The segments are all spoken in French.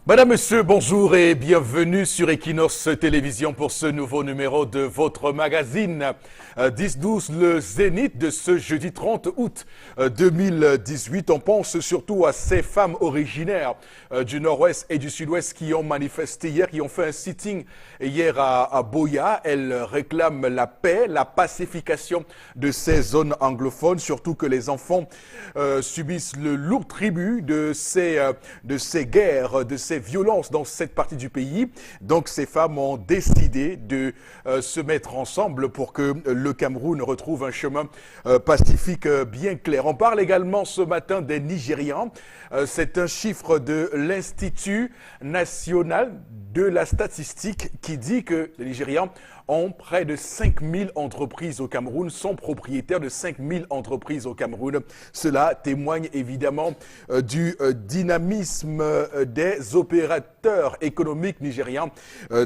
Madame, Monsieur, bonjour et bienvenue sur Equinox Télévision pour ce nouveau numéro de votre magazine 10-12, le zénith de ce jeudi 30 août 2018. On pense surtout à ces femmes originaires du nord-ouest et du sud-ouest qui ont manifesté hier, qui ont fait un sitting hier à Boya. Elles réclament la paix, la pacification de ces zones anglophones, surtout que les enfants subissent le lourd tribut de ces guerres, de ces violences dans cette partie du pays. Donc ces femmes ont décidé de se mettre ensemble pour que le Cameroun retrouve un chemin pacifique bien clair. On parle également ce matin des Nigérians. C'est un chiffre de l'Institut national de la statistique qui dit que les Nigérians ont près de 5000 entreprises au Cameroun, sont propriétaires de 5000 entreprises au Cameroun. Cela témoigne évidemment du dynamisme des opérateurs économiques nigérians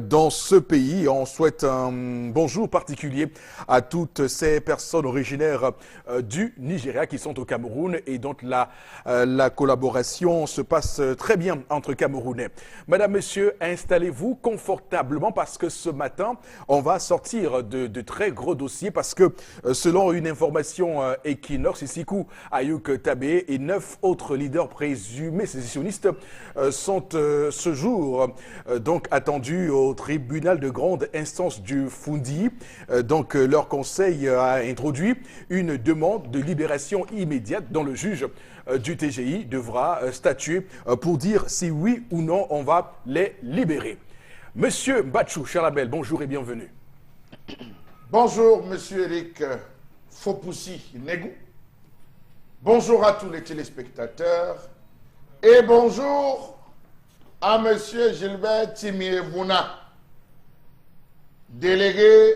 dans ce pays. On souhaite un bonjour particulier à toutes ces personnes originaires du Nigeria qui sont au Cameroun et dont la collaboration se passe très bien entre Camerounais. Madame, Monsieur, installez-vous confortablement parce que ce matin, on va sortir de très gros dossiers parce que selon une information Equinox, Isikou Ayuk Tabé et 9 autres leaders présumés sécessionnistes sont ce jour donc attendus au tribunal de grande instance du Fundi. Donc leur conseil a introduit une demande de libération immédiate dont le juge du TGI devra statuer pour dire si oui ou non on va les libérer. Monsieur Bachou Charlabel, bonjour et bienvenue. Bonjour, monsieur Eric Fopoussi Negou. Bonjour à tous les téléspectateurs. Et bonjour à monsieur Gilbert Timiévouna, délégué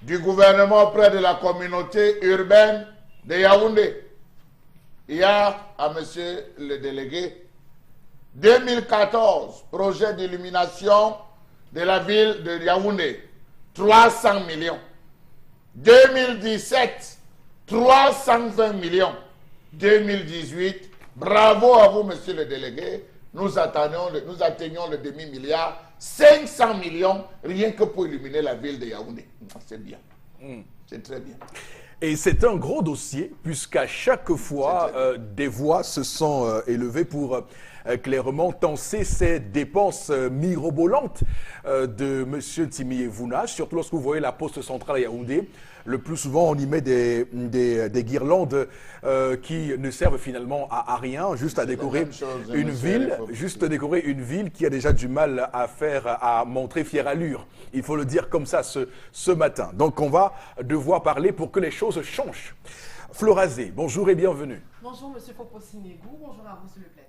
du gouvernement auprès de la communauté urbaine de Yaoundé. Et à monsieur le délégué, 2014, projet d'illumination de la ville de Yaoundé, 300 millions. 2017, 320 millions. 2018, bravo à vous, monsieur le délégué. Nous atteignons le demi-milliard, 500 millions, rien que pour illuminer la ville de Yaoundé. C'est bien. C'est très bien. Et c'est un gros dossier, puisqu'à chaque fois, des voix se sont élevées pour clairement tenser ces dépenses mirobolantes de M. Timiévouna, surtout lorsque vous voyez la poste centrale à Yaoundé. Le plus souvent, on y met des guirlandes qui ne servent finalement à rien, juste à décorer une ville, décorer une ville qui a déjà du mal à montrer fière allure. Il faut le dire comme ça ce matin. Donc, on va devoir parler pour que les choses changent. Florazé, bonjour et bienvenue. Bonjour, monsieur Fopoussi Negou. Bonjour à vous sur le plateau.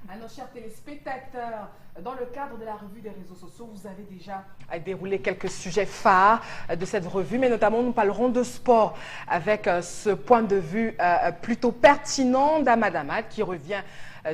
À nos chers téléspectateurs, dans le cadre de la revue des réseaux sociaux, vous avez déjà déroulé quelques sujets phares de cette revue, mais notamment nous parlerons de sport avec ce point de vue plutôt pertinent d'Ahmad Ahmad qui revient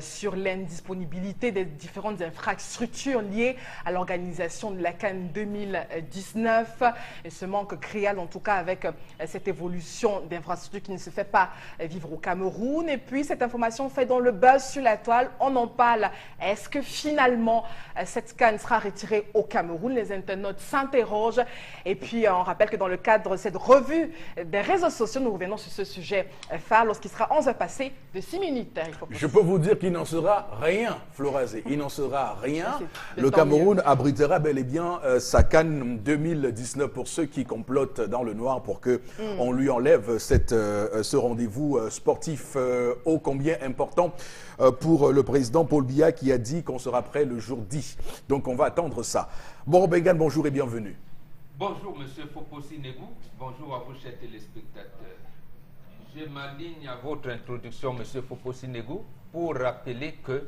sur l'indisponibilité des différentes infrastructures liées à l'organisation de la CAN 2019 et ce manque cruel en tout cas avec cette évolution d'infrastructures qui ne se fait pas vivre au Cameroun. Et puis cette information fait dans le buzz sur la toile, on en parle. Est-ce que finalement cette CAN sera retirée au Cameroun? Les internautes s'interrogent et puis on rappelle que dans le cadre de cette revue des réseaux sociaux, nous revenons sur ce sujet phare lorsqu'il sera 11h passé de 6 minutes. Je peux vous dire qu'il n'en sera rien, Florazé. Il n'en sera rien. Le Cameroun abritera bel et bien sa CAN 2019 pour ceux qui complotent dans le noir pour qu'on lui enlève ce rendez-vous sportif ô combien important pour le président Paul Biya qui a dit qu'on sera prêt le jour 10. Donc on va attendre ça. Bon, Bengan, bonjour et bienvenue. Bonjour, monsieur Fopoussi Negou. Bonjour à vous, chers téléspectateurs. Je m'aligne à votre introduction, monsieur Fopoussi Negou, pour rappeler que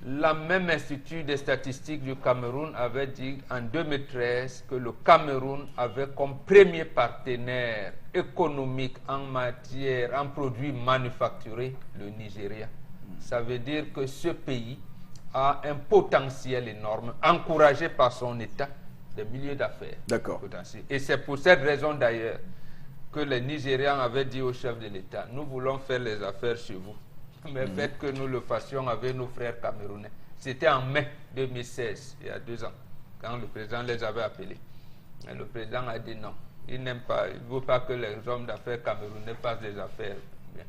la même Institut des statistiques du Cameroun avait dit en 2013 que le Cameroun avait comme premier partenaire économique en produits manufacturés le Nigeria. Ça veut dire que ce pays a un potentiel énorme, encouragé par son État, des milliers d'affaires. D'accord. Et c'est pour cette raison d'ailleurs que les Nigérians avaient dit au chef de l'État, nous voulons faire les affaires chez vous, mais faites que nous le fassions avec nos frères camerounais. C'était en mai 2016, il y a 2 ans, quand le président les avait appelés. Et le président a dit non. Il n'aime pas, il ne veut pas que les hommes d'affaires camerounais fassent des affaires bien.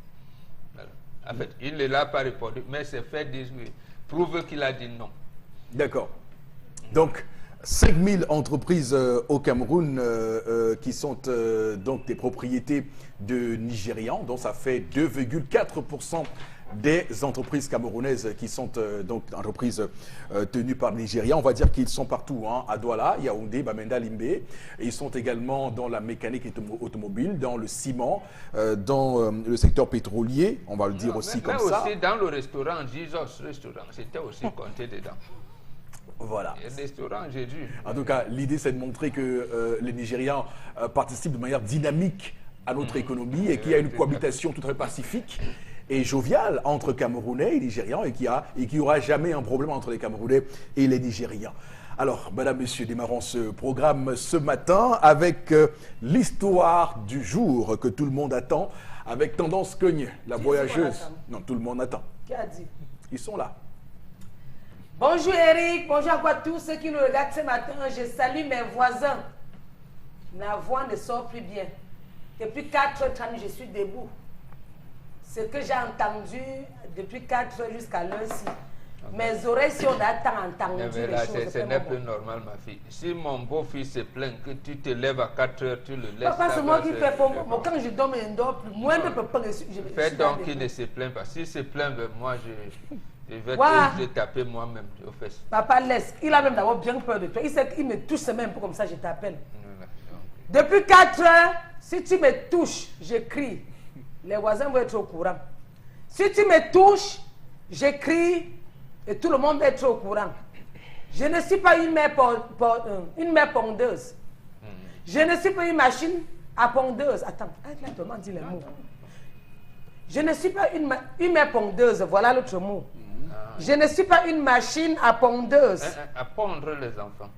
Voilà. En fait, il ne l'a pas répondu, mais ses faits disent, prouve qu'il a dit non. D'accord. Donc, 5000 entreprises au Cameroun qui sont donc des propriétés de Nigérians, donc ça fait 2,4% des entreprises camerounaises qui sont donc entreprises tenues par Nigérians. On va dire qu'ils sont partout, hein, à Douala, Yaoundé, Bamenda, Limbé. Ils sont également dans la mécanique automobile, dans le ciment, dans le secteur pétrolier, on va le dire aussi comme ça. Mais aussi dans le restaurant, Jesus Restaurant, c'était aussi compté dedans. Voilà. Et le restaurant, j'ai dû. En tout cas, l'idée, c'est de montrer que les Nigérians participent de manière dynamique à notre économie et qu'il y a une cohabitation tout à fait pacifique et joviale entre Camerounais et Nigérians et qu'il n'y aura jamais un problème entre les Camerounais et les Nigérians. Alors, madame, monsieur, démarrons ce programme ce matin avec l'histoire du jour que tout le monde attend, avec Tendance Cogne, la voyageuse. Non, tout le monde attend. Qui a dit? Ils sont là. Bonjour Eric, bonjour à tous ceux qui nous regardent ce matin. Je salue mes voisins. Ma voix ne sort plus bien. Depuis 4h30, je suis debout. Ce que j'ai entendu depuis 4h jusqu'à l'heure-ci. Mes oreilles, si on a tant entendu Mais les là, choses. ce n'est plus normal, ma fille. Si mon beau-fils se plaint que tu te lèves à 4h, tu le laisses. Papa, c'est moi qui fais pour moi. bon. Quand je dors, je ne dors plus. Moi, je ne peux pas. Fais donc qu'il ne se plaint pas. S'il se plaint, ben, moi, je vais te taper moi-même aux fesses. Papa, laisse. Il a même d'abord bien peur de toi. Il sait qu'il me touche même un peu comme ça, je t'appelle. Voilà. Depuis 4h, si tu me touches, je crie. Les voisins vont être au courant. Si tu me touches, je crie et tout le monde va être au courant. Je ne suis pas une mère pondeuse. Je ne suis pas une machine à pondeuse. Attends, comment dit les mots? Je ne suis pas une mère pondeuse, voilà l'autre mot. Je ne suis pas une machine à pondeuse. À pondre les enfants.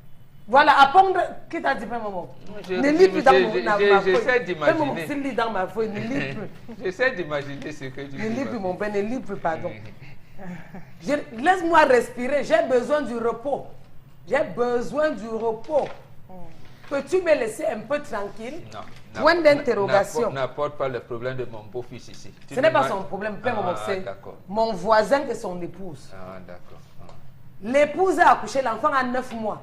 Voilà, à pondre. Qui t'a dit, pas maman? Ne lis plus dans ma feuille. J'essaie d'imaginer. S'il lit dans ma feuille, ne lis plus. J'essaie d'imaginer ce que tu dis. Ne lis plus, mon père, ne lis plus, pardon. Laisse-moi respirer, j'ai besoin du repos. J'ai besoin du repos. Peux-tu me laisser un peu tranquille? Non. Point d'interrogation. N'apporte pas le problème de mon beau-fils ici. Ce n'est pas son problème, père, c'est mon voisin et son épouse. Ah, d'accord. L'épouse a accouché, l'enfant a 9 mois.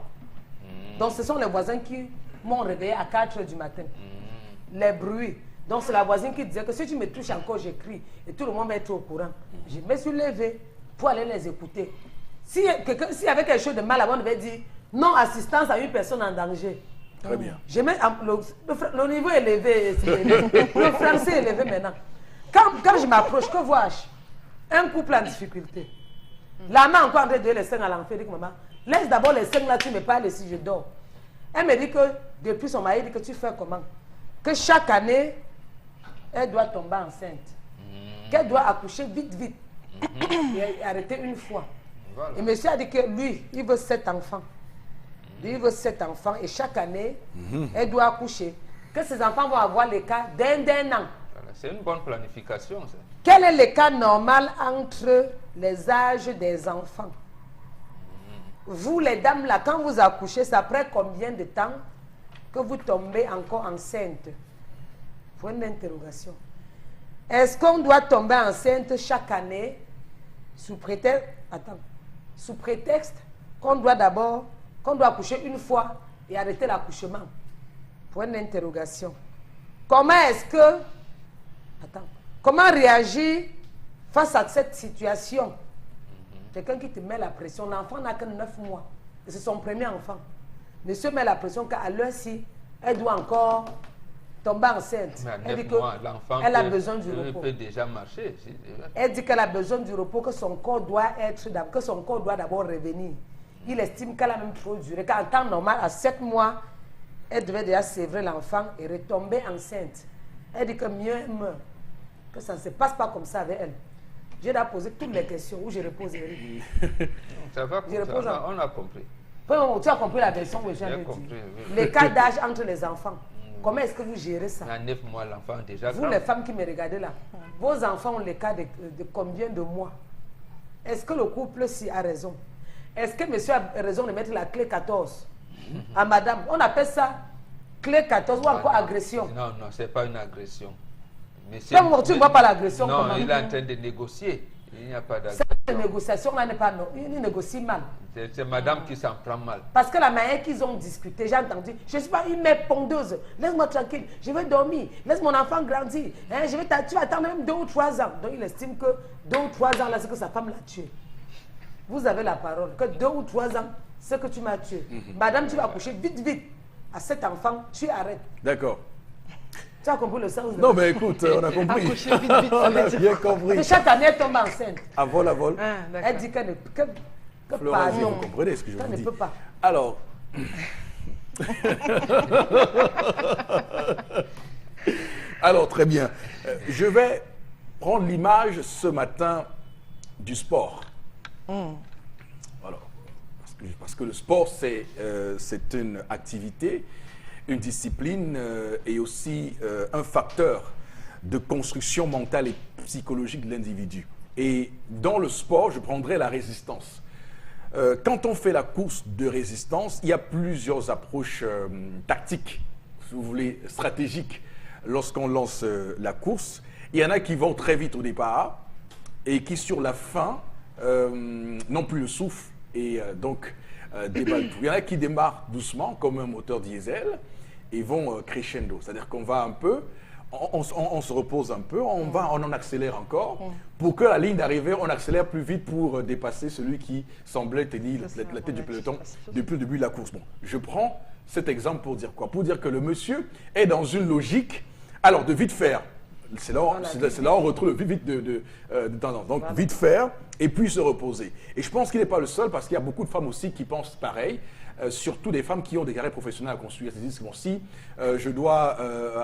Donc ce sont les voisins qui m'ont réveillé à 4h du matin. Les bruits. Donc c'est la voisine qui disait que si tu me touches encore, j'écris. Et tout le monde va être au courant. Je me suis levé pour aller les écouter. S'il y avait quelque chose de mal, on devait dire non assistance à une personne en danger. Très bien. Le niveau est élevé. Le français est élevé maintenant. Quand je m'approche, que vois-je? Un couple en difficulté. La main encore en train de donner les seins à l'enfant. Elle dit, maman, laisse d'abord les seins là, tu me parles si je dors. Elle me dit que depuis son mari dit que tu fais comment? Que chaque année, elle doit tomber enceinte. Qu'elle doit accoucher vite. Et arrêter une fois. Voilà. Et monsieur a dit que lui, il veut 7 enfants. Lui, il veut 7 enfants et chaque année, elle doit accoucher. Que ses enfants vont avoir les cas d'un an. Voilà. C'est une bonne planification, ça. Quel est le cas normal entre les âges des enfants? Vous, les dames, là, quand vous accouchez, c'est après combien de temps que vous tombez encore enceinte? Point d'interrogation. Est-ce qu'on doit tomber enceinte chaque année sous prétexte qu'on doit accoucher une fois et arrêter l'accouchement? Point d'interrogation. Comment réagir face à cette situation? Quelqu'un qui te met la pression, l'enfant n'a que 9 mois. Et c'est son premier enfant. Monsieur met la pression qu'à l'heure-ci, elle doit encore tomber enceinte. Elle dit qu'elle a besoin du repos. Elle peut déjà marcher. Elle dit qu'elle a besoin du repos, que son corps doit d'abord revenir. Il estime qu'elle a même trop duré. Qu'en temps normal, à 7 mois, elle devait déjà sévrer l'enfant et retomber enceinte. Elle dit que mieux elle meurt. Que ça ne se passe pas comme ça avec elle. J'ai déjà posé toutes les questions où je repose. Ça va, on a compris. Tu as compris la version où j'ai compris. Les cas d'âge entre les enfants. Comment est-ce que vous gérez ça? À 9 mois, l'enfant déjà. Vous, les femmes qui me regardez là, vos enfants ont les cas de combien de mois? Est-ce que le couple s'y a raison? est-ce que monsieur a raison de mettre la clé 14 à madame? On appelle ça clé 14 ou encore agression. Non, non, ce n'est pas une agression. Tu ne vois pas l'agression? Non, comment? il est en train de négocier. Il n'y a pas d'agression. Cette négociation-là n'est pas... Non, il négocie mal. C'est madame qui s'en prend mal. Parce que la manière qu'ils ont discuté, j'ai entendu, je ne suis pas une mère pondeuse, laisse-moi tranquille, je vais dormir, laisse mon enfant grandir, hein, tu vas attendre même 2 ou 3 ans. Donc il estime que 2 ou 3 ans, là, c'est que sa femme l'a tué. Vous avez la parole, que 2 ou 3 ans, c'est que tu m'as tué. Madame, tu vas accoucher vite, vite. À cet enfant, tu arrêtes. D'accord. Tu as compris le sens de... Non, mais écoute, on a compris. Accoucher vite, vite. On a bien compris. Et chaque année, elle tombe enceinte. À vol, à vol. Ah, d'accord. Elle dit qu'elle ne... Florence, vous pardon. comprenez ce que je Ça vous ne dis. peut pas. Alors... Alors, très bien. Je vais prendre l'image ce matin du sport. Voilà. Parce que le sport, c'est une activité, une discipline et aussi un facteur de construction mentale et psychologique de l'individu. Et dans le sport, je prendrai la résistance. Quand on fait la course de résistance, il y a plusieurs approches tactiques, si vous voulez, stratégiques, lorsqu'on lance la course. Il y en a qui vont très vite au départ et qui, sur la fin, n'ont plus le souffle et donc déballent tout. Il y en a qui démarrent doucement, comme un moteur diesel, et vont crescendo. C'est-à-dire qu'on va un peu... On se repose un peu, on en accélère encore, pour que la ligne d'arrivée, on accélère plus vite pour dépasser celui qui semblait tenir la tête du peloton depuis le début de la course. Bon, je prends cet exemple pour dire quoi? Pour dire que le monsieur est dans une logique, alors de vite faire, c'est là où on retrouve le vite de tendance. Donc vite faire et puis se reposer. Et je pense qu'il n'est pas le seul parce qu'il y a beaucoup de femmes aussi qui pensent pareil. Surtout des femmes qui ont des carrières professionnelles à construire. Elles se disent que bon, si je dois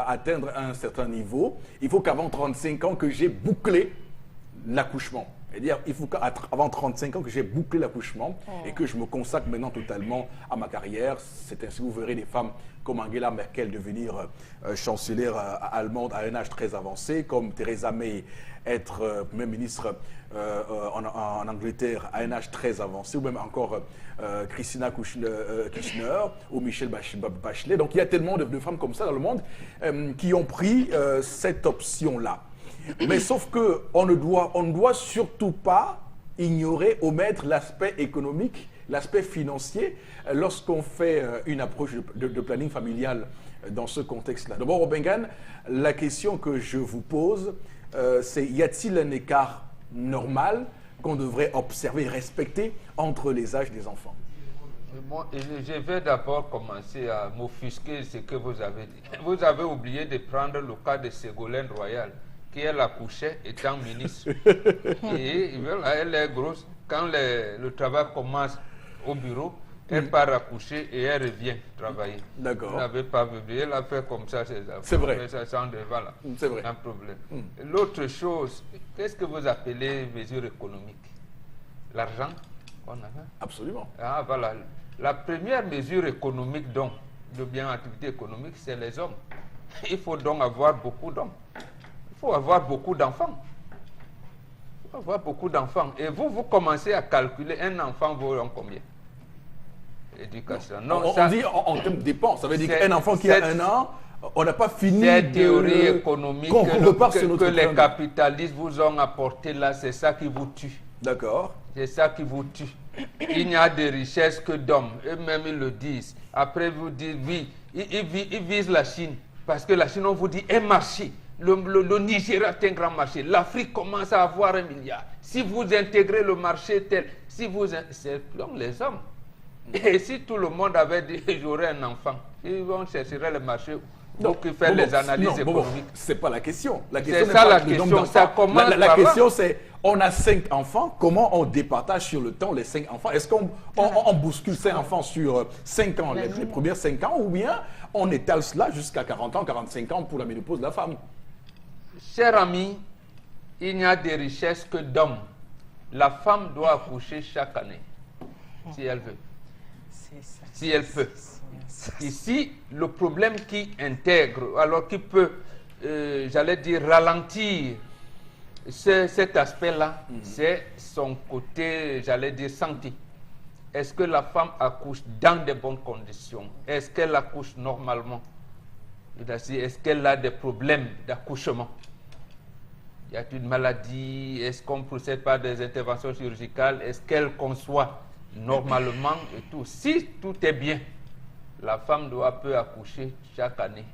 atteindre un certain niveau, il faut qu'avant 35 ans que j'ai bouclé l'accouchement. C'est-à-dire il faut qu'avant 35 ans que j'ai bouclé l'accouchement et que je me consacre maintenant totalement à ma carrière. C'est ainsi que vous verrez des femmes comme Angela Merkel devenir chancelière allemande à un âge très avancé, comme Theresa May être Premier ministre en Angleterre à un âge très avancé, ou même encore Christina Kirchner ou Michelle Bachelet. Donc il y a tellement de femmes comme ça dans le monde qui ont pris cette option-là. Mais sauf qu'on ne doit surtout pas ignorer, omettre l'aspect économique, l'aspect financier lorsqu'on fait une approche de planning familial dans ce contexte-là. D'abord, Obengan, la question que je vous pose, c'est y a-t-il un écart normal qu'on devrait observer et respecter entre les âges des enfants? Moi, je vais d'abord commencer à m'offusquer ce que vous avez dit. Vous avez oublié de prendre le cas de Ségolène Royal, qui elle accouchait étant ministre. Et voilà, elle est grosse. Quand le travail commence au bureau, elle part accoucher et elle revient travailler. D'accord. Vous n'avez pas vu, elle a fait comme ça ses enfants. C'est vrai. Ça sent voilà. C'est vrai. Un problème. L'autre chose, qu'est-ce que vous appelez mesure économique? L'argent qu'on a? Absolument. Ah voilà. La première mesure économique donc, de bien activité économique, c'est les hommes. Il faut donc avoir beaucoup d'hommes. Il faut avoir beaucoup d'enfants. Il faut avoir beaucoup d'enfants. Et vous commencez à calculer un enfant vaut combien? Éducation. Non, On dit en termes de dépenses. Ça veut dire qu'un enfant qui a 1 an, on n'a pas fini cette théorie économique que les capitalistes vous ont apporté là, c'est ça qui vous tue. D'accord. C'est ça qui vous tue. Il n'y a de richesse que d'hommes. Eux-mêmes, ils le disent. Après, vous dites, oui, ils visent la Chine. Parce que la Chine, on vous dit, un marché. Le Nigeria est un grand marché. L'Afrique commence à avoir 1 milliard. Si vous intégrez le marché tel, c'est donc les hommes. Et si tout le monde avait dit, j'aurais un enfant, ils vont chercher le marché. Donc, ils font les analyses économiques. C'est pas la question. C'est ça la question. Ça commence la question, c'est, on a 5 enfants, comment on départage sur le temps les 5 enfants? Est-ce qu'on bouscule 5 enfants sur 5 ans, les premières 5 ans, ou bien on étale cela jusqu'à 40 ans, 45 ans pour la ménopause de la femme? Cher ami, il n'y a de richesse que d'hommes. La femme doit accoucher chaque année, si elle veut. Si elle peut. Ici, le problème qui intègre, alors qui peut, j'allais dire, ralentir cet aspect-là, c'est son côté, j'allais dire, santé. est-ce que la femme accouche dans de bonnes conditions? Est-ce qu'elle accouche normalement? Est-ce qu'elle a des problèmes d'accouchement? Y a-t-il une maladie? Est-ce qu'on procède par des interventions chirurgicales? Est-ce qu'elle conçoit normalement et tout? Si tout est bien, la femme peut accoucher chaque année.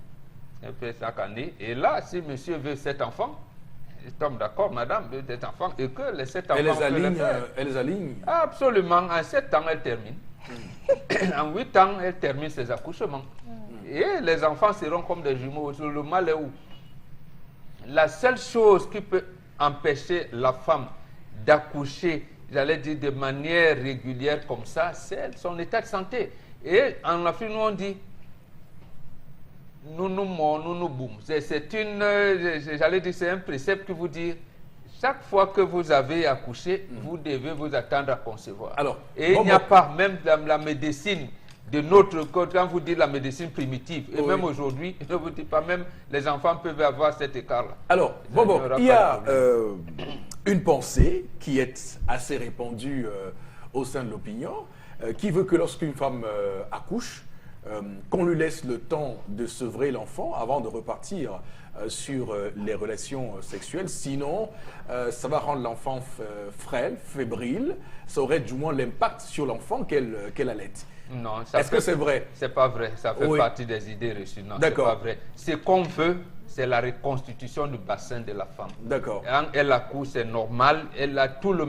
Elle fait chaque année. Et là, si monsieur veut 7 enfants, nous sommes d'accord, madame veut 7 enfants, et que les 7 enfants... Elle les aligne. Absolument. En 7 ans, elle termine. En 8 ans, elle termine ses accouchements. Et les enfants seront comme des jumeaux. Le mal est où? La seule chose qui peut empêcher la femme d'accoucher, j'allais dire de manière régulière comme ça, c'est son état de santé. Et en Afrique, nous on dit nous boum. C'est une, j'allais dire, c'est un précepte qui vous dit, chaque fois que vous avez accouché, vous devez vous attendre à concevoir. Alors, et il n'y a pas, même la médecine de notre côté, quand vous dites la médecine primitive, et même aujourd'hui, je ne vous dis pas, même les enfants peuvent avoir cet écart-là. Alors, il y a une pensée qui est assez répandue au sein de l'opinion, qui veut que lorsqu'une femme accouche, qu'on lui laisse le temps de sevrer l'enfant avant de repartir sur les relations sexuelles. Sinon, ça va rendre l'enfant frêle, fébrile. Ça aurait du moins l'impact sur l'enfant qu'elle allait. Non, est-ce que c'est vrai? C'est pas vrai. Ça fait partie des idées reçues. Non, c'est pas vrai. Ce qu'on veut, c'est la reconstitution du bassin de la femme. D'accord. Quand elle accouche, c'est normal. Elle a tout le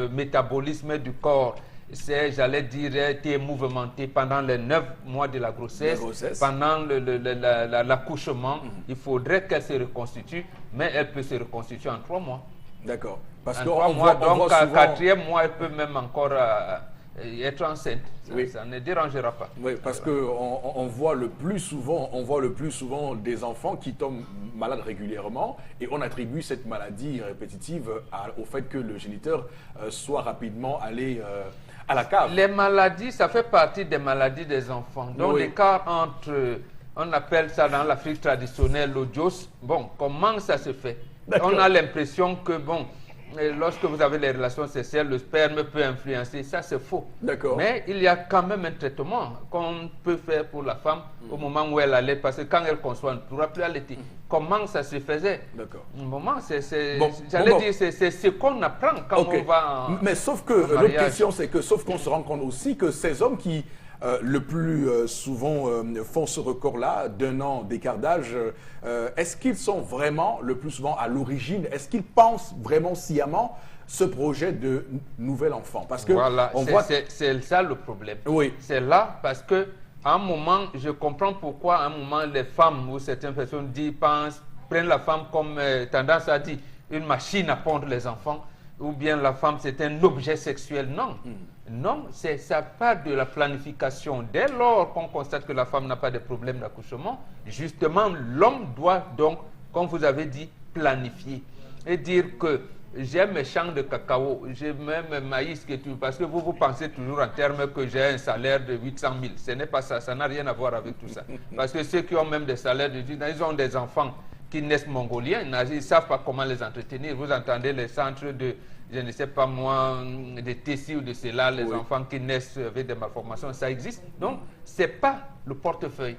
métabolisme du corps. C'est, j'allais dire, été mouvementé pendant les 9 mois de la grossesse. Pendant l'accouchement. Il faudrait qu'elle se reconstitue, mais elle peut se reconstituer en 3 mois. D'accord. Parce que on voit donc, à 4e mois, elle peut même encore être enceinte. Ça ne dérangera pas. Oui, parce qu'on voit le plus souvent des enfants qui tombent malades régulièrement et on attribue cette maladie répétitive au fait que le géniteur soit rapidement allé à la cave. Les maladies, ça fait partie des maladies des enfants. Donc l'écart entre, on appelle ça dans l'Afrique traditionnelle l'odios. Bon, comment ça se fait? On a l'impression que, bon, lorsque vous avez les relations sexuelles, le sperme peut influencer. Ça, c'est faux. D'accord. Mais il y a quand même un traitement qu'on peut faire pour la femme au moment où elle allait, parce que quand elle conçoit, elle ne pourra plus allaiter. Comment ça se faisait? D'accord. Au moment, c'est ce qu'on apprend quand on va Mais sauf que l'autre question, c'est que, sauf qu'on se rend compte aussi que ces hommes qui le plus souvent font ce record-là d'un an d'écart d'âge, est-ce qu'ils sont vraiment le plus souvent à l'origine? Est-ce qu'ils pensent vraiment sciemment ce projet de nouvel enfant? Parce que voilà, c'est ça le problème. Oui. C'est là parce que à un moment, je comprends pourquoi à un moment les femmes ou certaines personnes prennent la femme comme tendance à dire une machine à pondre les enfants, ou bien la femme c'est un objet sexuel. Non. Non, ça part de la planification. Dès lors qu'on constate que la femme n'a pas de problème d'accouchement, justement, l'homme doit donc, comme vous avez dit, planifier. Et dire que j'ai mes champs de cacao, j'ai même maïs, parce que vous pensez toujours en termes que j'ai un salaire de 800 000. Ce n'est pas ça, ça n'a rien à voir avec tout ça. Parce que ceux qui ont même des salaires de 10 000, ils ont des enfants qui naissent mongoliens, ils ne savent pas comment les entretenir. Vous entendez les centres de, je ne sais pas moi, de Tessie ou de cela, les enfants qui naissent avec des malformations, ça existe. Donc, ce n'est pas le portefeuille.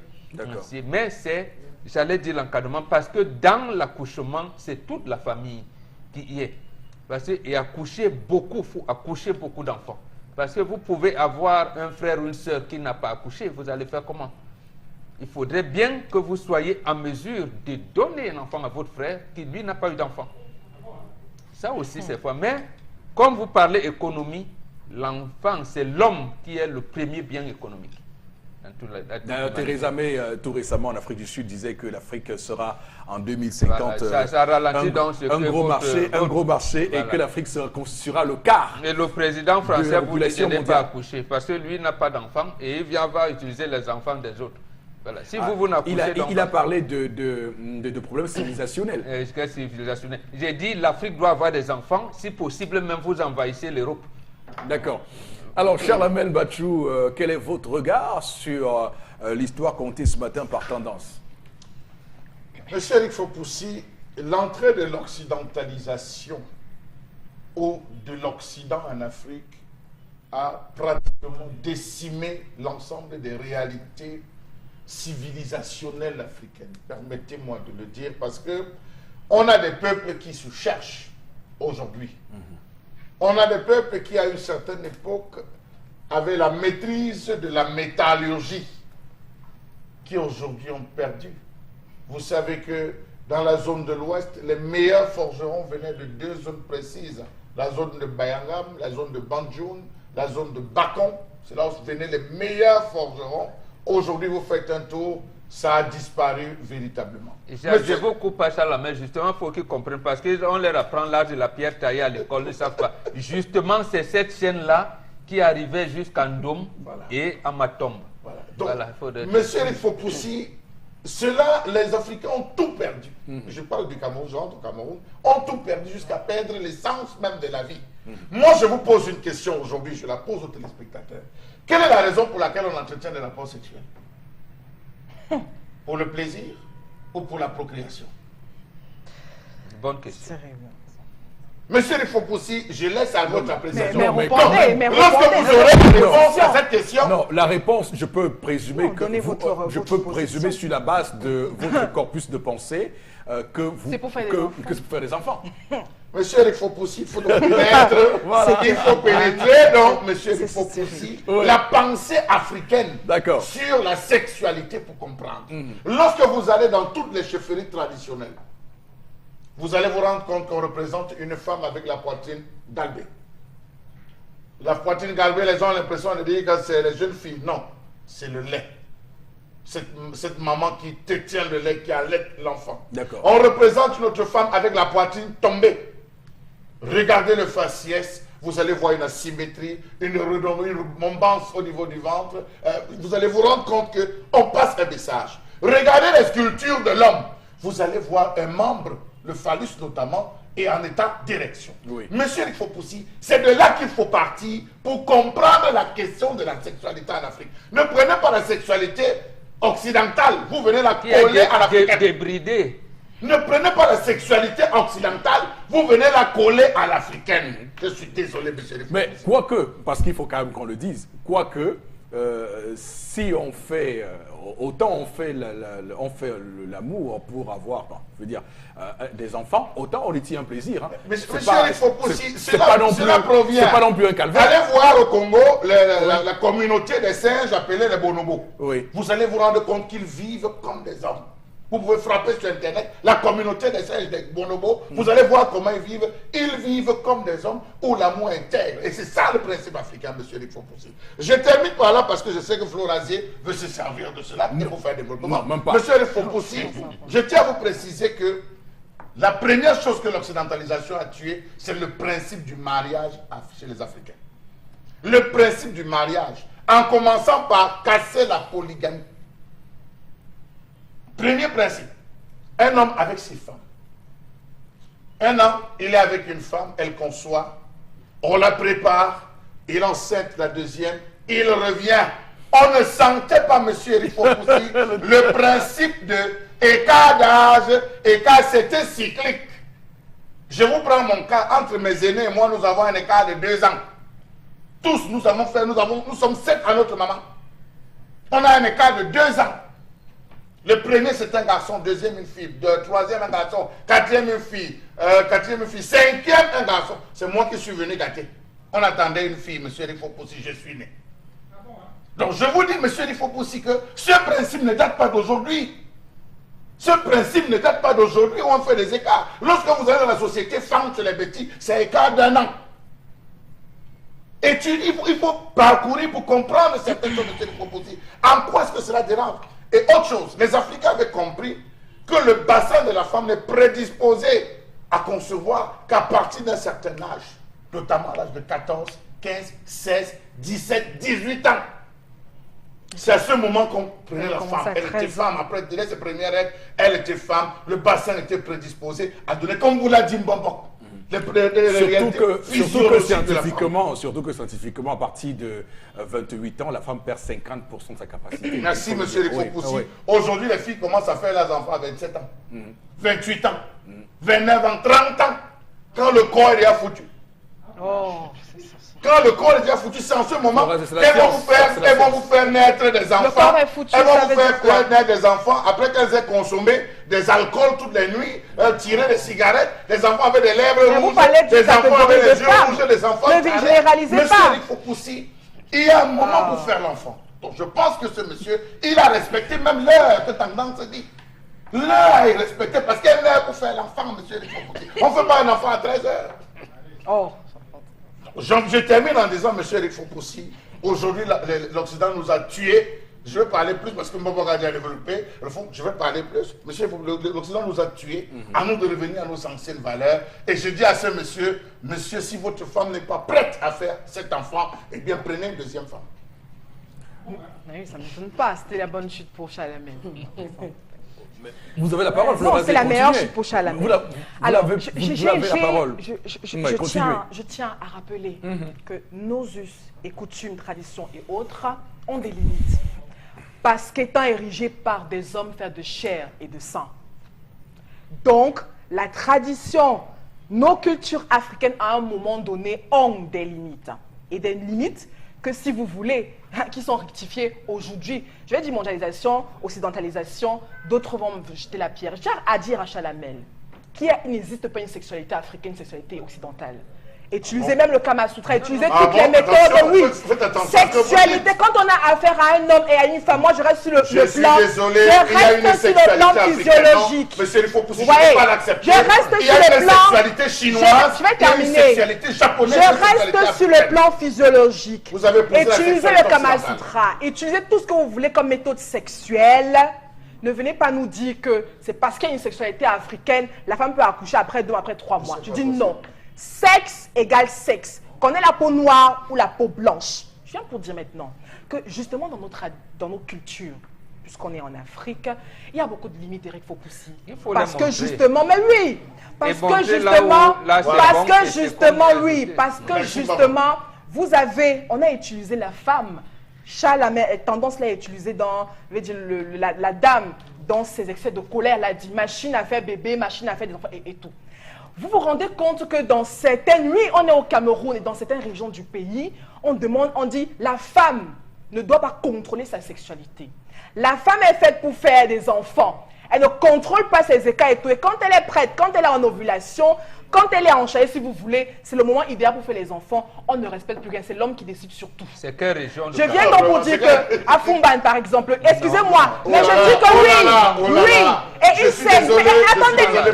Mais c'est, j'allais dire l'encadrement, parce que dans l'accouchement, c'est toute la famille qui y est. Parce que, et accoucher beaucoup, faut accoucher beaucoup d'enfants. Parce que vous pouvez avoir un frère ou une soeur qui n'a pas accouché, vous allez faire comment? Il faudrait bien que vous soyez en mesure de donner un enfant à votre frère qui, lui, n'a pas eu d'enfant. Ça aussi, c'est fort. Mais, comme vous parlez économie, l'enfant, c'est l'homme qui est le premier bien économique. Theresa May, tout récemment en Afrique du Sud, disait que l'Afrique sera en 2050 ça ralentit un gros marché et que l'Afrique constituera le quart. Et le président français vous dit qu'il n'est pas accouché parce que lui n'a pas d'enfants et il va utiliser les enfants des autres. Voilà. Si vous n'accouchez il a parlé de problèmes civilisationnels. Civilisationnels. J'ai dit l'Afrique doit avoir des enfants, si possible même vous envahissez l'Europe. D'accord. Alors, Charlemagne Bachou, quel est votre regard sur l'histoire contée ce matin par Tendance? Monsieur Eric Fopoussi, l'entrée de l'occidentalisation ou de l'Occident en Afrique a pratiquement décimé l'ensemble des réalités civilisationnelles africaines. Permettez-moi de le dire parce que on a des peuples qui se cherchent aujourd'hui. On a des peuples qui, à une certaine époque, avaient la maîtrise de la métallurgie, qui aujourd'hui ont perdu. Vous savez que dans la zone de l'Ouest, les meilleurs forgerons venaient de deux zones précises. La zone de Bayangam, la zone de Banjoun, la zone de Bakon. C'est là où venaient les meilleurs forgerons. Aujourd'hui, vous faites un tour, ça a disparu véritablement. Je vous coupe à ça la main, justement, pour qu'ils comprennent, parce qu'on leur apprend l'art de la pierre taillée à l'école, ils ne savent pas. Justement, c'est cette chaîne-là qui arrivait jusqu'à Ndom et à Matombe. Voilà. Donc, voilà, monsieur Rifopoussi, ceux-là, les Africains ont tout perdu. Je parle du Cameroun, je rentre au Cameroun, ont tout perdu jusqu'à perdre l'essence même de la vie. Moi, je vous pose une question aujourd'hui, je la pose aux téléspectateurs. Quelle est la raison pour laquelle on entretient des rapports sexuels? Pour le plaisir ou pour la procréation? Bonne question. Monsieur Rifopoussi, je laisse à votre appréciation. Lorsque vous aurez une réponse à cette question... Non, la réponse, je peux présumer Non, donnez je votre peux présumer sur la base de votre corpus de pensée que c'est pour faire des enfants. Monsieur Rifopoussi, il faut donc pénétrer. Voilà. Il faut pénétrer, donc, monsieur Rifopoussi, la pensée africaine sur la sexualité pour comprendre. Lorsque vous allez dans toutes les chefferies traditionnelles, vous allez vous rendre compte qu'on représente une femme avec la poitrine galbée. La poitrine galbée, les gens ont l'impression de dire que c'est les jeunes filles. Non, c'est le lait. Cette maman qui te tient le lait, qui allait l'enfant. On représente notre femme avec la poitrine tombée. Regardez le faciès, vous allez voir une asymétrie, une rebombance au niveau du ventre. Vous allez vous rendre compte qu'on passe un message. Regardez les sculptures de l'homme. Vous allez voir un membre, le phallus notamment, est en état d'érection. Monsieur Rifopoussi, c'est de là qu'il faut partir pour comprendre la question de la sexualité en Afrique. Ne prenez pas la sexualité occidentale, vous venez la coller à l'africaine. Débridée. Ne prenez pas la sexualité occidentale, vous venez la coller à l'africaine. Je suis désolé, monsieur Rifopoussi. Mais quoique, parce qu'il faut quand même qu'on le dise, quoique, si on fait, autant on fait l'amour pour avoir, je veux dire, des enfants, autant on y tient un plaisir. Hein. Mais monsieur Rifopoussi, cela provient. C'est pas non plus un calvaire. Allez voir au Congo la communauté des singes appelée les bonobos. Vous allez vous rendre compte qu'ils vivent comme des hommes. Vous pouvez frapper sur Internet la communauté des singes des bonobos. Vous allez voir comment ils vivent. Ils vivent comme des hommes où l'amour intègre. Et c'est ça le principe africain, monsieur Rifopoussi. Je termine par là parce que je sais que Flo Razier veut se servir de cela pour faire développement. Non, même pas. Monsieur Rifopoussi, je tiens à vous préciser que la première chose que l'occidentalisation a tué, c'est le principe du mariage chez les Africains. Le principe du mariage, en commençant par casser la polygamie. Premier principe, un homme avec ses femmes. Un homme, il est avec une femme, elle conçoit, on la prépare, il enceinte la deuxième, il revient. On ne sentait pas, monsieur Rifopoussi, le principe de écart d'âge, écart, c'était cyclique. Je vous prends mon cas, entre mes aînés et moi, nous avons un écart de 2 ans. Tous, nous sommes 7 à notre maman. On a un écart de 2 ans. Le premier, c'est un garçon, deuxième, une fille, troisième, un garçon, quatrième, une fille, cinquième, un garçon. C'est moi qui suis venu gâter. On attendait une fille, monsieur Rifopoussi, je suis né. Donc je vous dis, monsieur Rifopoussi, que ce principe ne date pas d'aujourd'hui. Ce principe ne date pas d'aujourd'hui où on fait des écarts. Lorsque vous allez dans la société, femme sur les petits, c'est écart d'1 an. Et il faut parcourir pour comprendre certaines choses, monsieur Rifopoussi. En quoi est-ce que cela dérange? Et autre chose, les Africains avaient compris que le bassin de la femme n'est prédisposé à concevoir qu'à partir d'un certain âge, notamment à l'âge de 14, 15, 16, 17, 18 ans. C'est à ce moment qu'on prenait la femme. Elle était femme, après elle ses premières règles, elle était femme, le bassin était prédisposé à donner, comme vous l'a dit Mbombo. Surtout que scientifiquement, à partir de 28 ans, la femme perd 50% de sa capacité. Merci, monsieur Rifopoussi. Aujourd'hui, les filles commencent à faire leurs enfants à 27 ans, 28 ans, 29 ans, 30 ans, quand le corps est déjà foutu. Oh, c'est ça. Quand le corps est déjà foutu, c'est en ce moment Ouais, c'est la qu'elles vont science, vous faire, c'est la elles vont science. vous faire naître des enfants. corps est foutu, elles vont ça vous veut dire faire quoi? naître des enfants après qu'elles aient consommé des alcools toutes les nuits, tiré des cigarettes, des enfants avec des lèvres Mais vous rouges, parlez d'une des enfants avec catégorie les de yeux femmes. rouges, des enfants Ne carrés. généralisez Monsieur pas. Eric Fopoussi, il y a un moment pour faire l'enfant. Donc je pense que ce monsieur, il a respecté même l'heure que Tendance dit. L'heure est respectée parce qu'il y a l'heure pour faire l'enfant, monsieur Eric Fopoussi. On ne fait pas un enfant à 13 heures. Oh. Je termine en disant, monsieur Eric Fopoussi, aujourd'hui l'Occident nous a tués. Je vais parler plus parce que Mboboga a déjà développé. Je vais parler plus. Monsieur, l'Occident nous a tués. À nous de revenir à nos anciennes valeurs. Et je dis à ce monsieur, monsieur, si votre femme n'est pas prête à faire cet enfant, eh bien prenez une deuxième femme. Oui, ça ne m'étonne pas. C'était la bonne chute pour Chalamet. Vous avez la parole, Non, Florence. c'est la meilleure continuez. chute pour Chalamet. Vous Alors, avez la parole. Je tiens à rappeler que nos us et coutumes, traditions et autres ont des limites. Parce qu'étant érigés par des hommes faits de chair et de sang. Donc, la tradition, nos cultures africaines à un moment donné ont des limites. Et des limites que si vous voulez, qui sont rectifiées aujourd'hui. Je vais dire mondialisation, occidentalisation, d'autres vont me jeter la pierre. Je tiens à dire à Chalamel qu'il n'existe pas une sexualité africaine, une sexualité occidentale. Utilisez même le Kama Sutra, utilisez toutes les méthodes, attention, oui. faites attention à ce que vous Sexualité, dites. quand on a affaire à un homme et à une femme, moi je reste sur le Je suis plan, désolé, je il y a une reste sur le sexualité plan africaine. physiologique. Non, monsieur, il faut pousser, Vous je ne voyez, peux pas l'accepter. je reste Il y a sur le une plan- sexualité chinoise, Je vais il y a une terminer. sexualité japonaise. Je une sexualité reste sur le africaine. plan physiologique. Vous avez poussé la Utilisez sexualité le Kama occidentale. Sutra. Utilisez tout ce que vous voulez comme méthode sexuelle. Ne venez pas nous dire que c'est parce qu'il y a une sexualité africaine, la femme peut accoucher après 2, après 3 mois. Je dis non. Sexe égale sexe. Qu'on ait la peau noire ou la peau blanche. Je viens pour dire maintenant que justement dans nos cultures, puisqu'on est en Afrique, il y a beaucoup de limites, Eric Fopoussi. Il faut Parce les que montrer. justement, mais oui, parce que montrer là justement, où- là, c'est parce bon, que et c'est justement, comme oui, réalité. parce que Merci, justement, on a utilisé la femme. Chalamet a tendance à utiliser dans, je vais dire, la dame, dans ses excès de colère, elle a dit machine à faire bébé, machine à faire des enfants et tout. Vous vous rendez compte que dans certaines, oui, on est au Cameroun et dans certaines régions du pays, on dit la femme ne doit pas contrôler sa sexualité. La femme est faite pour faire des enfants. Elle ne contrôle pas ses écarts et tout. Et quand elle est prête, quand elle est en ovulation, quand elle est enchaînée, si vous voulez, c'est le moment idéal pour faire les enfants. On ne respecte plus rien. C'est l'homme qui décide sur tout. C'est quelle région de Je viens Cameroun? donc pour dire que, à Fumban par exemple, excusez-moi, Oh mais là je là, dis que oh oui, là là, oh là oui, là. et Je une suis scène. désolé, Mais je suis attendez, désolé.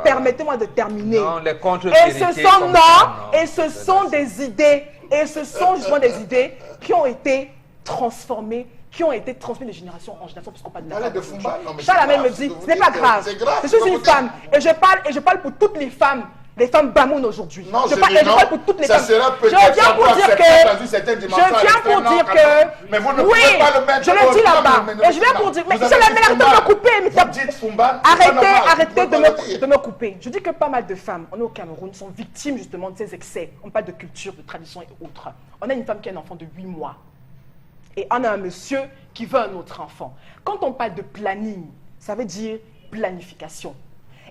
permettez-moi de terminer. Non, les Et contre-vérités ce sont comme non, ça, non. et ce sont des idées, et ce sont justement des idées qui ont été transformées, qui ont été transmises de génération en génération, puisqu'on parle de la Parlez femme de aujourd'hui. Fumba, non, mais Chalamel c'est me grave, dit, ce que vous ce n'est pas dites, grave. c'est grave, Je ce que suis vous une femme, dites. et je parle pour toutes les femmes Bamoun aujourd'hui. Non, je je parle, dis et je non, parle pour toutes les ça femmes. sera Je peut-être viens pour encore dire accepté dans une que, certaine dimension je viens pour extrêmement dire cadrée. que, Mais vous ne oui, pouvez pas le mettre je le dis au- là-bas, non, et je viens pour dire, mais vous avez Chalamel, dit arrêtez de Fumba. me couper, mais Vous dites Fumba, c'est pas normal, arrêtez vous pouvez pas le dire. de me couper. Je dis que pas mal de femmes, on est au Cameroun, sont victimes justement de ces excès. On parle de culture, de tradition et autres. On a une femme qui a un enfant de 8 mois. Et on a un monsieur qui veut un autre enfant. Quand on parle de planning, ça veut dire planification.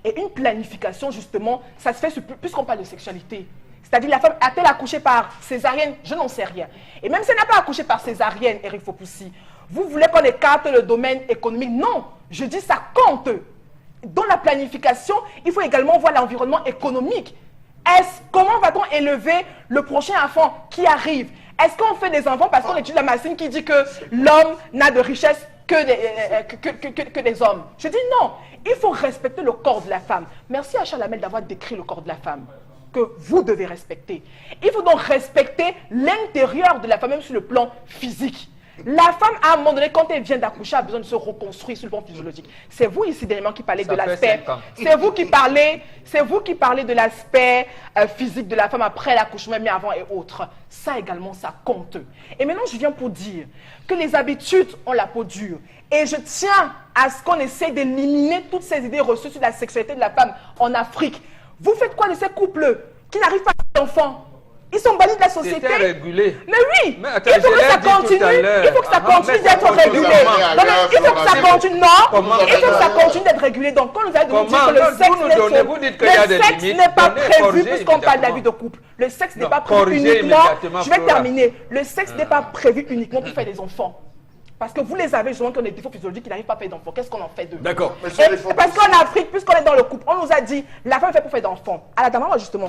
Et une planification, justement, ça se fait puisqu'on parle de sexualité. C'est-à-dire, la femme a-t-elle accouché par césarienne? Je n'en sais rien. Et même si elle n'a pas accouché par césarienne, Eric Fopoussi, vous voulez qu'on écarte le domaine économique? Non, je dis ça compte. Dans la planification, il faut également voir l'environnement économique. Comment va-t-on élever le prochain enfant qui arrive? Est-ce qu'on fait des enfants parce qu'on étudie la Massine qui dit que l'homme n'a de richesse que des hommes? Je dis non. Il faut respecter le corps de la femme. Merci à Chalamel d'avoir décrit le corps de la femme que vous devez respecter. Il faut donc respecter l'intérieur de la femme, même sur le plan physique. La femme, à un moment donné, quand elle vient d'accoucher, a besoin de se reconstruire sur le plan physiologique. C'est vous ici dernièrement qui parlez Ça de fait l'aspect. 5 ans. C'est vous qui parlez de l'aspect physique de la femme après l'accouchement, mais avant et autres. Ça également, ça compte. Et maintenant, je viens pour dire que les habitudes ont la peau dure. Et je tiens à ce qu'on essaie d'éliminer toutes ces idées reçues sur la sexualité de la femme en Afrique. Vous faites quoi de ces couples qui n'arrivent pas à avoir d'enfants? Ils sont bannis de la société. C'était régulé. Mais oui, Mais attends, il faut je que ça l'ai dit tout à continue. l'heure. Il faut que ça continue mais d'être c'est régulé. autrement. Donc, il faut que ça continue. Non, Comment il faut que ça ça continue d'être régulé. Donc, quand nous allons nous dire Comment? que le Non, sexe vous nous donnez, vous dites qu'il y a des limites. n'est pas Donnez, prévu corrigez puisqu'on parle de la vie de immédiatement. couple. Le sexe n'est Non, pas prévu corrigez uniquement. immédiatement, Je vais Flora. terminer. Le sexe n'est pas prévu uniquement pour faire des enfants. Parce que vous les avez justement qui ont des défauts physiologiques qui n'arrivent pas à faire d'enfants. Qu'est-ce qu'on en fait d'eux? D'accord. Et parce qu'en Afrique, puisqu'on est dans le couple, on nous a dit la femme est faite pour faire d'enfants. À la dernière, justement,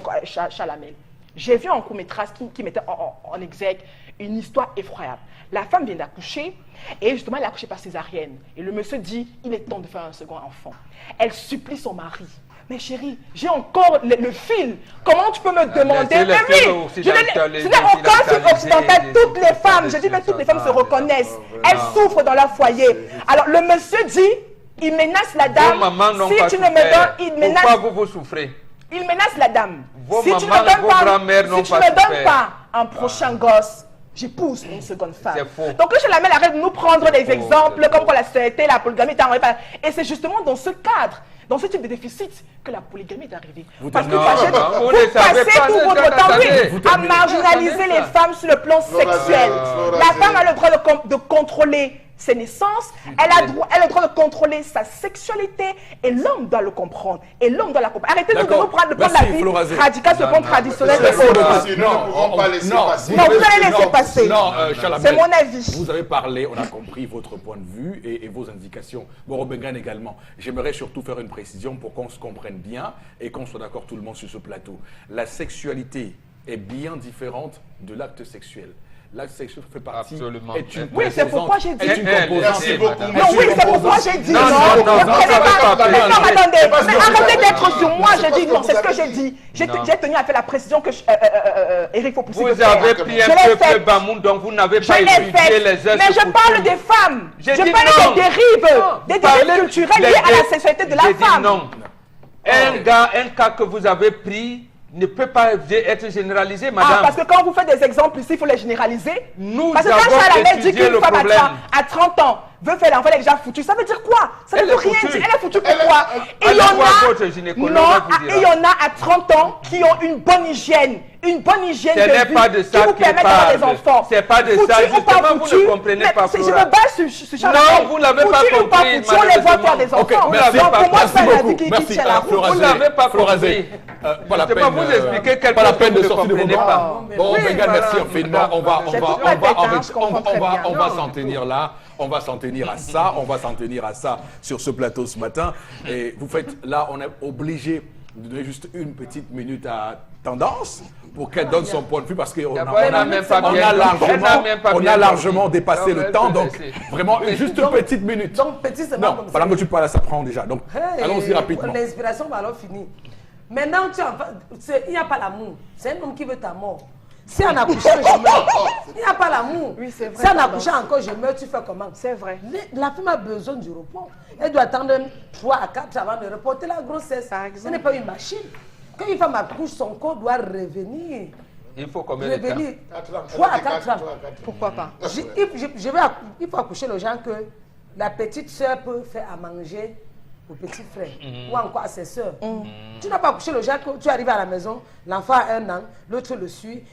Chalamel, j'ai vu un court-métrage qui mettait en exergue une histoire effroyable. La femme vient d'accoucher et justement elle a accouché par césarienne. Et le monsieur dit il est temps de faire un second enfant. Elle supplie son mari. Mais chérie, j'ai encore le fil. Comment tu peux me demander? c'est le Mais film oui, ce occidentalisé, n'est aucun film occidental. Toutes les femmes, je dis même toutes les femmes se occidentalisé, reconnaissent. non. Elles souffrent dans leur foyer. Alors le monsieur dit, il menace la dame. Vos mamans n'ont Si pas tu ne me souffert. donnes, il menace. Pourquoi vous souffrez? Il menace la dame. Vos Si tu ne mamans, me donnes vos pas, grands-mères n'ont si tu pas me donnes souffert. pas un prochain gosse, j'épouse une seconde femme. C'est faux. Donc je la mets arrête de nous prendre des faux, exemples c'est comme faux. quoi la société, la polygamie est arrivée. Et c'est justement dans ce cadre, dans ce type de déficit, que la polygamie est arrivée. Parce que Non, vous vous ne savez passez pas, tout ne- votre attendez, temps, oui, vous à terminez. marginaliser Attendez les ça. femmes sur le plan sexuel. Flora, La femme a le droit de contrôler ses naissances, elle a le droit de contrôler sa sexualité et l'homme doit le comprendre. Et l'homme doit la comprendre. Arrêtez de D'accord. nous prendre Merci, la vie Flora Zé. radicale sur le plan traditionnel. Monsieur et autres. Flora, nous ne pouvons pas laisser passer. Non, vous allez laisser passer. Non, Chalamel, C'est mon avis. Vous avez parlé, on a compris votre point de vue et vos indications. Bon, Robengan également. J'aimerais surtout faire une précision pour qu'on se comprenne bien et qu'on soit d'accord tout le monde sur ce plateau. La sexualité est bien différente de l'acte sexuel. L'acte sexuel fait partie. Absolument. Est une Oui, c'est composante- pourquoi j'ai dit. est une composante- Merci beaucoup. est Non, une oui, c'est pourquoi composante- j'ai dit Non, non. non, non, Vous non, prenez ça va pas- pas Mais non, faire. attendez, parce que mais vous arrêtez avez d'être dit. sur moi, C'est j'ai parce dit que non, vous c'est ce que avez j'ai dit. dit. J'ai Non. tenu à faire la précision que Eric Fopoussi Vous veut faire. avez pris Je un l'ai peuple faite. Bamoun, donc vous n'avez Je pas l'ai étudié faite. les heures. Mais je parle des femmes. J'ai Je dit parle non. des dérives. Des Parlez dérives culturelles liées à la sexualité de la J'ai dit femme. non. Un cas que vous avez pris ne peut pas être généralisé, madame. Ah, parce que quand vous faites des exemples ici, il faut les généraliser. Nous Parce que quand avons Chalamel dit étudié qu'une le femme problème. à 30 ans veut faire l'enfant, elle est déjà foutue, ça veut dire quoi? Ça ne Elle veut est rien foutue. dire. Elle est foutue Elle est- pourquoi? Il y Allez en voir a, votre gynécologue, non, elle vous dira. il y en a à 30 ans qui ont une bonne hygiène Ce de n'est vie pas de ça qui vous qu'il permet d'avoir des parle. enfants. C'est pas de Foutu ça, ou pas justement, vous foutu, ne comprenez mais pas, Je Flora. me base sur Chalamel. Non, vous n'avez pas Foutu ou pas compris, foutu, on les voit faire des malheureusement. Ok, enfants. merci, Donc pour moi, merci c'est la beaucoup. vie qui Merci, tient la route. Flora Vous Zé. n'avez pas Flora compris. Zé. Pas la Je peine, vais vous expliquer quelque pas la chose peine que de vous sortir de ne vos comprenez bancs. pas. Bon, Oui, Bengal, merci voilà. infiniment. J'ai tout la tête, hein, je comprends très bien. On va s'en tenir là. On va s'en tenir à ça. On va s'en tenir à ça sur ce plateau ce matin. Et vous faites, là, on est obligé de donner juste une petite minute à Tendance pour qu'elle donne son point de vue parce qu'on D'abord, elle n'a même pas bien- elle n'a même pas on bien a largement compris. dépassé Non, le mais temps. c'est- Donc, c'est- vraiment, juste une petite minute. Donc, petit, c'est pas Non, comme ça. pendant que tu parles, ça prend déjà. Donc, Hey, allons-y rapidement. L'inspiration va alors finir. Maintenant, il n'y a pas l'amour. C'est un homme qui veut ta mort. Si en accouchant, je meurs. Il n'y a pas l'amour. Oui, c'est vrai, Si en pardon. accouchant encore, je meurs, tu fais comment? C'est vrai. La femme a besoin du repos. Elle doit attendre 3 à 4 avant de reporter la grossesse. Par Ce exemple. n'est pas une machine. Quand une femme accouche, son corps doit revenir. Il faut combien de temps? Revenir 4 ans. 3 à 4 ans. Pourquoi pas? Il faut accoucher les gens que la petite soeur peut faire à manger au petit frère ou encore à ses soeurs. Tu n'as pas accouché le gens que tu arrives à la maison, l'enfant a 1 an, l'autre le suit,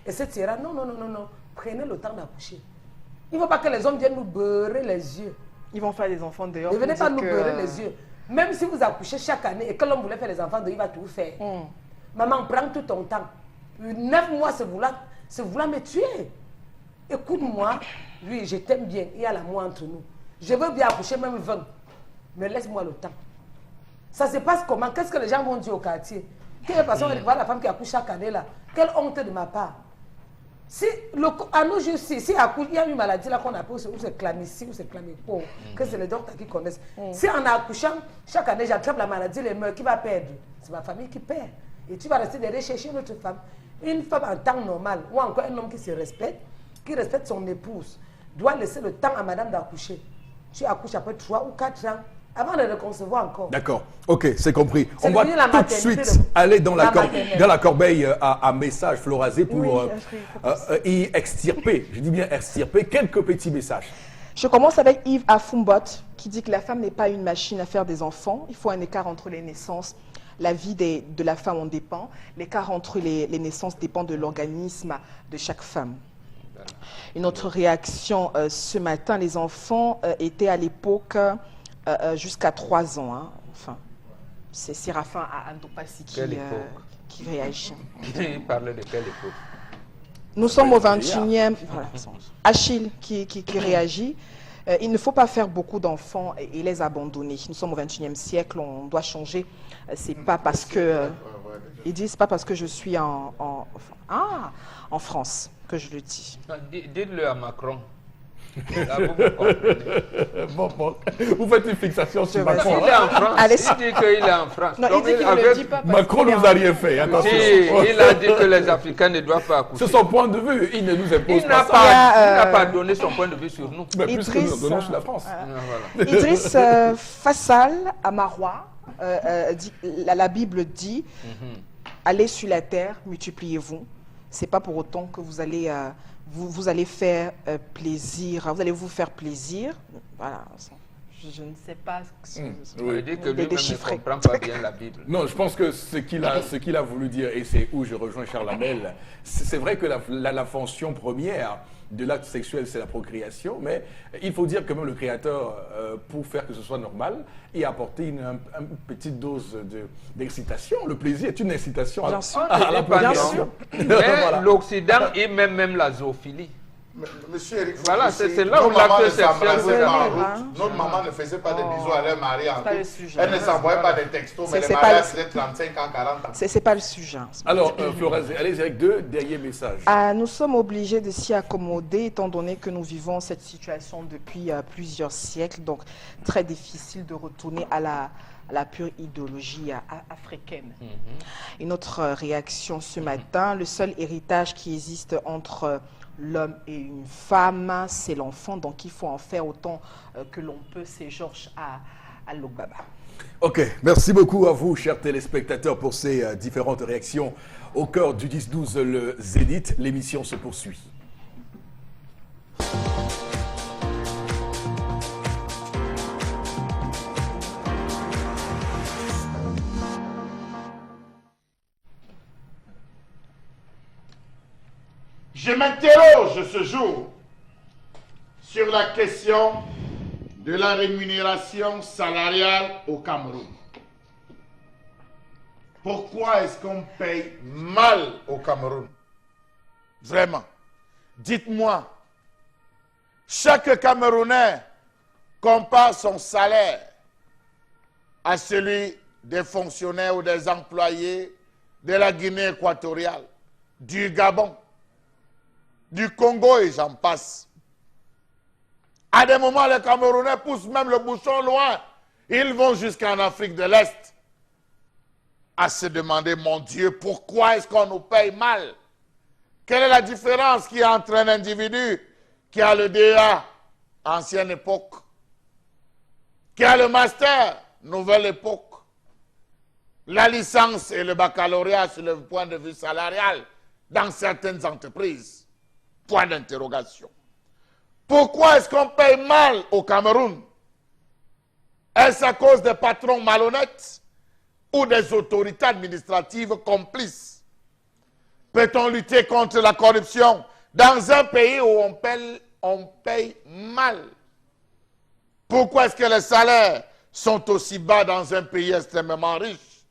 etc. Non. Prenez le temps d'accoucher. Il ne faut pas que les hommes viennent nous beurrer les yeux. Ils vont faire des enfants dehors. Ne venez pour pas dire nous que- beurrer les yeux. Même si vous accouchez chaque année et que l'homme voulait faire les enfants, il va tout faire. Maman, prends tout ton temps. 9 mois, c'est vouloir me tuer. Écoute-moi, oui, je t'aime bien, il y a l'amour entre nous. Je veux bien accoucher même 20, mais laisse-moi le temps. Ça se passe comment? Qu'est-ce que les gens vont dire au quartier? Quelle personne va voir la femme qui accouche chaque année là? Quelle honte de ma part. Si à nos jours, si il y a une maladie là qu'on appelle, ou c'est chlamycie, ou c'est chlamypo, que c'est les docteurs qui connaissent. Si en accouchant, chaque année j'attrape la maladie, les meurs, qui va perdre? C'est ma famille qui perd. Et tu vas rester derrière chercher une autre femme. Une femme en temps normal, ou encore un homme qui se respecte, qui respecte son épouse, doit laisser le temps à madame d'accoucher. Tu accouches après 3 ou 4 ans, avant de le concevoir encore. D'accord. Ok, c'est compris. C'est On va devenu la tout de maternité suite de- aller dans la la maternelle. corbeille à message Flora Zé pour Oui, y extirper, je dis bien extirper, quelques petits messages. Je commence avec Yves Afumbot qui dit que la femme n'est pas une machine à faire des enfants. Il faut un écart entre les naissances. la vie de la femme en dépend. L'écart entre les naissances dépend de l'organisme de chaque femme. Une autre réaction ce matin, les enfants étaient à l'époque jusqu'à 3 ans. Hein. Enfin, c'est Séraphin Andopassi qui réagit. Il parlait de quelle époque? Nous sommes au 21e... Voilà, Achille qui réagit. Il ne faut pas faire beaucoup d'enfants et les abandonner. Nous sommes au 21e siècle, on doit changer. C'est pas parce que... il dit, c'est pas parce que je suis en France que je le dis. Dites-le à Macron. Là, vous me comprenez. Bon, vous faites une fixation sur vais Macron. Il est en France. Allez, Il dit qu'il est en France. Non, Donc, il dit qu'il ne le dit pas. parce Macron qu'il est ne en- nous a rien fait, attention. Si, il a dit que les Africains ne doivent pas accoucher. C'est son point de vue, il ne nous impose Il pas n'a ça. pas, pas donné son point de vue sur nous. Mais plus que nous Idriss, donnons sur la France. Voilà. Idriss Fassal à Marois, la Bible dit allez sur la terre, multipliez-vous. C'est pas pour autant que vous allez vous allez faire plaisir, vous allez vous faire plaisir. Voilà. Je ne sais pas ce que Il dit que lui-même ne déchiffrer. comprend pas bien la Bible. Non, je pense que ce qu'il a voulu dire, et c'est où je rejoins Charles Lamel, c'est vrai que la fonction première de l'acte sexuel, c'est la procréation, mais il faut dire quand même le Créateur, pour faire que ce soit normal, et apporter une petite dose d'excitation. Le plaisir est une incitation Bien sûr. à la Bien procréation. Mais Voilà. l'Occident et même la zoophilie. Monsieur Eric, Voilà, Foucault, c'est là où nos mamans l'acte ne s'embrassaient sexuel pas en vous route. arrive, Notre maman ne faisait pas de bisous à leur mari en pas le route. sujet. Elle ne s'envoyait pas des textos, mais les c'est pas mariages le- c'était 35 ans, 40 ans. C'est pas le sujet. Alors, Florence, allez avec deux derniers messages. Nous sommes obligés de s'y accommoder étant donné que nous vivons cette situation depuis plusieurs siècles, donc très difficile de retourner à la pure idéologie africaine. Une autre réaction ce matin, le seul héritage qui existe entre l'homme et une femme, c'est l'enfant, donc il faut en faire autant que l'on peut, c'est Georges à Logbaba. Ok, merci beaucoup à vous, chers téléspectateurs, pour ces différentes réactions. Au cœur du 10-12, le Zénith, l'émission se poursuit. Je m'interroge ce jour sur la question de la rémunération salariale au Cameroun. Pourquoi est-ce qu'on paye mal au Cameroun? Vraiment. Dites-moi, chaque Camerounais compare son salaire à celui des fonctionnaires ou des employés de la Guinée équatoriale, du Gabon, du Congo et j'en passe. À des moments, les Camerounais poussent même le bouchon loin. Ils vont jusqu'en Afrique de l'Est à se demander, mon Dieu, pourquoi est-ce qu'on nous paye mal? Quelle est la différence qu'il y a entre un individu qui a le DA, ancienne époque, qui a le master, nouvelle époque, la licence et le baccalauréat sur le point de vue salarial dans certaines entreprises? Point d'interrogation. Pourquoi est-ce qu'on paye mal au Cameroun? Est-ce à cause des patrons malhonnêtes ou des autorités administratives complices? Peut-on lutter contre la corruption dans un pays où on paye mal? Pourquoi est-ce que les salaires sont aussi bas dans un pays extrêmement riche?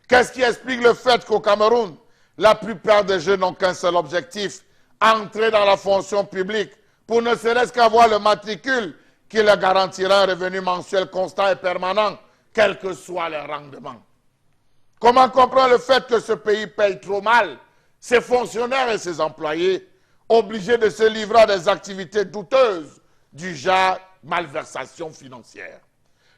Qu'est-ce qui explique le fait qu'au Cameroun, la plupart des jeunes n'ont qu'un seul objectif, entrer dans la fonction publique pour ne serait-ce qu'avoir le matricule qui leur garantira un revenu mensuel constant et permanent, quel que soit leur rendement? Comment comprendre le fait que ce pays paye trop mal ses fonctionnaires et ses employés, obligés de se livrer à des activités douteuses du genre malversation financière?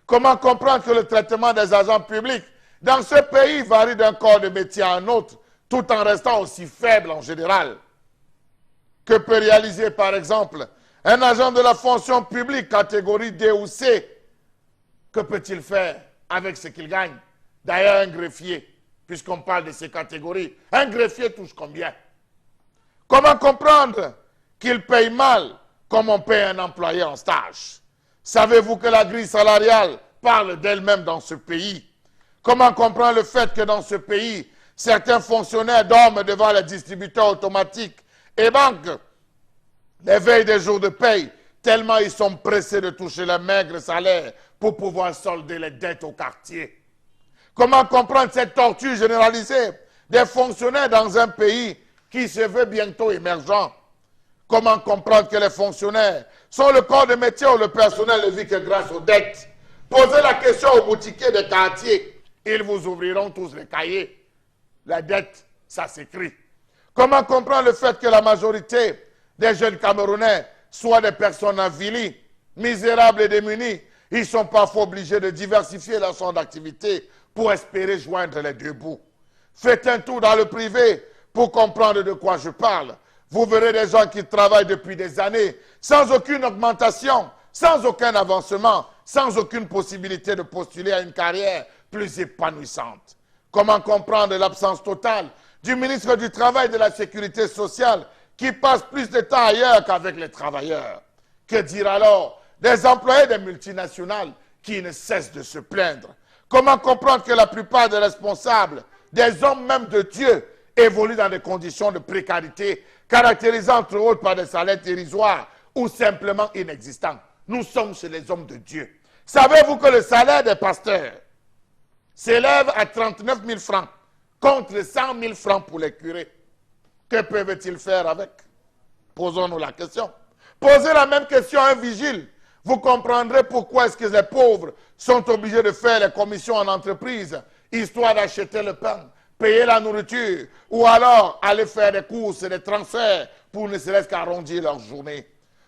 Comment comprendre que le traitement des agents publics dans ce pays varie d'un corps de métier à un autre, tout en restant aussi faible en général? Que peut réaliser, par exemple, un agent de la fonction publique catégorie D ou C? Que peut-il faire avec ce qu'il gagne? D'ailleurs, un greffier, puisqu'on parle de ces catégories, un greffier touche combien? Comment comprendre qu'il paye mal comme on paye un employé en stage? Savez-vous que la grille salariale parle d'elle-même dans ce pays? Comment comprendre le fait que dans ce pays, certains fonctionnaires dorment devant les distributeurs automatiques et banques les veilles des jours de paye, tellement ils sont pressés de toucher le maigre salaire pour pouvoir solder les dettes au quartier? Comment comprendre cette torture généralisée des fonctionnaires dans un pays qui se veut bientôt émergent? Comment comprendre que les fonctionnaires sont le corps de métier où le personnel ne vit que grâce aux dettes? Posez la question aux boutiquiers des quartiers. Ils vous ouvriront tous les cahiers. La dette, ça s'écrit. Comment comprendre le fait que la majorité des jeunes Camerounais soient des personnes avilies, misérables et démunies? Ils sont parfois obligés de diversifier leur champ d'activité pour espérer joindre les deux bouts. Faites un tour dans le privé pour comprendre de quoi je parle. Vous verrez des gens qui travaillent depuis des années sans aucune augmentation, sans aucun avancement, sans aucune possibilité de postuler à une carrière plus épanouissante. Comment comprendre l'absence totale du ministre du Travail et de la Sécurité sociale qui passe plus de temps ailleurs qu'avec les travailleurs? Que dire alors des employés des multinationales qui ne cessent de se plaindre? Comment comprendre que la plupart des responsables, des hommes même de Dieu, évoluent dans des conditions de précarité caractérisées entre autres par des salaires dérisoires ou simplement inexistants? Nous sommes chez les hommes de Dieu. Savez-vous que le salaire des pasteurs s'élève à 39 000 francs contre 100 000 francs pour les curés? Que peuvent-ils faire avec? Posons-nous la question. Posez la même question à un vigile. Vous comprendrez pourquoi est-ce que les pauvres sont obligés de faire les commissions en entreprise, histoire d'acheter le pain, payer la nourriture, ou alors aller faire des courses et des transferts pour ne serait-ce qu'arrondir leur journée.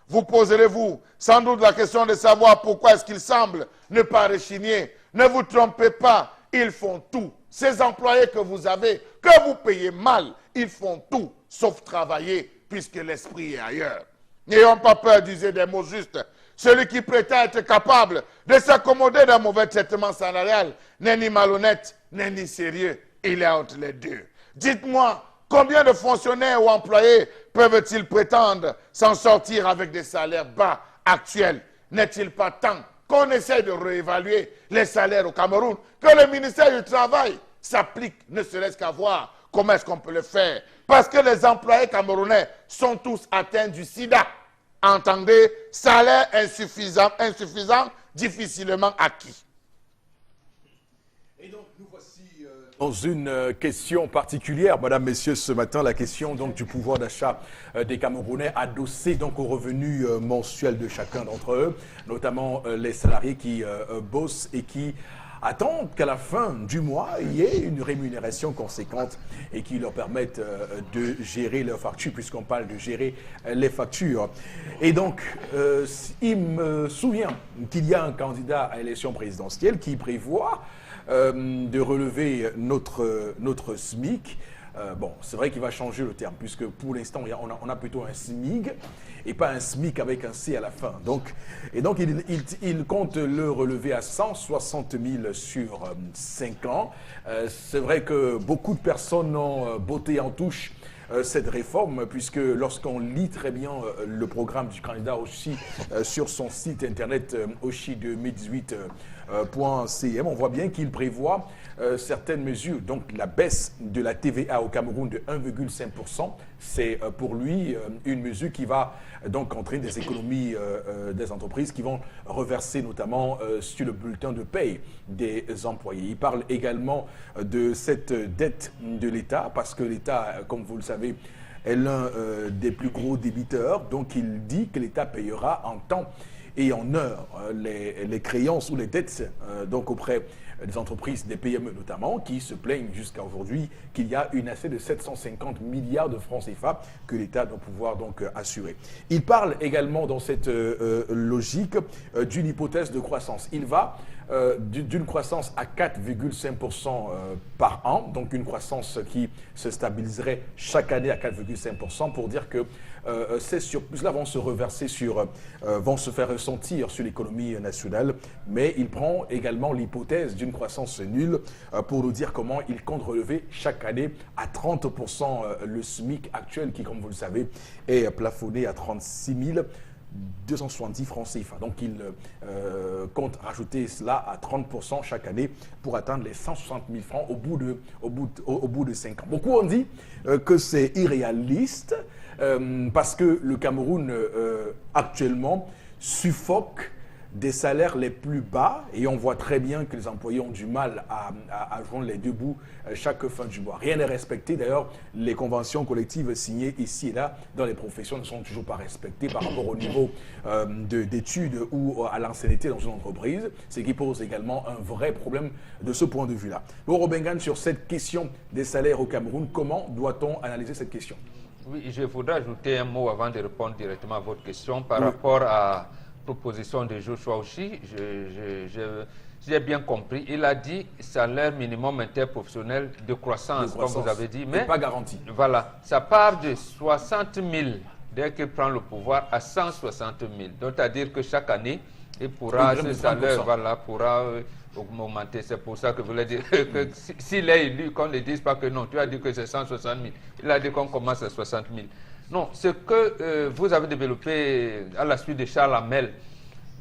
Vous poserez-vous sans doute la question de savoir pourquoi est-ce qu'ils semblent ne pas rechigner. Ne vous trompez pas, ils font tout. Ces employés que vous avez, que vous payez mal, ils font tout, sauf travailler, puisque l'esprit est ailleurs. N'ayons pas peur d'user des mots justes. Celui qui prétend être capable de s'accommoder d'un mauvais traitement salarial n'est ni malhonnête, n'est ni sérieux. Il est entre les deux. Dites-moi, combien de fonctionnaires ou employés peuvent-ils prétendre s'en sortir avec des salaires bas actuels? N'est-il pas temps qu'on essaie de réévaluer les salaires au Cameroun, que le ministère du Travail s'applique, ne serait-ce qu'à voir comment est-ce qu'on peut le faire? Parce que les employés camerounais sont tous atteints du sida. Entendez, salaire insuffisant, difficilement acquis. Et donc, nous voici dans une question particulière, Madame, Messieurs, ce matin, la question donc du pouvoir d'achat des Camerounais adossé donc aux revenus mensuels de chacun d'entre eux, notamment les salariés qui bossent et qui attendent qu'à la fin du mois, il y ait une rémunération conséquente et qui leur permette de gérer leurs factures, puisqu'on parle de gérer les factures. Et donc, il me souvient qu'il y a un candidat à l'élection présidentielle qui prévoit de relever notre SMIC. Bon, c'est vrai qu'il va changer le terme, puisque pour l'instant, on a plutôt un SMIG et pas un SMIC avec un C à la fin. Donc il compte le relever à 160 000 sur 5 ans. C'est vrai que beaucoup de personnes ont botté en touche cette réforme, puisque lorsqu'on lit très bien le programme du candidat Oshi sur son site internet Oshi 2018.cm, on voit bien qu'il prévoit certaines mesures. Donc la baisse de la TVA au Cameroun de 1,5%, c'est pour lui une mesure qui va donc entraîner des économies des entreprises qui vont reverser notamment sur le bulletin de paye des employés. Il parle également de cette dette de l'État, parce que l'État, comme vous le savez, est l'un des plus gros débiteurs. Donc il dit que l'État payera en temps et en heure les créances ou les dettes donc auprès des entreprises, des PME notamment, qui se plaignent jusqu'à aujourd'hui qu'il y a une assiette de 750 milliards de francs CFA que l'État doit pouvoir donc assurer. Il parle également dans cette logique d'une hypothèse de croissance. Il va d'une croissance à 4,5% par an, donc une croissance qui se stabiliserait chaque année à 4,5% pour dire que ces surplus-là vont se reverser vont se faire ressentir sur l'économie nationale, mais il prend également l'hypothèse d'une croissance nulle pour nous dire comment il compte relever chaque année à 30% le SMIC actuel qui, comme vous le savez, est plafonné à 36 270 francs CFA. Donc il compte rajouter cela à 30% chaque année pour atteindre les 160 000 francs au bout de 5 ans. Beaucoup ont dit que c'est irréaliste parce que le Cameroun actuellement suffoque des salaires les plus bas et on voit très bien que les employés ont du mal à joindre les deux bouts chaque fin du mois. Rien n'est respecté. D'ailleurs, les conventions collectives signées ici et là dans les professions ne sont toujours pas respectées par rapport au niveau d'études ou à l'ancienneté dans une entreprise, ce qui pose également un vrai problème de ce point de vue-là. Bon, Bengan, sur cette question des salaires au Cameroun, comment doit-on analyser cette question? Oui, je voudrais ajouter un mot avant de répondre directement à votre question par rapport à proposition de Joshua Oshi, j'ai bien compris. Il a dit salaire minimum interprofessionnel de croissance, comme vous avez dit. Mais pas garanti. Voilà, ça part de 60 000 dès qu'il prend le pouvoir à 160 000. Donc, c'est-à-dire que chaque année, il pourra, ce salaire pourra augmenter. C'est pour ça que vous voulez dire que s'il est élu, qu'on ne dise pas que non, tu as dit que c'est 160 000. Il a dit qu'on commence à 60 000. Non, ce que vous avez développé à la suite de Charles Hamel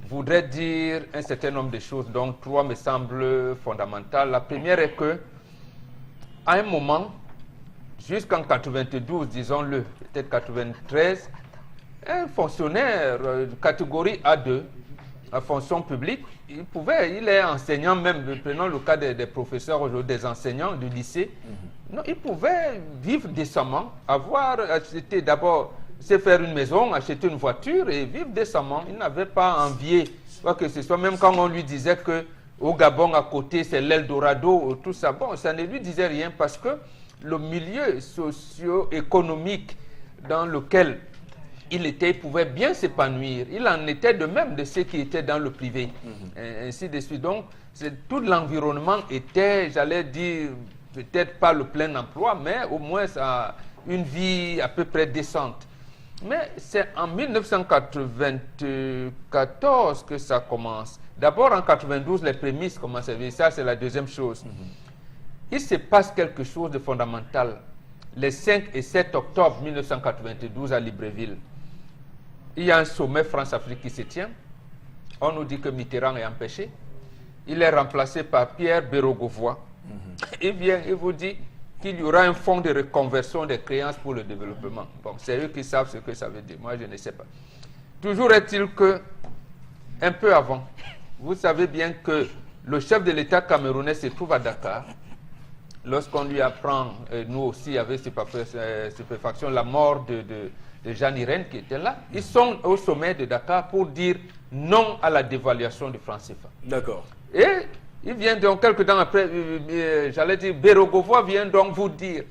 voudrait dire un certain nombre de choses, dont 3 me semblent fondamentales. La première est que, à un moment, jusqu'en 92, disons-le, peut-être 93, un fonctionnaire catégorie A2, à fonction publique, il est enseignant même, prenons le cas des professeurs aujourd'hui, des enseignants du lycée, non, il pouvait vivre décemment, avoir acheté d'abord, se faire une maison, acheter une voiture et vivre décemment. Il n'avait pas envié quoi que ce soit, même quand on lui disait que au Gabon à côté c'est l'Eldorado, tout ça, bon, ça ne lui disait rien parce que le milieu socio-économique dans lequel il pouvait bien s'épanouir. Il en était de même de ceux qui étaient dans le privé, ainsi de suite. Donc, tout l'environnement était, j'allais dire, peut-être pas le plein emploi, mais au moins ça, une vie à peu près décente. Mais c'est en 1994 que ça commence. D'abord, en 92, les prémices commencent à vivre. Ça, c'est la deuxième chose. Il se passe quelque chose de fondamental. Les 5 et 7 octobre 1992 à Libreville, il y a un sommet France-Afrique qui se tient. On nous dit que Mitterrand est empêché. Il est remplacé par Pierre Bérogovoy. Il vient et vous dit qu'il y aura un fonds de reconversion des créances pour le développement. Bon, c'est eux qui savent ce que ça veut dire. Moi, je ne sais pas. Toujours est-il que, un peu avant, vous savez bien que le chef de l'État camerounais se trouve à Dakar. Lorsqu'on lui apprend, nous aussi, avec stupéfaction, la mort de Jean Irène qui était là, ils sont au sommet de Dakar pour dire non à la dévaluation du franc CFA. D'accord. Et il vient donc, quelques temps après, j'allais dire, Bérogovoy vient donc vous dire,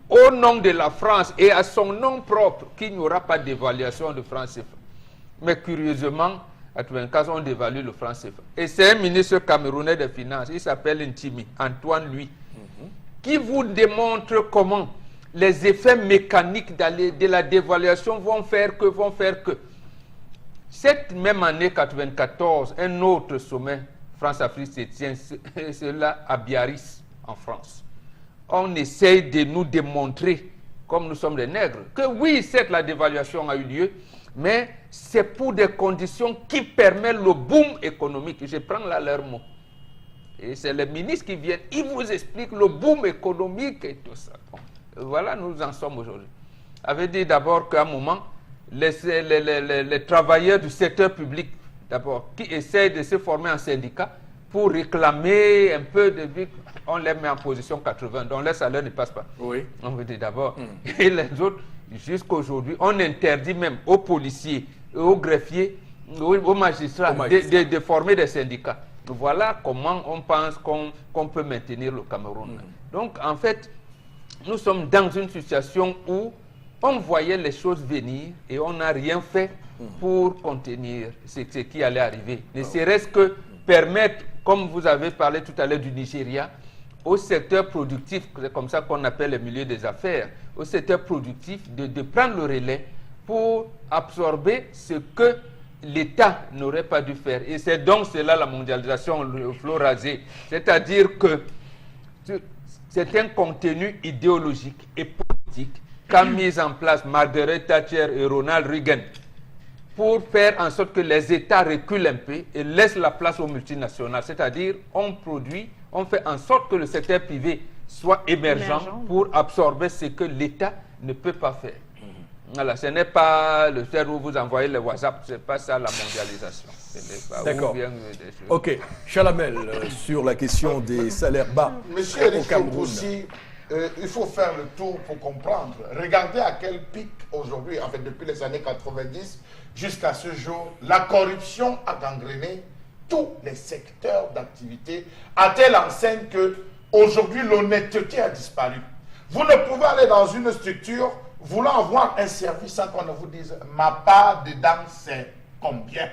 au nom de la France et à son nom propre, qu'il n'y aura pas d'évaluation du franc CFA. Mais curieusement, à 95, on dévalue le franc CFA. Et c'est un ministre camerounais des Finances, il s'appelle Ntimi, Antoine Lui, qui vous démontre comment les effets mécaniques de la dévaluation vont faire que. Cette même année 94, un autre sommet France-Afrique se tient, cela à Biarritz, en France. On essaye de nous démontrer, comme nous sommes des nègres, que oui, certes, la dévaluation a eu lieu, mais c'est pour des conditions qui permettent le boom économique. Je prends là leur mot. Et c'est les ministres qui viennent, ils vous expliquent le boom économique et tout ça. Bon, voilà, nous en sommes aujourd'hui. Avait dit d'abord qu'à un moment, les travailleurs du secteur public, d'abord, qui essayent de se former en syndicat pour réclamer un peu de vie, on les met en position 80, donc leur salaire ne passe pas. Oui. On veut dire d'abord. Et les autres, jusqu'aujourd'hui, on interdit même aux policiers, aux greffiers, aux magistrats de former des syndicats. Voilà comment on pense qu'on peut maintenir le Cameroun. Donc, en fait, nous sommes dans une situation où on voyait les choses venir et on n'a rien fait pour contenir ce qui allait arriver. Ne serait-ce que permettre, comme vous avez parlé tout à l'heure du Nigeria, au secteur productif, c'est comme ça qu'on appelle le milieu des affaires, au secteur productif de prendre le relais pour absorber ce que l'État n'aurait pas dû faire. Et c'est donc cela la mondialisation, le flot rasé. C'est-à-dire que c'est un contenu idéologique et politique qu'a mis en place Margaret Thatcher et Ronald Reagan. pour faire en sorte que les États reculent un peu et laissent la place aux multinationales. C'est-à-dire, on produit, on fait en sorte que le secteur privé soit émergent pour absorber ce que l'État ne peut pas faire. Voilà, ce n'est pas le faire où vous envoyez le WhatsApp, ce n'est pas ça la mondialisation. D'accord. Ok, Chalamel, sur la question des salaires bas Monsieur au Cameroun. aussi, il faut faire le tour pour comprendre. Regardez à quel pic aujourd'hui, en fait depuis les années 90 jusqu'à ce jour, la corruption a gangréné tous les secteurs d'activité à telle enseigne que aujourd'hui l'honnêteté a disparu. Vous ne pouvez aller dans une structure voulant avoir un service sans qu'on ne vous dise ma part dedans c'est combien.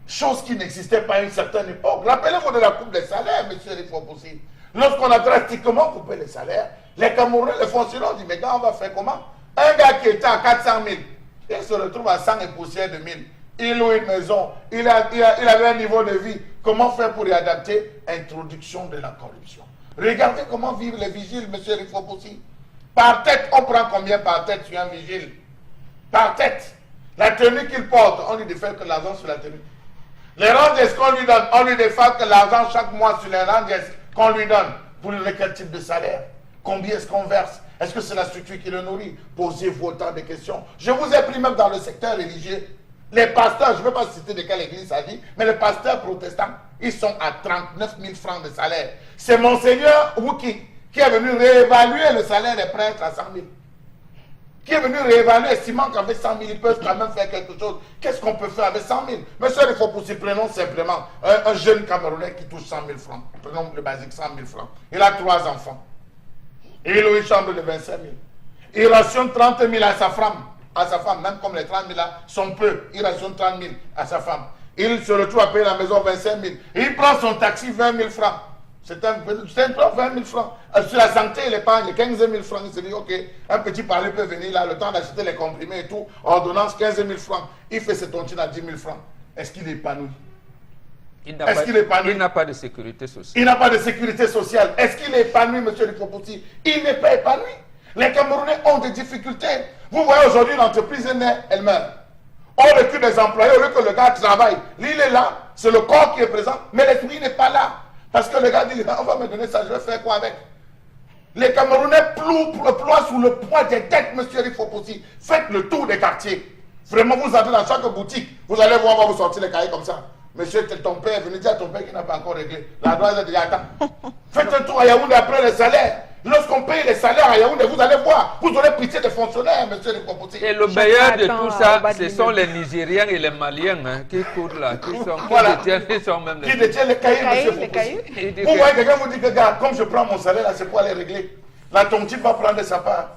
Chose qui n'existait pas à une certaine époque. Rappelez-vous de la coupe des salaires, monsieur Rifopoussi. Lorsqu'on a drastiquement coupé les salaires, les Camerounais, les fonctionnaires ont dit, mais gars, on va faire comment? Un gars qui était à 400 000, il se retrouve à 100 et poussière de 1000. Il loue une maison, il avait un niveau de vie. Comment faire pour y adapter? Introduction de la corruption. Regardez comment vivent les vigiles, monsieur Rifopoussi. Par tête, on prend combien par tête sur un vigile? Par tête. La tenue qu'il porte, on lui défait que l'argent sur la tenue. Les ranges qu'on lui donne, on lui défait que l'argent chaque mois sur les ranges qu'on lui donne. Pour lui, quel type de salaire? Combien est-ce qu'on verse? Est-ce que c'est la structure qui le nourrit? Posez-vous autant de questions. Je vous ai pris même dans le secteur religieux. Les pasteurs, je ne veux pas citer de quelle église il s'agit, mais les pasteurs protestants, ils sont à 39 000 francs de salaire. C'est Monseigneur Wouki qui est venu réévaluer le salaire des prêtres à 100 000. Qui est venu réévaluer, estimant qu'avec 100 000, ils peuvent quand même faire quelque chose. Qu'est-ce qu'on peut faire avec 100 000? Monsieur, il faut pousser, prenons simplement un jeune Camerounais qui touche 100 000 francs. Prenons le basique, 100 000 francs. Il a 3 enfants. Il loue une chambre de 25 000. Il rationne 30 000 à sa femme, même comme les 30 000 là sont peu. Il rationne 30 000 à sa femme. Il se retrouve à payer la maison 25 000. Il prend son taxi 20 000 francs. C'est un peu 20 000 francs. Sur la santé, il épargne 15 000 francs. Il se dit, ok, un petit parler peut venir là, le temps d'acheter les comprimés et tout, ordonnance 15 000 francs. Il fait ses tontines à 10 000 francs. Est-ce qu'il est épanoui? Est-ce qu'il est épanoui? Il n'a pas de sécurité sociale. Il n'a pas de sécurité sociale. Est-ce qu'il est épanoui, monsieur Rifopoussi? Il n'est pas épanoui. Les Camerounais ont des difficultés. Vous voyez aujourd'hui, l'entreprise est née, elle meurt. On recrute des employés au lieu que le gars travaille. Lui, il est là, c'est le corps qui est présent, mais l'esprit n'est pas là. Parce que le gars dit, on va me donner ça, je vais faire quoi avec? Les Camerounais ploient sous le poids des dettes, monsieur Rifopoussi. Faites le tour des quartiers. Vraiment, vous entrez dans chaque boutique, vous allez voir, on va vous sortir les cahiers comme ça. Monsieur, ton père, venez dire à ton père qu'il n'a pas encore réglé. La droite est déjà attend. Faites un tour à Yaoundé après les salaires. Lorsqu'on paye les salaires à Yaoundé, vous allez voir, vous aurez pitié des fonctionnaires, monsieur Rifopoussi. Et le meilleur de tout ça, ce sont les Nigériens et les Maliens qui courent là, qui sont même qui détiennent les cahiers, monsieur Rifopoussi. Vous voyez, quelqu'un vous dit que, gars, comme je prends mon salaire là, c'est pour aller régler. La tontine va prendre sa part.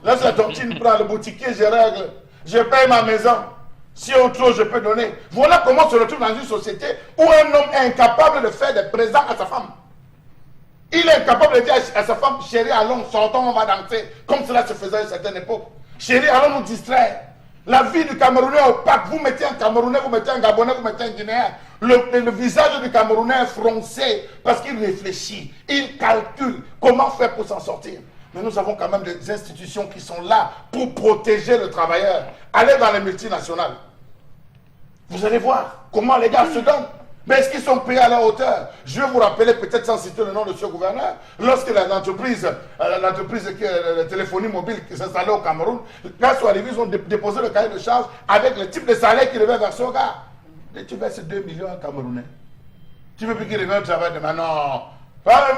Lorsque la tontine prend le boutiquier, je règle. Je paye ma maison. Si autre chose, je peux donner. Voilà comment on se retrouve dans une société où un homme est incapable de faire des présents à sa femme. Il est incapable de dire à sa femme, chérie, allons, sortons, on va danser, comme cela se faisait à une certaine époque. Chérie, allons nous distraire. La vie du Camerounais est opaque. Vous mettez un Camerounais, vous mettez un Gabonais, vous mettez un Guinéen. Le visage du Camerounais est froncé parce qu'il réfléchit, il calcule comment faire pour s'en sortir. Mais nous avons quand même des institutions qui sont là pour protéger le travailleur. Allez dans les multinationales. Vous allez voir comment les gars se donnent. Mais est-ce qu'ils sont payés à leur hauteur? Je vais vous rappeler, peut-être sans citer le nom de ce gouverneur, lorsque l'entreprise de téléphonie mobile qui s'installait au Cameroun, quand sont arrivés, ils ont déposé le cahier de charge avec le type de salaire qu'ils devaient verser au gars. Et tu verses 2 millions à Camerounais. Tu veux plus qu'il revienne au travail demain? Non.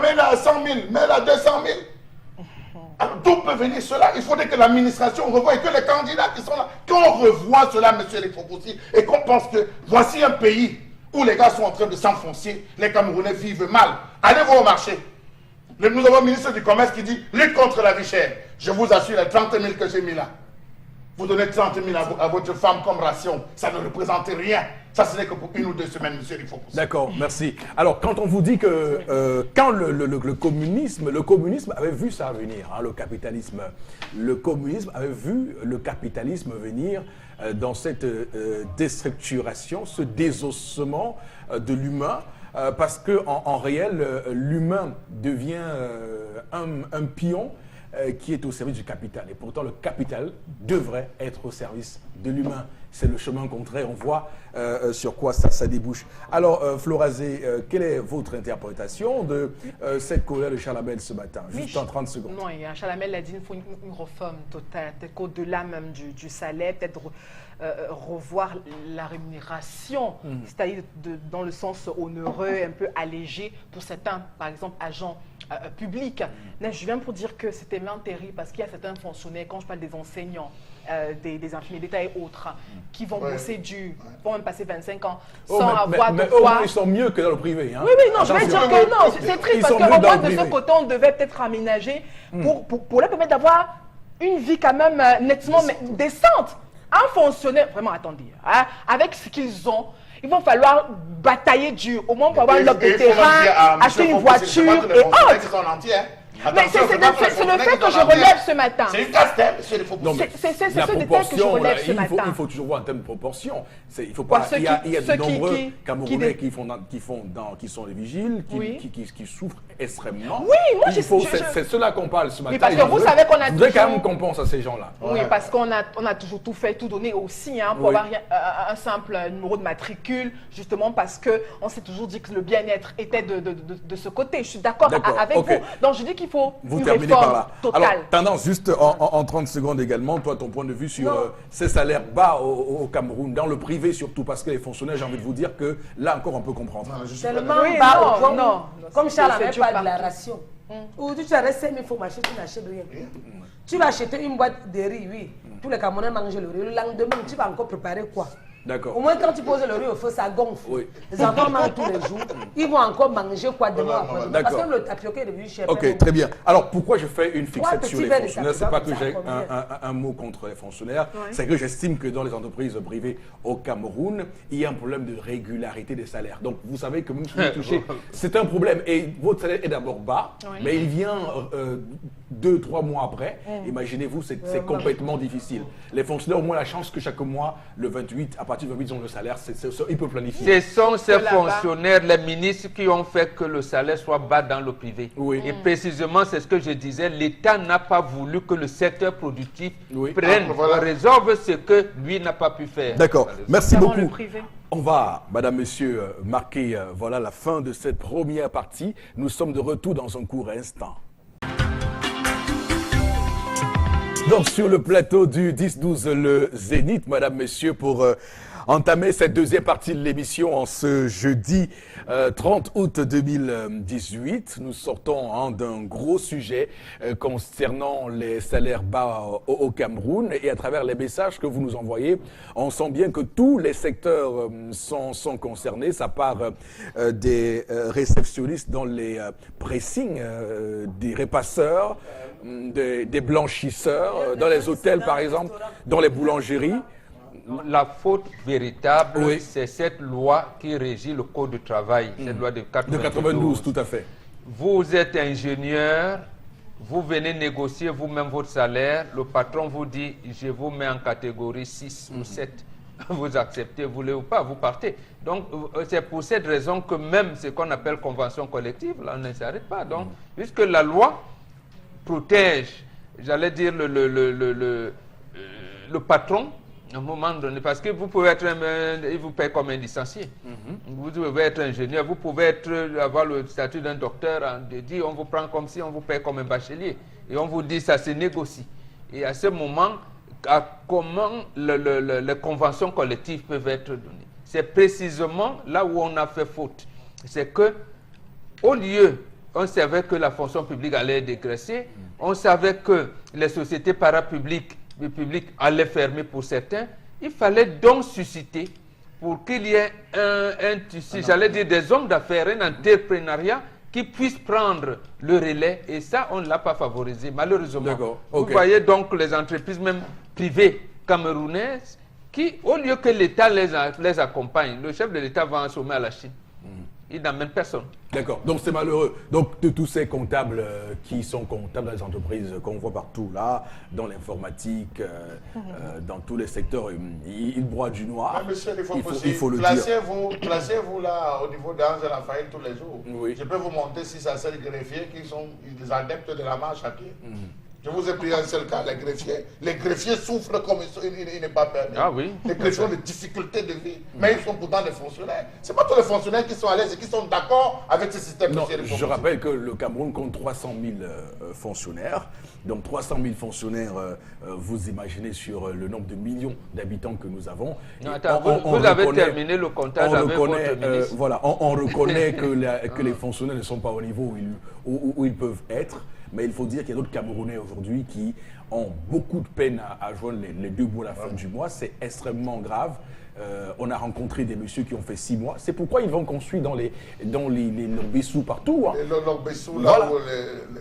Mets-la à 100 000, mets-la à 200 000. Alors, d'où peut venir cela? Il faudrait que l'administration revoie et que les candidats qui sont là, qu'on revoie cela, monsieur Rifopoussi, et qu'on pense que voici un pays où les gars sont en train de s'enfoncer, les Camerounais vivent mal. Allez voir au marché. Nous avons un ministre du Commerce qui dit lutte contre la vie chère. Je vous assure, les 30 000 que j'ai mis là, vous donnez 30 000 à votre femme comme ration, ça ne représente rien. Ça, ce n'est que pour 1 ou 2 semaines, monsieur Rifopoussi. D'accord, merci. Alors, quand on vous dit que quand le communisme avait vu ça venir, hein, le communisme avait vu le capitalisme venir dans cette déstructuration, ce désossement de l'humain, parce qu'en réel, l'humain devient un pion qui est au service du capital. Et pourtant, le capital devrait être au service de l'humain. C'est le chemin contraire. On voit sur quoi ça débouche. Alors, Florazé, quelle est votre interprétation de cette colère de Chalamel ce matin? Juste en 30 secondes. Non, Chalamel a dit qu'il faut une réforme totale, peut-être qu'au-delà même du salaire, peut-être revoir la rémunération, c'est-à-dire dans le sens onéreux, un peu allégé pour certains, par exemple, agents publics. Là, je viens pour dire que c'était tellement terrible parce qu'il y a certains fonctionnaires, quand je parle des enseignants, des infirmiers d'État et autres, qui vont bosser vont même passer 25 ans sans avoir de au quoi... moins, ils sont mieux que dans le privé. Hein. Oui, non, je vais dire que non, c'est triste parce qu'au moins de ce privé. côté, on devait peut-être aménager pour leur permettre d'avoir une vie quand même nettement décente. Un fonctionnaire, vraiment, attendez, hein, avec ce qu'ils ont, il va falloir batailler dur, au moins pour avoir un lobe de terrain, acheter une voiture et autres. Mais c'est le fait que je relève ce matin. C'est une casse-tête, monsieur le faux. C'est ce détail que je relève ce matin. Il faut toujours voir en termes de proportion. Il faut pas. Il y a de nombreux Camerounais qui sont les vigiles, qui souffrent extrêmement. Oui, moi c'est cela qu'on parle ce matin. Oui, parce que vous savez qu'on a toujours... quand même qu'on pense à ces gens-là. Oui, parce qu'on a toujours tout fait, tout donné aussi, hein, pour avoir un simple numéro de matricule, justement parce qu'on s'est toujours dit que le bien-être était de ce côté. Je suis d'accord avec vous. Donc je dis qu'il faut vous une réforme totale. Alors, tendance, juste en 30 secondes également, toi, ton point de vue sur ces salaires bas au Cameroun, dans le privé surtout, parce que les fonctionnaires, j'ai envie de vous dire que là encore, on peut comprendre. Tellement bas au fond, comme Charles n'avait pas de la ration. Ou tu as resté 5 000 francs, tu n'achètes rien. Tu vas acheter une boîte de riz, oui. Tous les Camerounais mangent le riz. Le lendemain, tu vas encore préparer quoi? D'accord. Au moins, quand tu poses le riz au feu, ça gonfle. Oui. Les enfants mangent tous les jours. Ils vont encore manger quoi demain après. Parce que le tapioca est devenu cher. Ok, très bien. Alors, pourquoi je fais une fixette sur les verres de fonctionnaires? C'est pas que tapioca, j'ai un mot contre les fonctionnaires. C'est que j'estime que dans les entreprises privées au Cameroun, il y a un problème de régularité des salaires. Donc, vous savez que même si vous touchez, c'est un problème. Et votre salaire est d'abord bas, mais il vient 2-3 mois après. Imaginez-vous, c'est complètement difficile. Les fonctionnaires ont moins la chance que chaque mois, le 28, à partir du 28, ils ont le salaire. Ils peuvent planifier. Ce sont ces fonctionnaires, les ministres, qui ont fait que le salaire soit bas dans le privé. Oui. Et précisément, c'est ce que je disais, l'État n'a pas voulu que le secteur productif prenne, résolve ce que lui n'a pas pu faire. D'accord. Merci beaucoup. Le privé. On va, madame, monsieur, marquer voilà, la fin de cette première partie. Nous sommes de retour dans un court instant. Donc, sur le plateau du 10-12, le Zénith, madame, monsieur, pour entamer cette deuxième partie de l'émission en ce jeudi 30 août 2018. Nous sortons d'un gros sujet concernant les salaires bas au Cameroun, et à travers les messages que vous nous envoyez, on sent bien que tous les secteurs sont concernés. Ça part des réceptionnistes dans les pressings, des repasseurs, des blanchisseurs, dans les hôtels par exemple, dans les boulangeries. La faute véritable, c'est cette loi qui régit le Code du travail, cette loi de 92. Tout à fait. Vous êtes ingénieur, vous venez négocier vous-même votre salaire, le patron vous dit, je vous mets en catégorie 6 ou 7. Vous acceptez, vous voulez ou pas, vous partez. Donc, c'est pour cette raison que même ce qu'on appelle convention collective, là, on ne s'arrête pas. Donc, puisque la loi protège, j'allais dire, le patron, à un moment donné, parce que vous pouvez être, il vous paye comme un licencié. Vous pouvez être ingénieur, vous pouvez avoir le statut d'un docteur, on dit on vous prend comme si on vous paye comme un bachelier. Et on vous dit ça se négocie. Et à ce moment, comment les conventions collectives peuvent être données? C'est précisément là où on a fait faute. C'est que, au lieu, on savait que la fonction publique allait dégraisser, on savait que les sociétés parapubliques allaient fermer pour certains, il fallait donc susciter pour qu'il y ait un tissu, j'allais dire des hommes d'affaires, un entrepreneuriat qui puisse prendre le relais, et ça, on ne l'a pas favorisé, malheureusement. Vous voyez donc les entreprises, même privées camerounaises, qui, au lieu que l'État les accompagne, le chef de l'État va en sommet à la Chine. Il n'amène personne. D'accord, donc c'est malheureux. Donc de tous ces comptables qui sont comptables dans les entreprises qu'on voit partout là, dans l'informatique, dans tous les secteurs, ils broient du noir. Mais monsieur, il faut le dire. Placez-vous là au niveau d'Angèle Raphaël tous les jours. Oui. Je peux vous montrer 6 à 7 greffiers qui sont des adeptes de la marche à pied. Je vous ai pris un seul cas, les greffiers. Les greffiers souffrent comme il n'est pas permis. Ah oui. Les greffiers ont des difficultés de vie, mais ils sont pourtant des fonctionnaires. Ce n'est pas tous les fonctionnaires qui sont à l'aise et qui sont d'accord avec ce système Non, de série. je rappelle que le Cameroun compte 300 000 fonctionnaires. Donc 300 000 fonctionnaires, vous imaginez sur le nombre de millions d'habitants que nous avons. Non, attends, vous avez terminé le comptage avec votre ministre. Voilà, on reconnaît que les fonctionnaires ne sont pas au niveau où ils peuvent être. Mais il faut dire qu'il y a d'autres Camerounais aujourd'hui qui ont beaucoup de peine à joindre les deux bouts à la fin du mois. C'est extrêmement grave. On a rencontré des messieurs qui ont fait 6 mois. C'est pourquoi ils vont construire dans les Lorbessous partout. Hein. Les Lorbessous, Voilà. là où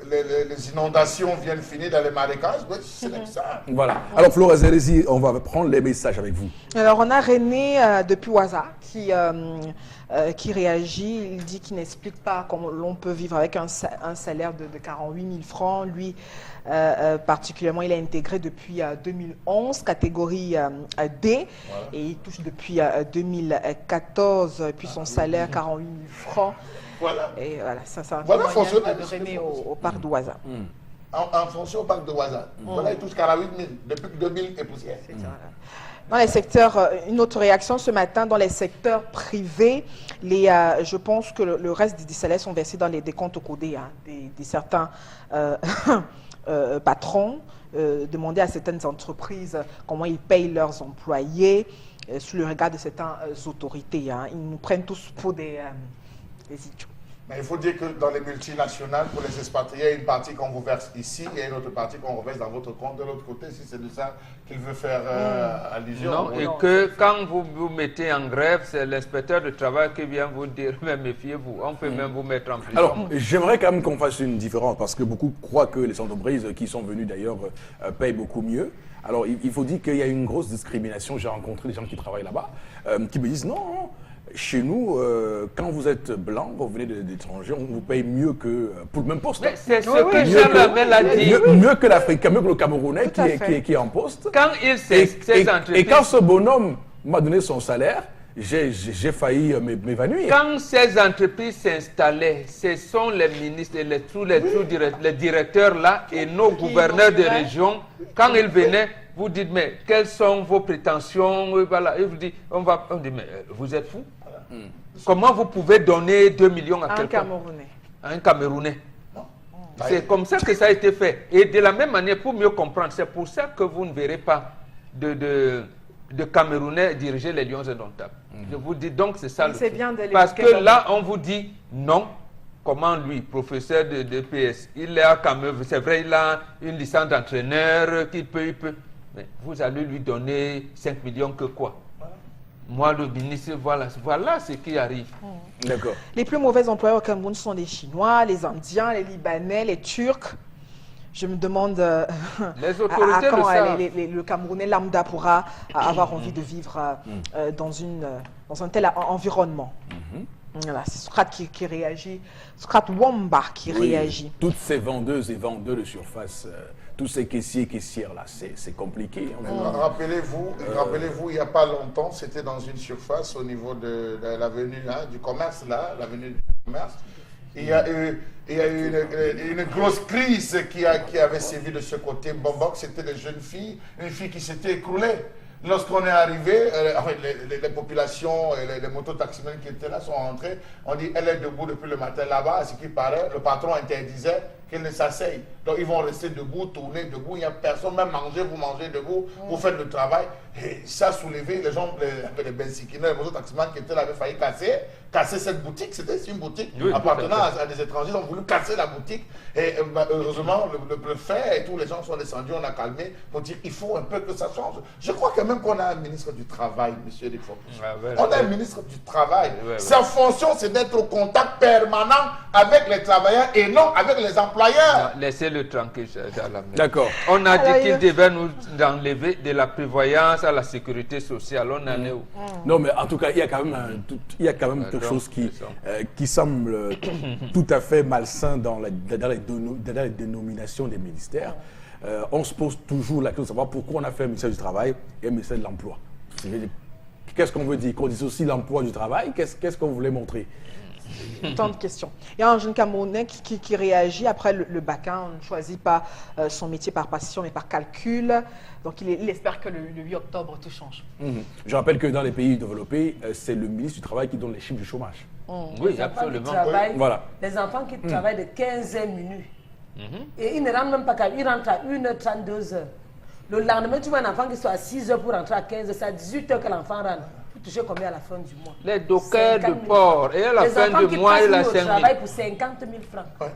les inondations viennent finir dans les marécages, c'est comme ça. Voilà. Alors Flora allez-y, on va prendre les messages avec vous. Alors, on a René depuis Ouaza qui réagit. Il dit qu'il n'explique pas comment l'on peut vivre avec un salaire de 48 000 francs. Lui, particulièrement, il a intégré depuis 2011, catégorie D, voilà. Et il touche depuis 2014, puis son salaire 48 000 francs. Voilà. Et voilà, ça c'est un voilà, témoignage de René au parc d'Ouaza. En fonction au parc de Ouaza. Voilà, il touche 48 000 depuis 2000 et poussière. Dans les secteurs, une autre réaction ce matin, dans les secteurs privés, je pense que le reste des salaires sont versés dans les décomptes codés des certains patrons. Demander à certaines entreprises comment ils payent leurs employés sous le regard de certaines autorités. Ils nous prennent tous pour des idiots. Mais il faut dire que dans les multinationales, pour les expatriés, il y a une partie qu'on vous verse ici et une autre partie qu'on reverse dans votre compte de l'autre côté, si c'est de ça qu'il veut faire allusion. Non, et que quand vous vous mettez en grève, c'est l'inspecteur du travail qui vient vous dire, mais méfiez-vous, on peut même vous mettre en prison. Alors, j'aimerais quand même qu'on fasse une différence, parce que beaucoup croient que les entreprises qui sont venues d'ailleurs payent beaucoup mieux. Alors, il faut dire qu'il y a une grosse discrimination. J'ai rencontré des gens qui travaillent là-bas, qui me disent non. Chez nous, quand vous êtes blanc, vous venez d'étrangers, on vous paye mieux que pour le même poste. C'est ce que Jean Lamel a dit. Mieux que l'Africain, mieux que le Camerounais qui est en poste. Quand il et quand ce bonhomme m'a donné son salaire, j'ai failli m'évanouir. Quand ces entreprises s'installaient, ce sont les ministres et les directeurs là et nos gouverneurs de région, quand ils venaient, vous dites, mais quelles sont vos prétentions? Voilà. Et vous dites, on dit, mais vous êtes fous? Comment vous pouvez donner 2 millions à quelqu'un? Camerounais. À un Camerounais. C'est comme ça que ça a été fait. Et de la même manière, pour mieux comprendre, c'est pour ça que vous ne verrez pas de Camerounais diriger les Lions indomptables. Je vous dis donc, c'est ça le truc. Parce que là, on vous dit non. Comment lui, professeur de PS, il est quand même, c'est vrai, il a une licence d'entraîneur, il peut. Mais vous allez lui donner 5 millions que quoi? Moi, le ministre, voilà ce qui arrive. D'accord. Les plus mauvais employeurs au Cameroun sont les Chinois, les Indiens, les Libanais, les Turcs. Je me demande les autorités quand le Camerounais lambda pourra avoir envie de vivre dans un tel environnement. Voilà, c'est Socrate qui réagit, Socrate Wamba qui réagit. Toutes ces vendeuses et vendeurs de surface, tous ces caissiers et caissières là, c'est compliqué. Rappelez-vous, il n'y a pas longtemps, c'était dans une surface au niveau de l'avenue du commerce, là, l'avenue du commerce. Il y a eu une grosse crise qui avait sévi de ce côté. Bombok, c'était des jeunes filles, une fille qui s'était écroulée. Lorsqu'on est arrivé, les populations et les mototaximens qui étaient là sont rentrés. On dit, elle est debout depuis le matin là-bas. À ce qui paraît, le patron interdisait qu'elle ne s'asseye. Donc ils vont rester debout, tourner debout. Il n'y a personne, même manger, vous mangez debout, vous faites le travail. Et ça a soulevé les gens, les bensikineurs, les mototaximens qui étaient là avaient failli casser cette boutique. C'était une boutique appartenant à des étrangers. Ils ont voulu casser la boutique. Et heureusement, le préfet et tous les gens sont descendus, on a calmé pour dire il faut un peu que ça change. Je crois quand même qu'on a un ministre du Travail, monsieur Desfaux. On a un ministre du Travail. Sa fonction, c'est d'être au contact permanent avec les travailleurs et non avec les employeurs. Laissez-le tranquille, D'accord. On a dit qu'il devait nous enlever de la prévoyance à la sécurité sociale. On en est où? Non, mais en tout cas, il y a quand même quelque chose qui semble tout à fait malsain dans les dénominations des ministères. On se pose toujours la question de savoir pourquoi on a fait un ministère du Travail et un ministère de l'Emploi. Qu'est-ce qu'on veut dire? Qu'on dissocie l'emploi du travail? Qu'est-ce qu'on voulait montrer? Tant de questions. Il y a un jeune Camerounais qui réagit après le bac. On ne choisit pas son métier par passion, mais par calcul. Donc, il espère que le 8 octobre, tout change. Je rappelle que dans les pays développés, c'est le ministre du Travail qui donne les chiffres du chômage. Oui, absolument. Voilà. Les enfants qui travaillent de 15h minuit. Et ils ne rentrent même pas qu'à... Ils rentrent à 1h30, 2h. Le lendemain, tu vois un enfant qui soit à 6h pour rentrer à 15h. C'est à 18h que l'enfant rentre. Pour toucher combien à la fin du mois? Les dockers de port. Et à la fin du mois, il a 5 000. Travaillent pour 50 000 francs. Ouais.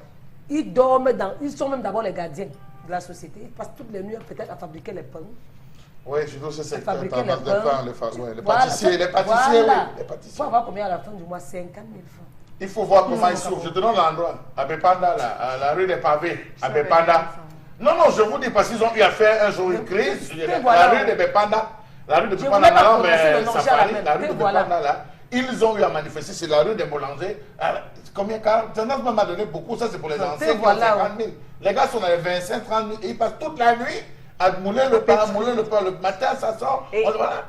Ils dorment dans... Ils sont même d'abord les gardiens de la société. Ils passent toutes les nuits peut-être à fabriquer les pains. Oui, je trouve que c'est fabriquer les pâtissiers. Les pâtissiers. Faut avoir combien à la fin du mois? 50 000 francs. Il faut voir comment ils souffrent. Je te donne l'endroit. À Bepanda, à la rue des Pavés. À Bepanda. Non, je vous dis parce qu'ils ont eu à faire un jour une crise. La rue de Bepanda. La rue de Bepanda, la rue de Bepanda, là. Ils ont eu à manifester. C'est la rue des Boulangers. Combien? Ça m'a donné beaucoup. Ça, c'est pour les anciens qui ont 50 000. Les gars sont dans les 25, 30 000. Et ils passent toute la nuit à mouler le pain, le matin, ça sort.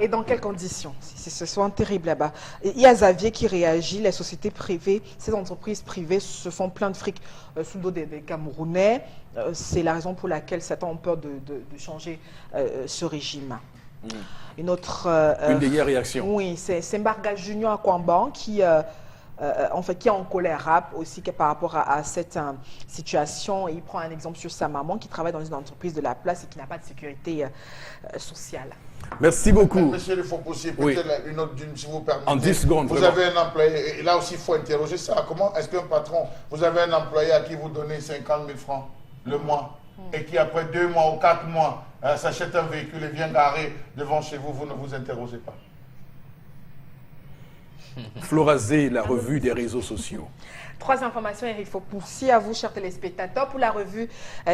Et dans quelles conditions? Ce sont terribles là-bas. Il y a Xavier qui réagit, les sociétés privées, ces entreprises privées se font plein de fric sous le dos des Camerounais. C'est la raison pour laquelle certains ont peur de changer ce régime. Une dernière réaction. Oui, c'est Mbarga Junior Akwamban qui... en fait, qui est en colère aussi par rapport à cette situation. Il prend un exemple sur sa maman qui travaille dans une entreprise de la place et qui n'a pas de sécurité sociale. Merci beaucoup. Monsieur le Foposi, peut-être une autre, si vous permettez. En 10 secondes. Vous avez un employé, et là aussi il faut interroger ça. Comment est-ce qu'un patron, vous avez un employé à qui vous donnez 50 000 francs le mois et qui après 2 mois ou 4 mois s'achète un véhicule et vient garer devant chez vous, vous ne vous interrogez pas? Florazé, la revue des réseaux sociaux. 3 informations, Eric Fopoussi, à vous, chers téléspectateurs, pour la revue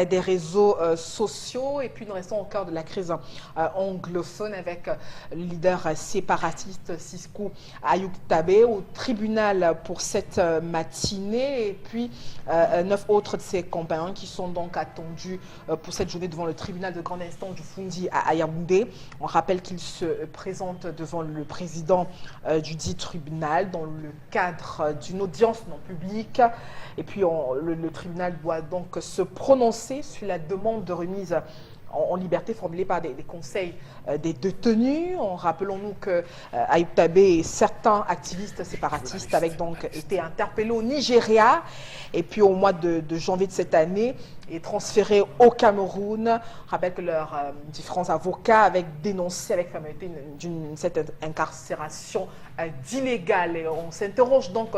des réseaux sociaux. Et puis, nous restons au cœur de la crise anglophone avec le leader séparatiste Siskou Ayoub Tabé au tribunal pour cette matinée. Et puis, 9 autres de ses compagnons qui sont donc attendus pour cette journée devant le tribunal de grande instance du Fundi à Yaoundé. On rappelle qu'il se présente devant le président du dit tribunal dans le cadre d'une audience non publique. Et puis le tribunal doit donc se prononcer sur la demande de remise en liberté formulée par des conseils des détenus. Rappelons-nous que Ayoub Tabé et certains activistes séparatistes avaient donc été interpellés au Nigeria et puis au mois de janvier de cette année et transférés au Cameroun. Je rappelle que leurs différents avocats avaient dénoncé avec fermeté cette incarcération d'illégal. Et on s'interroge donc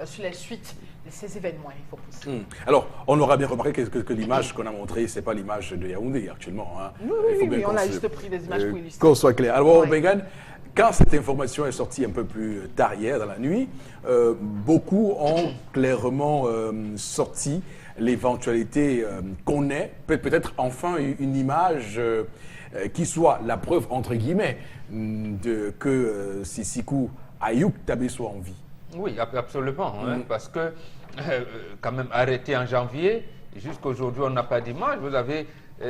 sur la suite de ces événements. Il faut pousser. Alors, on aura bien remarqué que l'image qu'on a montrée, ce n'est pas l'image de Yaoundé actuellement. Hein. Oui, on a juste pris des images pour illustrer. Qu'on soit clair. Alors, Bengan, quand cette information est sortie un peu plus tard hier dans la nuit, beaucoup ont clairement sorti l'éventualité qu'on ait peut-être enfin une image qui soit la preuve, entre guillemets, que Siskou Ayoub Tabé soit en vie. Oui, absolument, parce que quand même arrêté en janvier, jusqu'à aujourd'hui on n'a pas d'image. Vous avez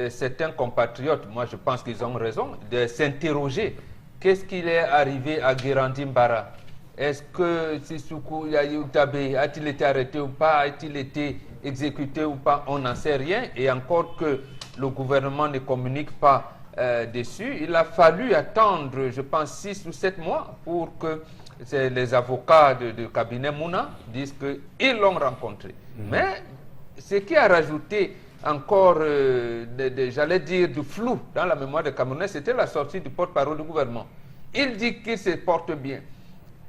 certains compatriotes, moi je pense qu'ils ont raison, de s'interroger. Qu'est-ce qu'il est arrivé à Guérandi Mbara? Est-ce que Siskou Ayoub Tabé a-t-il été arrêté ou pas? A-t-il été exécuté ou pas? On n'en sait rien. Et encore que le gouvernement ne communique pas dessus, il a fallu attendre, je pense, 6 ou 7 mois pour que les avocats de cabinet Mouna disent qu'ils l'ont rencontré. Mais ce qui a rajouté encore, j'allais dire, du flou dans la mémoire des Camerounais, c'était la sortie du porte-parole du gouvernement. Il dit qu'il se porte bien.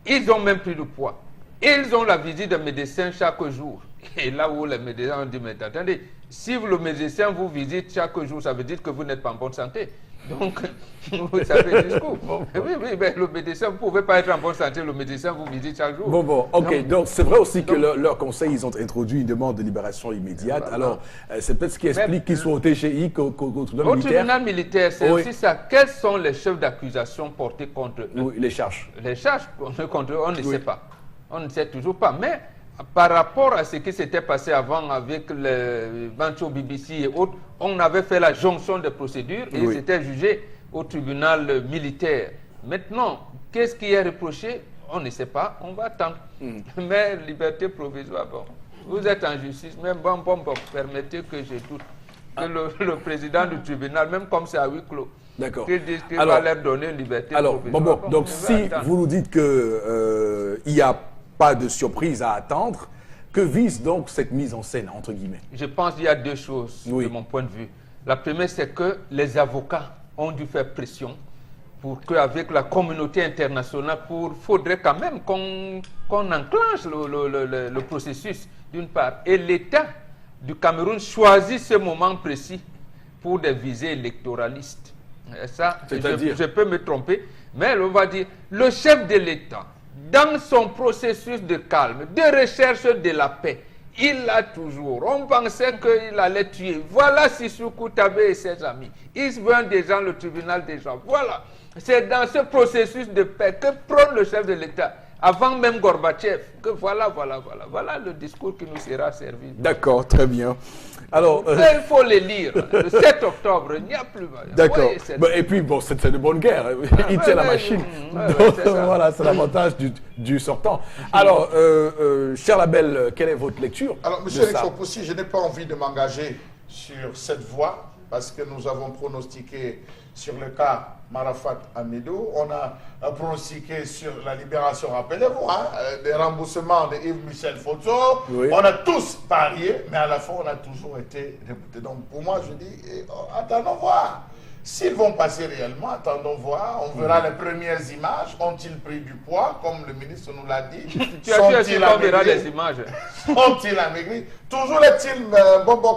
Ils ont même pris du poids. Ils ont la visite d'un médecin chaque jour. Et là où les médecins ont dit, mais attendez, si le médecin vous visite chaque jour, ça veut dire que vous n'êtes pas en bonne santé. Donc, vous savez jusqu'où. Oui, mais le médecin, vous ne pouvez pas être en bonne santé, le médecin vous visite chaque jour. Ok. Donc c'est vrai aussi que leur conseil, ils ont introduit une demande de libération immédiate. Alors, c'est peut-être ce qui explique qu'ils soient au TGI qu'au tribunal militaire. Au tribunal militaire, c'est aussi ça. Quels sont les chefs d'accusation portés contre eux? Oui, les charges. Les charges contre eux, on ne sait pas. On ne sait toujours pas. Mais par rapport à ce qui s'était passé avant avec le Bancho BBC et autres, on avait fait la jonction des procédures et ils étaient jugés au tribunal militaire. Maintenant, qu'est-ce qui est reproché? on ne sait pas, on va attendre. Mais liberté provisoire, bon, vous êtes en justice, même bon, permettez que je doute. Que le président du tribunal, même comme c'est à huis clos, qu'il dise qu'il va leur donner une liberté provisoire. Donc si vous nous dites qu'il n'y a pas de surprise à attendre, que vise donc cette mise en scène, entre guillemets? Je pense qu'il y a deux choses de mon point de vue. La première, c'est que les avocats ont dû faire pression pour qu'avec la communauté internationale, faudrait quand même qu'on enclenche le processus, d'une part. Et l'État du Cameroun choisit ce moment précis pour des visées électoralistes. Et ça, je peux me tromper, mais on va dire, le chef de l'État, dans son processus de calme, de recherche de la paix, il l'a toujours. On pensait qu'il allait tuer. Voilà Sissoko Tabé et ses amis. Ils veulent des gens, le tribunal des gens. Voilà. C'est dans ce processus de paix que prône le chef de l'État, avant même Gorbatchev, que voilà le discours qui nous sera servi. D'accord, très bien. Alors, il faut les lire. Le 7 octobre, il n'y a plus. D'accord. Et puis, bon, c'est de bonne guerre. Il tient la machine. Donc, voilà, c'est l'avantage du sortant. Alors, cher Labelle, quelle est votre lecture? Alors, monsieur Foposi, je n'ai pas envie de m'engager sur cette voie parce que nous avons pronostiqué sur le cas Marafat Hamidou, on a pronostiqué sur la libération, rappelez-vous, des remboursements de Yves Michel Foto, on a tous parié, mais à la fin on a toujours été rebooté. Donc pour moi je dis, attendons voir. S'ils vont passer réellement, attendons voir, on verra les premières images. Ont-ils pris du poids, comme le ministre nous l'a dit? Sont-ils amaigris? Les images. Sont-ils amaigris? Toujours est-il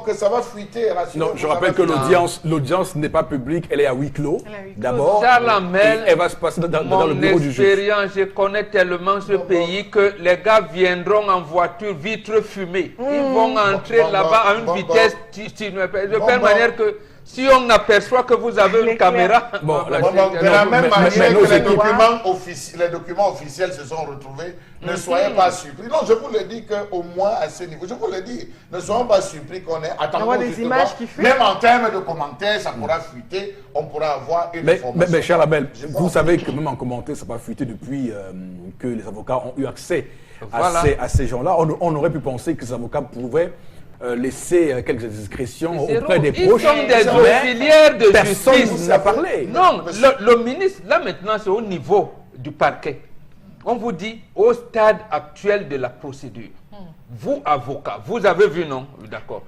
que ça va fuiter. Non, je rappelle que l'audience n'est pas publique, elle est à huis clos. D'abord, elle va se passer dans le bureau du juge. Je connais tellement ce pays que les gars viendront en voiture, vitres fumées. Ils vont entrer là-bas à une vitesse de telle manière que si on aperçoit que vous avez une caméra... de la même manière que les documents officiels se sont retrouvés, ne soyez pas surpris. Non, je vous le dis qu'au moins à ce niveau, je vous le dis, ne soyons pas surpris qu'on ait... Attendons des images qui fuitent. Même en termes de commentaires, ça pourra fuiter, on pourra avoir une information. Mais cher Labelle, vous savez que même en commentaire, ça n'a pas fuité depuis que les avocats ont eu accès à ces gens-là. On aurait pu penser que les avocats pouvaient laisser quelques discrétions auprès des proches. Ils sont des auxiliaires de justice. Personne n'a parlé. Non, le ministre, là maintenant, c'est au niveau du parquet. On vous dit, au stade actuel de la procédure, vous, avocats, vous avez vu, non? D'accord.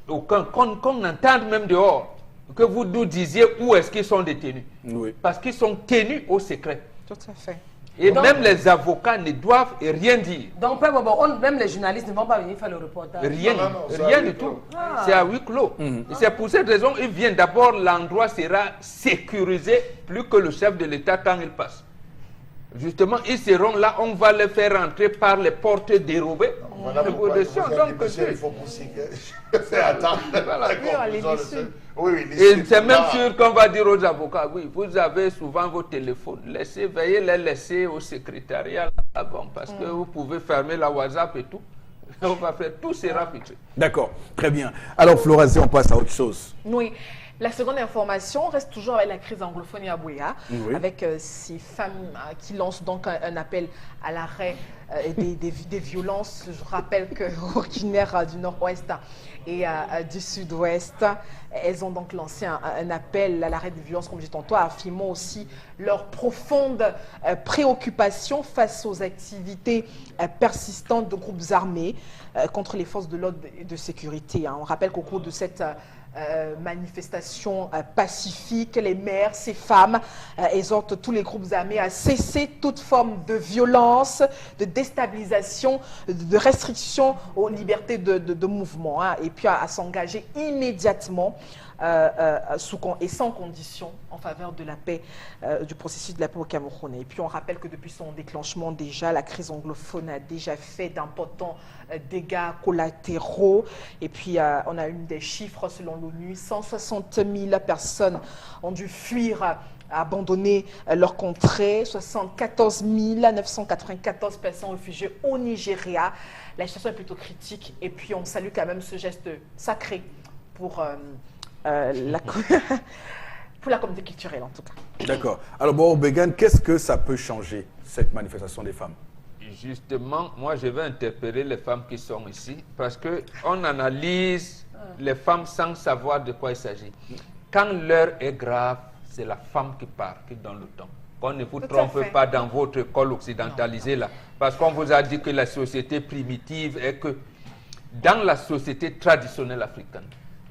Qu'on entende même dehors, que vous nous disiez où est-ce qu'ils sont détenus. Oui. Parce qu'ils sont tenus au secret. Tout à fait. Et donc, même les avocats ne doivent rien dire. Donc, même les journalistes ne vont pas venir faire le reportage. Rien du tout. C'est à huis clos. Et c'est pour cette raison qu'ils viennent. D'abord, l'endroit sera sécurisé plus que le chef de l'État quand il passe. Justement, ils seront là, on va les faire rentrer par les portes dérobées. Il faut aussi que faire attendre. Et c'est même sûr qu'on va dire aux avocats, oui, vous avez souvent vos téléphones, veuillez les laisser au secrétariat là-bas, parce que vous pouvez fermer la WhatsApp et tout. On va faire, tout sera filtré. D'accord, très bien. Alors Florazé, on passe à autre chose. Oui. La seconde information reste toujours avec la crise anglophone à Bouéa, avec ces femmes qui lancent donc un appel à l'arrêt des violences. Je rappelle qu'originaires du nord-ouest et du sud-ouest, elles ont donc lancé un appel à l'arrêt des violences, comme j'ai tantôt, affirmant aussi leur profonde préoccupation face aux activités persistantes de groupes armés contre les forces de l'ordre et de sécurité. On rappelle qu'au cours de cette manifestation pacifique, les maires, ces femmes exhortent tous les groupes armés à cesser toute forme de violence, de déstabilisation, de restriction aux libertés de mouvement, et puis à s'engager immédiatement et sans condition en faveur de la paix, du processus de la paix au Cameroun. Et puis on rappelle que depuis son déclenchement déjà, la crise anglophone a déjà fait d'importants dégâts collatéraux. Et puis on a eu des chiffres selon l'ONU, 160 000 personnes ont dû fuir, abandonner leur contrée, 74 994 personnes réfugiées au Nigeria. La situation est plutôt critique. Et puis on salue quand même ce geste sacré pour pour la communauté culturelle en tout cas. D'accord. Alors, bon, Bégan, qu'est-ce que ça peut changer, cette manifestation des femmes? Justement, moi, je vais interpeller les femmes qui sont ici parce qu'on analyse les femmes sans savoir de quoi il s'agit. Quand l'heure est grave, c'est la femme qui part, qui donne le temps. Qu'on ne vous trompe pas dans votre école occidentalisée là. Parce qu'on vous a dit que la société primitive est que dans la société traditionnelle africaine.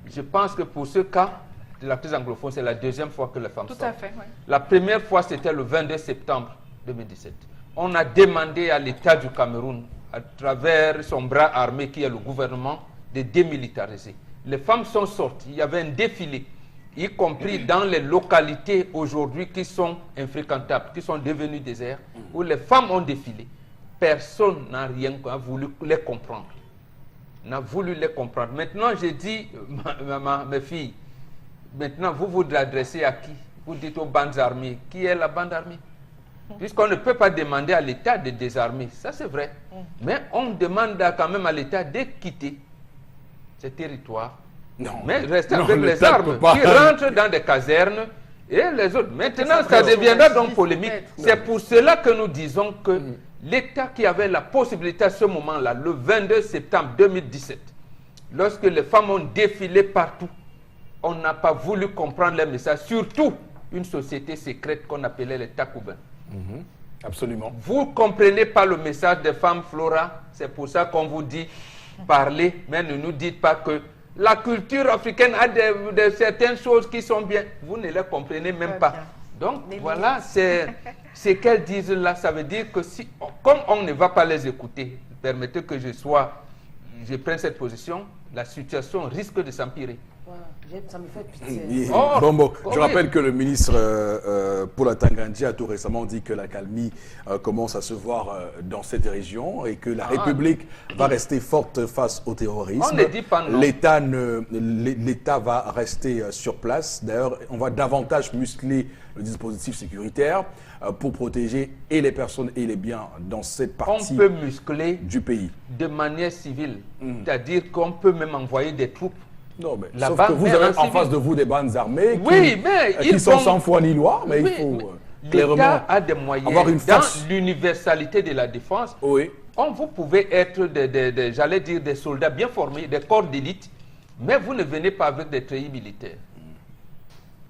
Je pense que pour ce cas de la crise anglophone, c'est la deuxième fois que les femmes sortent. Tout à fait, oui. La première fois, c'était le 22 septembre 2017. On a demandé à l'État du Cameroun, à travers son bras armé qui est le gouvernement, de démilitariser. Les femmes sont sorties, il y avait un défilé, y compris dans les localités aujourd'hui qui sont infréquentables, qui sont devenues déserts, où les femmes ont défilé. Personne n'a rien voulu les comprendre. N'a voulu les comprendre. Maintenant, j'ai dit, mes filles, maintenant, vous vous adressez à qui? Vous dites aux bandes armées. Qui est la bande armée? Puisqu'on ne peut pas demander à l'État de désarmer. Ça, c'est vrai. Mais on demande quand même à l'État de quitter ces territoires. Non. Mais rester Non, avec les l'État armes peut pas. qui rentrent dans des casernes et les autres. Maintenant, ça deviendra donc polémique. C'est pour cela que nous disons que l'État qui avait la possibilité à ce moment-là, le 22 septembre 2017, lorsque les femmes ont défilé partout, on n'a pas voulu comprendre les messages, surtout une société secrète qu'on appelait les Takoubins. Absolument. Vous ne comprenez pas le message des femmes, Flora, c'est pour ça qu'on vous dit parler, mais ne nous dites pas que la culture africaine a certaines choses qui sont bien. Vous ne les comprenez même pas. Donc voilà, c'est ce qu'elles disent là. Ça veut dire que si, comme on ne va pas les écouter, permettez que je prenne cette position, la situation risque de s'empirer. Ça me fait pitié. Je rappelle que le ministre Paula Tangandji a tout récemment dit que la calmie commence à se voir dans cette région et que la République va rester forte face au terrorisme. On ne dit pas non. L'État va rester sur place. D'ailleurs, on va davantage muscler le dispositif sécuritaire pour protéger et les personnes et les biens dans cette partie on peut muscler du pays. De manière civile. C'est-à-dire qu'on peut même envoyer des troupes. Non, mais sauf que vous avez en face de vous des bandes armées qui sont sans foi ni loi, mais il faut clairement l'État a des moyens avoir une force. Dans l'universalité de la défense. Oui. Vous pouvez être j'allais dire des soldats bien formés, des corps d'élite, mais vous ne venez pas avec des treillis militaires.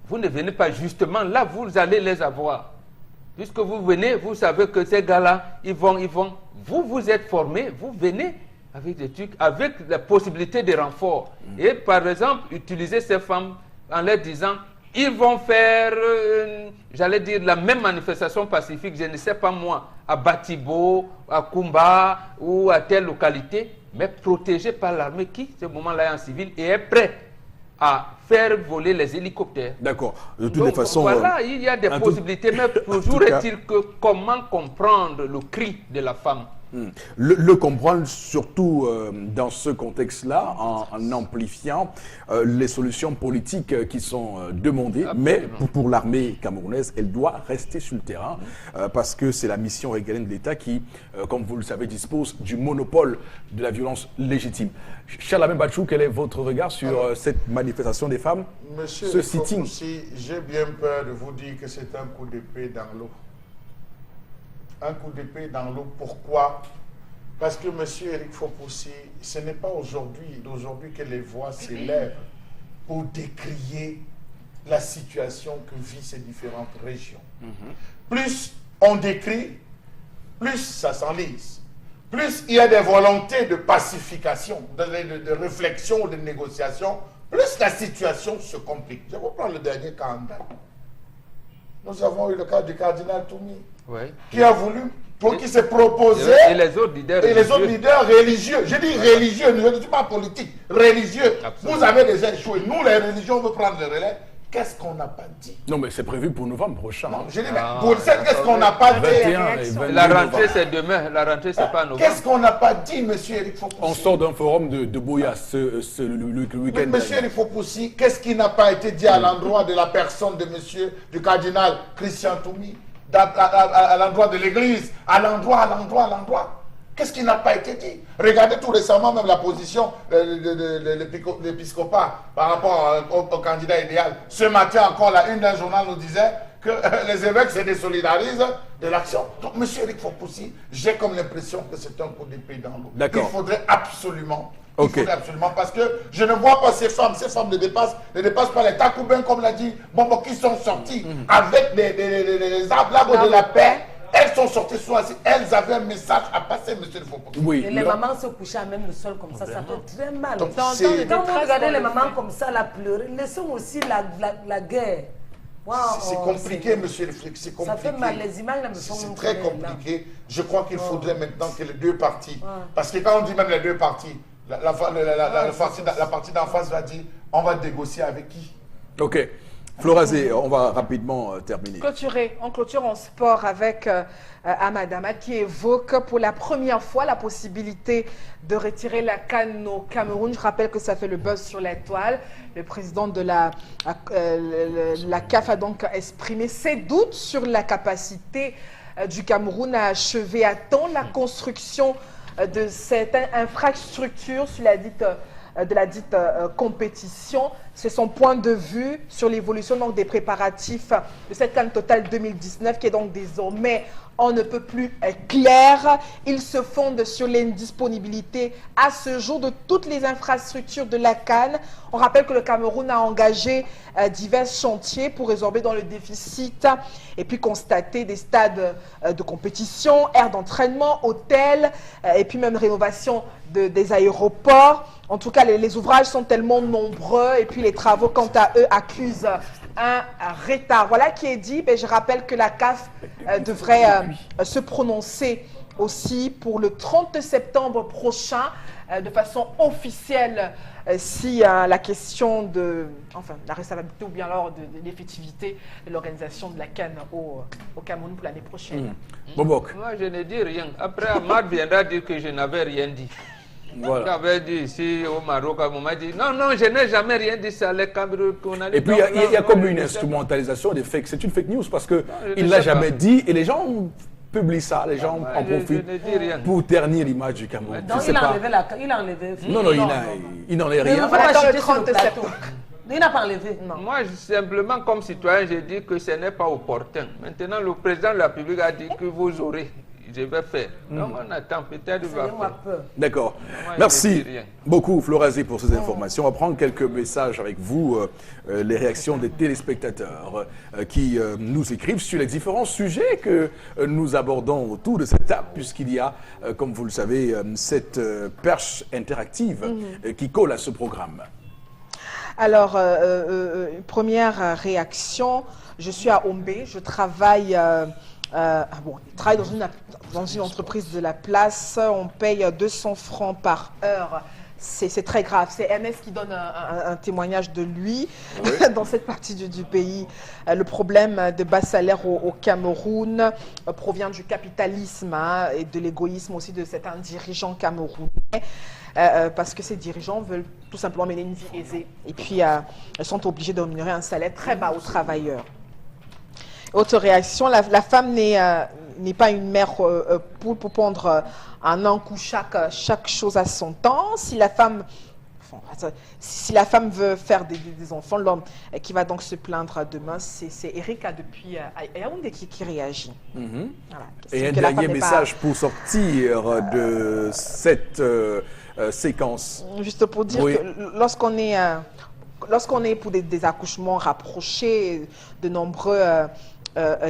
Vous ne venez pas justement là, vous allez les avoir. Puisque vous venez, vous savez que ces gars-là, ils vont. Vous êtes formés, vous venez avec des trucs, avec la possibilité de renfort. Et par exemple, utiliser ces femmes en leur disant, ils vont faire, j'allais dire, la même manifestation pacifique, je ne sais pas moi, à Batibo, à Kumba ou à telle localité, mais protégés par l'armée qui, ce moment-là, est en civil et est prêt à faire voler les hélicoptères. D'accord. De toutes les façons... Voilà, il y a des possibilités, mais toujours est-il que comment comprendre le cri de la femme? Le comprendre surtout dans ce contexte-là, en amplifiant les solutions politiques qui sont demandées. Absolument. Mais pour l'armée camerounaise, elle doit rester sur le terrain parce que c'est la mission régalienne de l'État qui, comme vous le savez, dispose du monopole de la violence légitime. Charles Bachou, quel est votre regard sur cette manifestation des femmes? Monsieur ce sitting? J'ai bien peur de vous dire que c'est un coup d'épée dans l'eau. Un coup d'épée dans l'eau. Pourquoi? Parce que M. Éric Foposi, ce n'est pas d'aujourd'hui que les voix s'élèvent pour décrier la situation que vivent ces différentes régions. Plus on décrit, plus ça s'enlise. Plus il y a des volontés de pacification, de réflexion, de négociation, plus la situation se complique. Je vais vous prendre le dernier cas en date. Nous avons eu le cas du cardinal Toumi. Oui. Qui a voulu, qui s'est proposé, et les autres leaders religieux. Je dis religieux, je ne dis pas politique, religieux. Absolument. Vous avez déjà échoué. Nous, les religions, on veut prendre le relais. Qu'est-ce qu'on n'a pas dit? Non, mais c'est prévu pour novembre prochain. Non, je dis, mais pour cette, qu'est-ce qu'on n'a pas dit? La rentrée, c'est demain. La rentrée, c'est pas novembre. Qu'est-ce qu'on n'a pas dit, monsieur Éric Foposi? On sort d'un forum de Boya le week-end. Monsieur Éric Foposi, qu'est-ce qui n'a pas été dit à l'endroit de la personne de monsieur, du cardinal Christian Toumi? À l'endroit de l'église, à l'endroit. Qu'est-ce qui n'a pas été dit? Regardez tout récemment même la position de l'épiscopat par rapport au candidat idéal. Ce matin encore, la une d'un journal nous disait que les évêques se désolidarisent de l'action. Donc, M. Eric Fopoussi, j'ai comme l'impression que c'est un coup d'épée dans l'eau. Il faudrait absolument... Il faudrait absolument, parce que je ne vois pas ces femmes ne dépassent pas les Takouben, comme l'a dit Bombo, qui sont sortis avec les arbres de la paix. Elles sont sorties soit assis. Elles avaient un message à passer, monsieur le Fopoussi. Oui. Et les mamans se couchaient même le sol comme ça fait très mal. Donc, quand vous regardez les mamans comme ça, la pleurer, laissons aussi la guerre. Wow, c'est compliqué, monsieur le flic, c'est compliqué. Ça fait mal, les images là me font c'est très compliqué. Je crois qu'il faudrait maintenant que les deux parties, parce que quand on dit même les deux parties, la partie d'en face va dire, on va négocier avec qui? Ok. Florazé, on va rapidement terminer. On clôture en sport avec Amadama qui évoque pour la première fois la possibilité de retirer la CAN au Cameroun. Je rappelle que ça fait le buzz sur la toile. Le président de la CAF a donc exprimé ses doutes sur la capacité du Cameroun à achever à temps la construction de cette infrastructure sur de la dite compétition. C'est son point de vue sur l'évolution des préparatifs de cette CAN Total 2019 qui est donc désormais on ne peut plus clair. Il se fonde sur l'indisponibilité à ce jour de toutes les infrastructures de la CAN. On rappelle que le Cameroun a engagé divers chantiers pour résorber dans le déficit et puis constater des stades de compétition, aires d'entraînement, hôtels et puis même rénovation des aéroports. En tout cas, les ouvrages sont tellement nombreux et puis les travaux, quant à eux, accusent un retard. Voilà qui est dit. Mais je rappelle que la CAF devrait se prononcer aussi pour le 30 septembre prochain de façon officielle si la question de la recevabilité ou bien alors de l'effectivité de l'organisation de la CAN au Cameroun pour l'année prochaine. Bobok. Moi, je ne dis rien. Après, Ahmad viendra dire que je n'avais rien dit. Voilà. J'avais dit ici au Maroc, on m'a dit non, je n'ai jamais rien dit, c'est les Cameroun qu'on a dit. Et puis il y a comme une instrumentalisation des fakes. C'est une fake news parce qu'il ne l'a jamais dit et les gens publient ça, les gens en profitent pour ternir l'image du Cameroun. Donc il a enlevé Non, il n'en est rien. Le 30 septembre. Il n'a pas enlevé. Moi, simplement, comme citoyen, j'ai dit que ce n'est pas opportun. Maintenant, le président de la République a dit que vous aurez. Je vais faire. Donc, on attend, peut-être va faire. D'accord. Merci beaucoup, Florazé, pour ces informations. On va prendre quelques messages avec vous, les réactions des téléspectateurs qui nous écrivent sur les différents sujets que nous abordons autour de cette table, puisqu'il y a, comme vous le savez, cette perche interactive qui colle à ce programme. Alors, première réaction, je suis à Ombé, je travaille... il travaille dans une entreprise de la place, on paye 200 francs par heure. C'est très grave. C'est Ernest qui donne un témoignage de lui dans cette partie du pays. Le problème de bas salaire au Cameroun provient du capitalisme et de l'égoïsme aussi de certains dirigeants camerounais. Parce que ces dirigeants veulent tout simplement mener une vie aisée. Et puis, elles sont obligées de rémunérer un salaire très bas aux travailleurs. Autre réaction, la femme n'est pas une mère poule pour prendre en un coup chaque chose à son temps. Si la femme veut faire des enfants, l'homme qui va donc se plaindre demain, c'est Erika depuis Yaoundé qui réagit. Voilà. Et un dernier message pour sortir de cette séquence. Juste pour dire que lorsqu'on est pour des accouchements rapprochés, de nombreux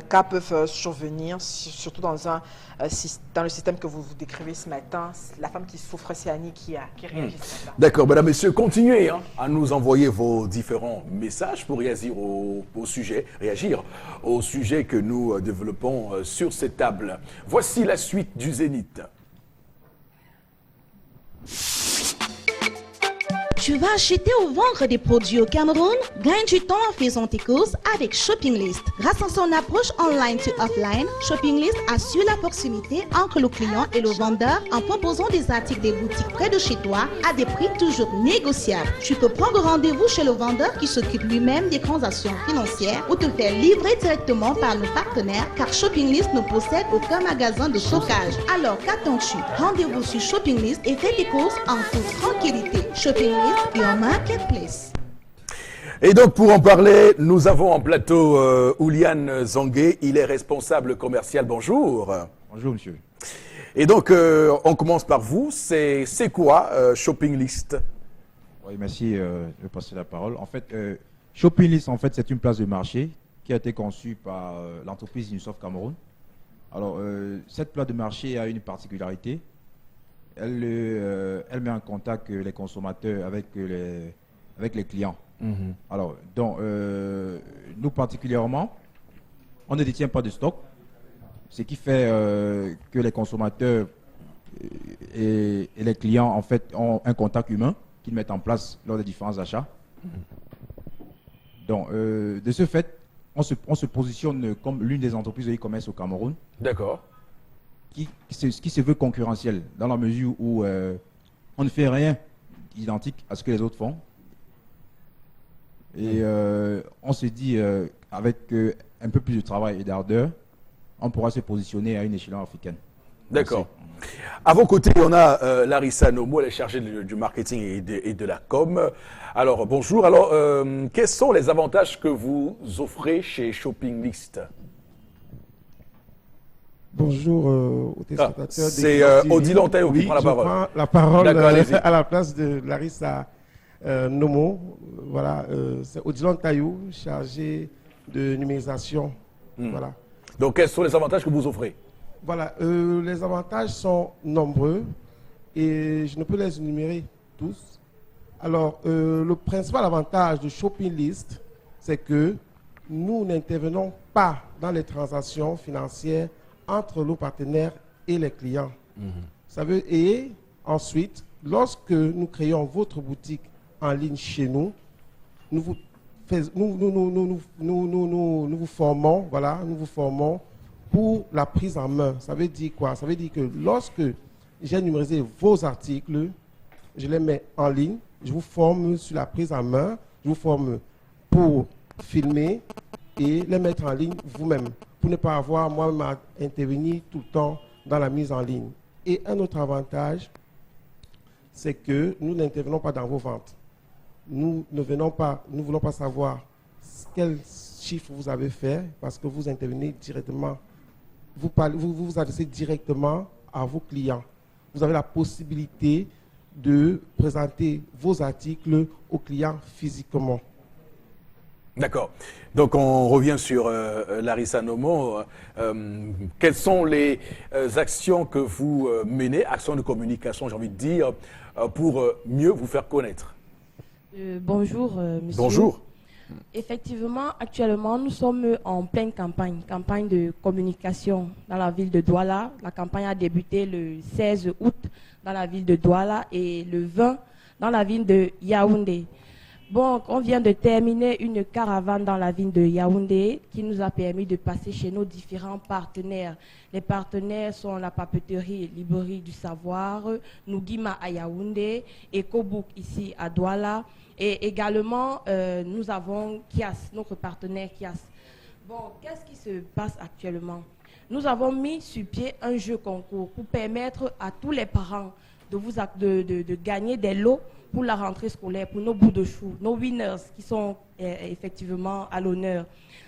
cas peuvent survenir, surtout dans le système que vous décrivez ce matin. La femme qui souffre, c'est Annie qui réagit ce matin. D'accord, mesdames, messieurs, continuez à nous envoyer vos différents messages pour réagir au sujet que nous développons sur cette table. Voici la suite du Zénith. Tu vas acheter ou vendre des produits au Cameroun? Gagne du temps en faisant tes courses avec Shopping List. Grâce à son approche online to offline, Shopping List assure la proximité entre le client et le vendeur en proposant des articles des boutiques près de chez toi à des prix toujours négociables. Tu peux prendre rendez-vous chez le vendeur qui s'occupe lui-même des transactions financières ou te faire livrer directement par nos partenaires car Shopping List ne possède aucun magasin de stockage. Alors qu'attends-tu? Rendez-vous sur Shopping List et fais tes courses en toute tranquillité. Shopping List et en marketplace. Et donc, pour en parler, nous avons en plateau Ouliane Zangué. Il est responsable commercial. Bonjour. Bonjour, monsieur. Et donc, on commence par vous. C'est quoi Shopping List? Oui, merci de passer la parole. En fait, Shopping List, en fait, c'est une place de marché qui a été conçue par l'entreprise Unisoft Cameroun. Alors, cette place de marché a une particularité. Elle met en contact les consommateurs avec les clients. Alors, donc, nous particulièrement, on ne détient pas de stock, ce qui fait que les consommateurs et les clients, en fait, ont un contact humain qu'ils mettent en place lors des différents achats. Donc, de ce fait, on se positionne comme l'une des entreprises de e-commerce au Cameroun. D'accord. Qui se veut concurrentiel, dans la mesure où on ne fait rien identique à ce que les autres font. Et on se dit, avec un peu plus de travail et d'ardeur, on pourra se positionner à une échelon africaine. D'accord. À vos côtés, on a Larissa Nomo, elle est chargée du marketing et de la com. Alors, bonjour. Alors, quels sont les avantages que vous offrez chez Shopping List? Bonjour aux téléspectateurs. C'est Odilon Tayo qui prend la parole. Je prends la parole D'accord, à la place de Larissa Nomo. Voilà, c'est Odilon Tayo, chargé de numérisation. Voilà. Donc, quels sont les avantages que vous offrez? Voilà, les avantages sont nombreux et je ne peux les énumérer tous. Alors, le principal avantage de Shopping List, c'est que nous n'intervenons pas dans les transactions financières entre nos partenaires et les clients. Et ensuite, lorsque nous créons votre boutique en ligne chez nous, nous vous formons, voilà, nous vous formons pour la prise en main. Ça veut dire quoi? Ça veut dire que lorsque j'ai numérisé vos articles, je les mets en ligne, je vous forme sur la prise en main, je vous forme pour filmer et les mettre en ligne vous-même, pour ne pas avoir moi-même à intervenir tout le temps dans la mise en ligne. Et un autre avantage, c'est que nous n'intervenons pas dans vos ventes. Nous ne voulons pas savoir quel chiffre vous avez fait, parce que vous intervenez directement, vous vous adressez directement à vos clients. Vous avez la possibilité de présenter vos articles aux clients physiquement. D'accord. Donc, on revient sur Larissa Nomo. Quelles sont les actions que vous menez, actions de communication, j'ai envie de dire, pour mieux vous faire connaître? Bonjour, monsieur. Bonjour. Effectivement, actuellement, nous sommes en pleine campagne de communication dans la ville de Douala. La campagne a débuté le 16 août dans la ville de Douala et le 20 dans la ville de Yaoundé. Bon, on vient de terminer une caravane dans la ville de Yaoundé qui nous a permis de passer chez nos différents partenaires. Les partenaires sont la papeterie Librairie du Savoir, Nougima à Yaoundé, EcoBook ici à Douala. Et également, nous avons Kias, notre partenaire Kias. Bon, qu'est-ce qui se passe actuellement? Nous avons mis sur pied un jeu concours pour permettre à tous les parents de gagner des lots pour la rentrée scolaire, pour nos bouts de chou, nos winners qui sont effectivement à l'honneur.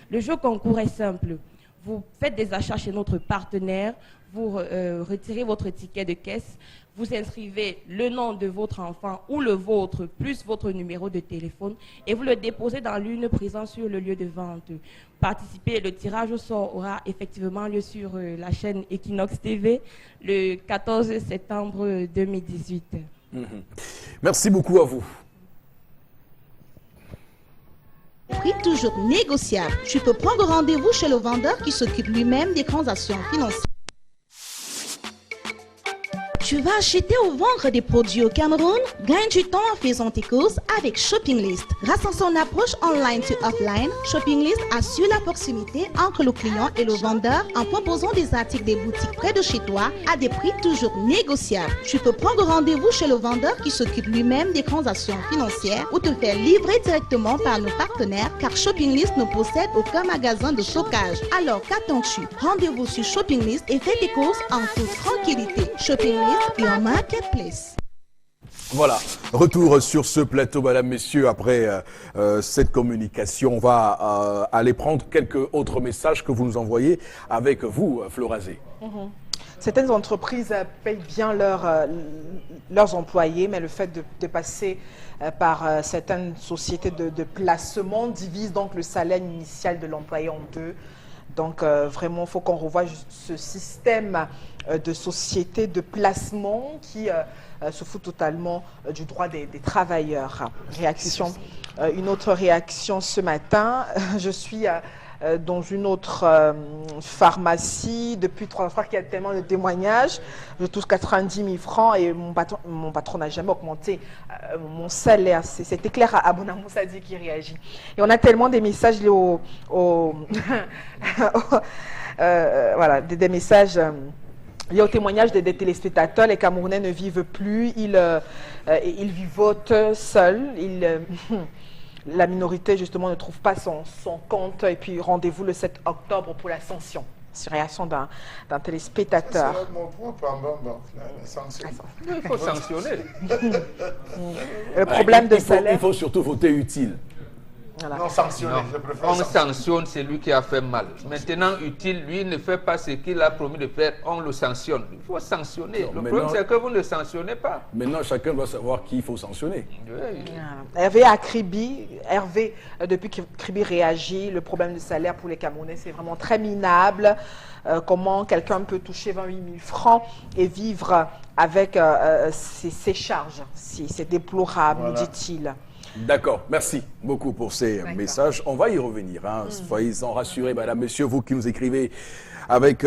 Le jeu concours est simple. Vous faites des achats chez notre partenaire, vous retirez votre ticket de caisse, vous inscrivez le nom de votre enfant ou le vôtre, plus votre numéro de téléphone, et vous le déposez dans l'urne présente sur le lieu de vente. Participer, le tirage au sort aura effectivement lieu sur la chaîne Equinox TV le 14 septembre 2018. Merci beaucoup à vous. Prix toujours négociable. Tu peux prendre rendez-vous chez le vendeur qui s'occupe lui-même des transactions financières. Tu vas acheter ou vendre des produits au Cameroun? Gagne du temps en faisant tes courses avec Shopping List. Grâce à son approche online to offline, Shopping List assure la proximité entre le client et le vendeur en proposant des articles des boutiques près de chez toi à des prix toujours négociables. Tu peux prendre rendez-vous chez le vendeur qui s'occupe lui-même des transactions financières ou te faire livrer directement par nos partenaires car Shopping List ne possède aucun magasin de stockage. Alors qu'attends-tu? Rendez-vous sur Shopping List et fais tes courses en toute tranquillité. Shopping List, your marketplace. Voilà, retour sur ce plateau, mesdames, messieurs, après cette communication. On va aller prendre quelques autres messages que vous nous envoyez avec vous, Florazé. Certaines entreprises payent bien leurs employés, mais le fait de passer par certaines sociétés de placement divise donc le salaire initial de l'employé en deux. Donc vraiment, il faut qu'on revoie ce système de société de placement qui se fout totalement du droit des travailleurs. Réaction, une autre réaction ce matin, je suis dans une autre pharmacie depuis 3 fois qu'il y a tellement de témoignages. Je touche 90 000 francs et mon patron n'a jamais augmenté mon salaire. C'était clair à Bonamou Sadi qui réagit. Et on a tellement des messages liés voilà, des messages liés au témoignage des téléspectateurs. Les Camerounais ne vivent plus, ils vivotent seuls. La minorité, justement, ne trouve pas son compte. Et puis, rendez-vous le 7 octobre pour la sanction. C'est la réaction d'un téléspectateur. C'est mon point, la sanction. Il faut sanctionner. Le problème de salaire... Il faut surtout voter utile. Voilà. Non, sanctionner, Non, je préfère on sanctionner. sanctionne celui qui a fait mal. Maintenant, utile, lui ne fait pas ce qu'il a promis de faire, on le sanctionne. Il faut sanctionner. Non, le maintenant- problème, c'est que vous ne sanctionnez pas. Maintenant, chacun doit savoir qui il faut sanctionner. Oui. Hervé à Kribi, depuis que Kribi réagit, le problème de salaire pour les Camerounais, c'est vraiment très minable. Comment quelqu'un peut toucher 28 000 francs et vivre avec ses charges? C'est déplorable, Voilà. dit-il. D'accord, merci beaucoup pour ces messages. On va y revenir. Hein. Soyez-en rassurés, madame, messieurs, vous qui nous écrivez avec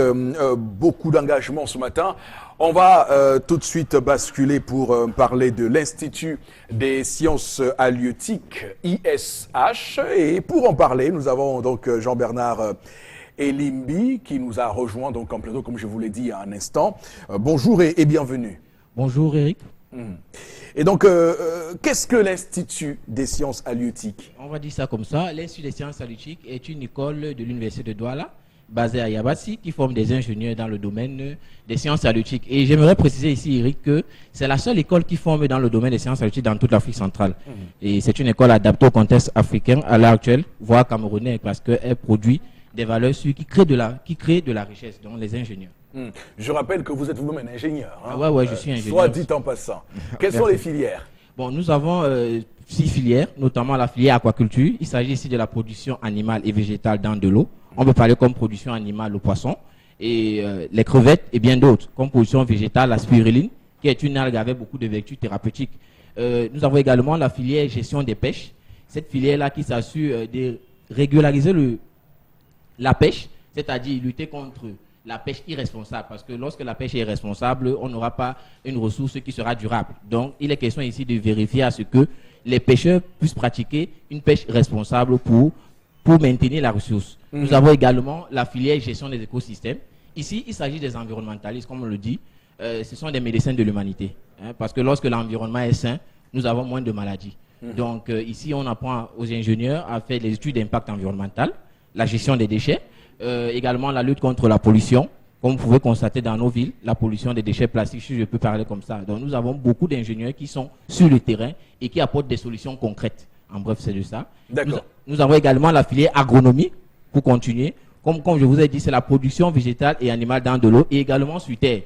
beaucoup d'engagement ce matin. On va tout de suite basculer pour parler de l'Institut des sciences halieutiques, ISH. Et pour en parler, nous avons donc Jean-Bernard Elimbi qui nous a rejoint donc en plateau, comme je vous l'ai dit il y a un instant. Bonjour et bienvenue. Bonjour Eric. Et donc, qu'est-ce que l'Institut des sciences halieutiques? On va dire ça comme ça. L'Institut des sciences halieutiques est une école de l'Université de Douala, basée à Yabassi, qui forme des ingénieurs dans le domaine des sciences halieutiques. Et j'aimerais préciser ici, Eric, que c'est la seule école qui forme dans le domaine des sciences halieutiques dans toute l'Afrique centrale. Et c'est une école adaptée au contexte africain à l'heure actuelle, voire camerounais, parce qu'elle produit des valeurs sûres qui créent de la richesse, dont les ingénieurs. Je rappelle que vous êtes vous-même un ingénieur. Hein? Ah ouais, je suis ingénieur. Soit dit en passant. Quelles sont les filières? Bon, nous avons 6 filières, notamment la filière aquaculture. Il s'agit ici de la production animale et végétale dans de l'eau. On peut parler comme production animale le poisson et les crevettes et bien d'autres, comme production végétale la spiruline, qui est une algue avec beaucoup de vertus thérapeutiques. Nous avons également la filière gestion des pêches. Cette filière-là qui s'assure de régulariser la pêche, c'est-à-dire lutter contre la pêche irresponsable, parce que lorsque la pêche est irresponsable, on n'aura pas une ressource qui sera durable. Donc, il est question ici de vérifier à ce que les pêcheurs puissent pratiquer une pêche responsable pour maintenir la ressource. Nous avons également la filière gestion des écosystèmes. Ici, il s'agit des environnementalistes, comme on le dit. Ce sont des médecins de l'humanité, hein, parce que lorsque l'environnement est sain, nous avons moins de maladies. Donc, ici, on apprend aux ingénieurs à faire des études d'impact environnemental, la gestion des déchets, également la lutte contre la pollution, comme vous pouvez constater dans nos villes, la pollution des déchets plastiques, si je peux parler comme ça. Donc nous avons beaucoup d'ingénieurs qui sont sur le terrain et qui apportent des solutions concrètes. En bref, c'est de ça. D'accord. Nous avons également la filière agronomie, pour continuer. Comme je vous ai dit, c'est la production végétale et animale dans de l'eau et également sur terre.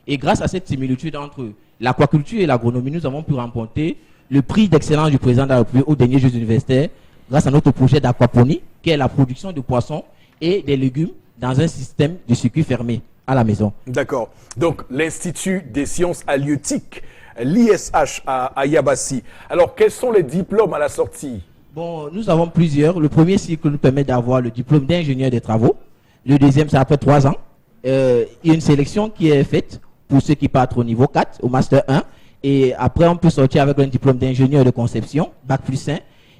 Et grâce à cette similitude entre l'aquaculture et l'agronomie, nous avons pu remporter le prix d'excellence du président de la République aux derniers Jeux universitaires grâce à notre projet d'aquaponie, qui est la production de poissons et des légumes dans un système de circuit fermé à la maison. D'accord. Donc, l'Institut des sciences halieutiques, l'ISH à Yabassi. Alors, quels sont les diplômes à la sortie? Bon, nous avons plusieurs. Le premier cycle nous permet d'avoir le diplôme d'ingénieur des travaux. Le deuxième, c'est après 3 ans. Il y a une sélection qui est faite pour ceux qui partent au niveau 4, au Master 1. Et après, on peut sortir avec un diplôme d'ingénieur de conception, Bac plus 1.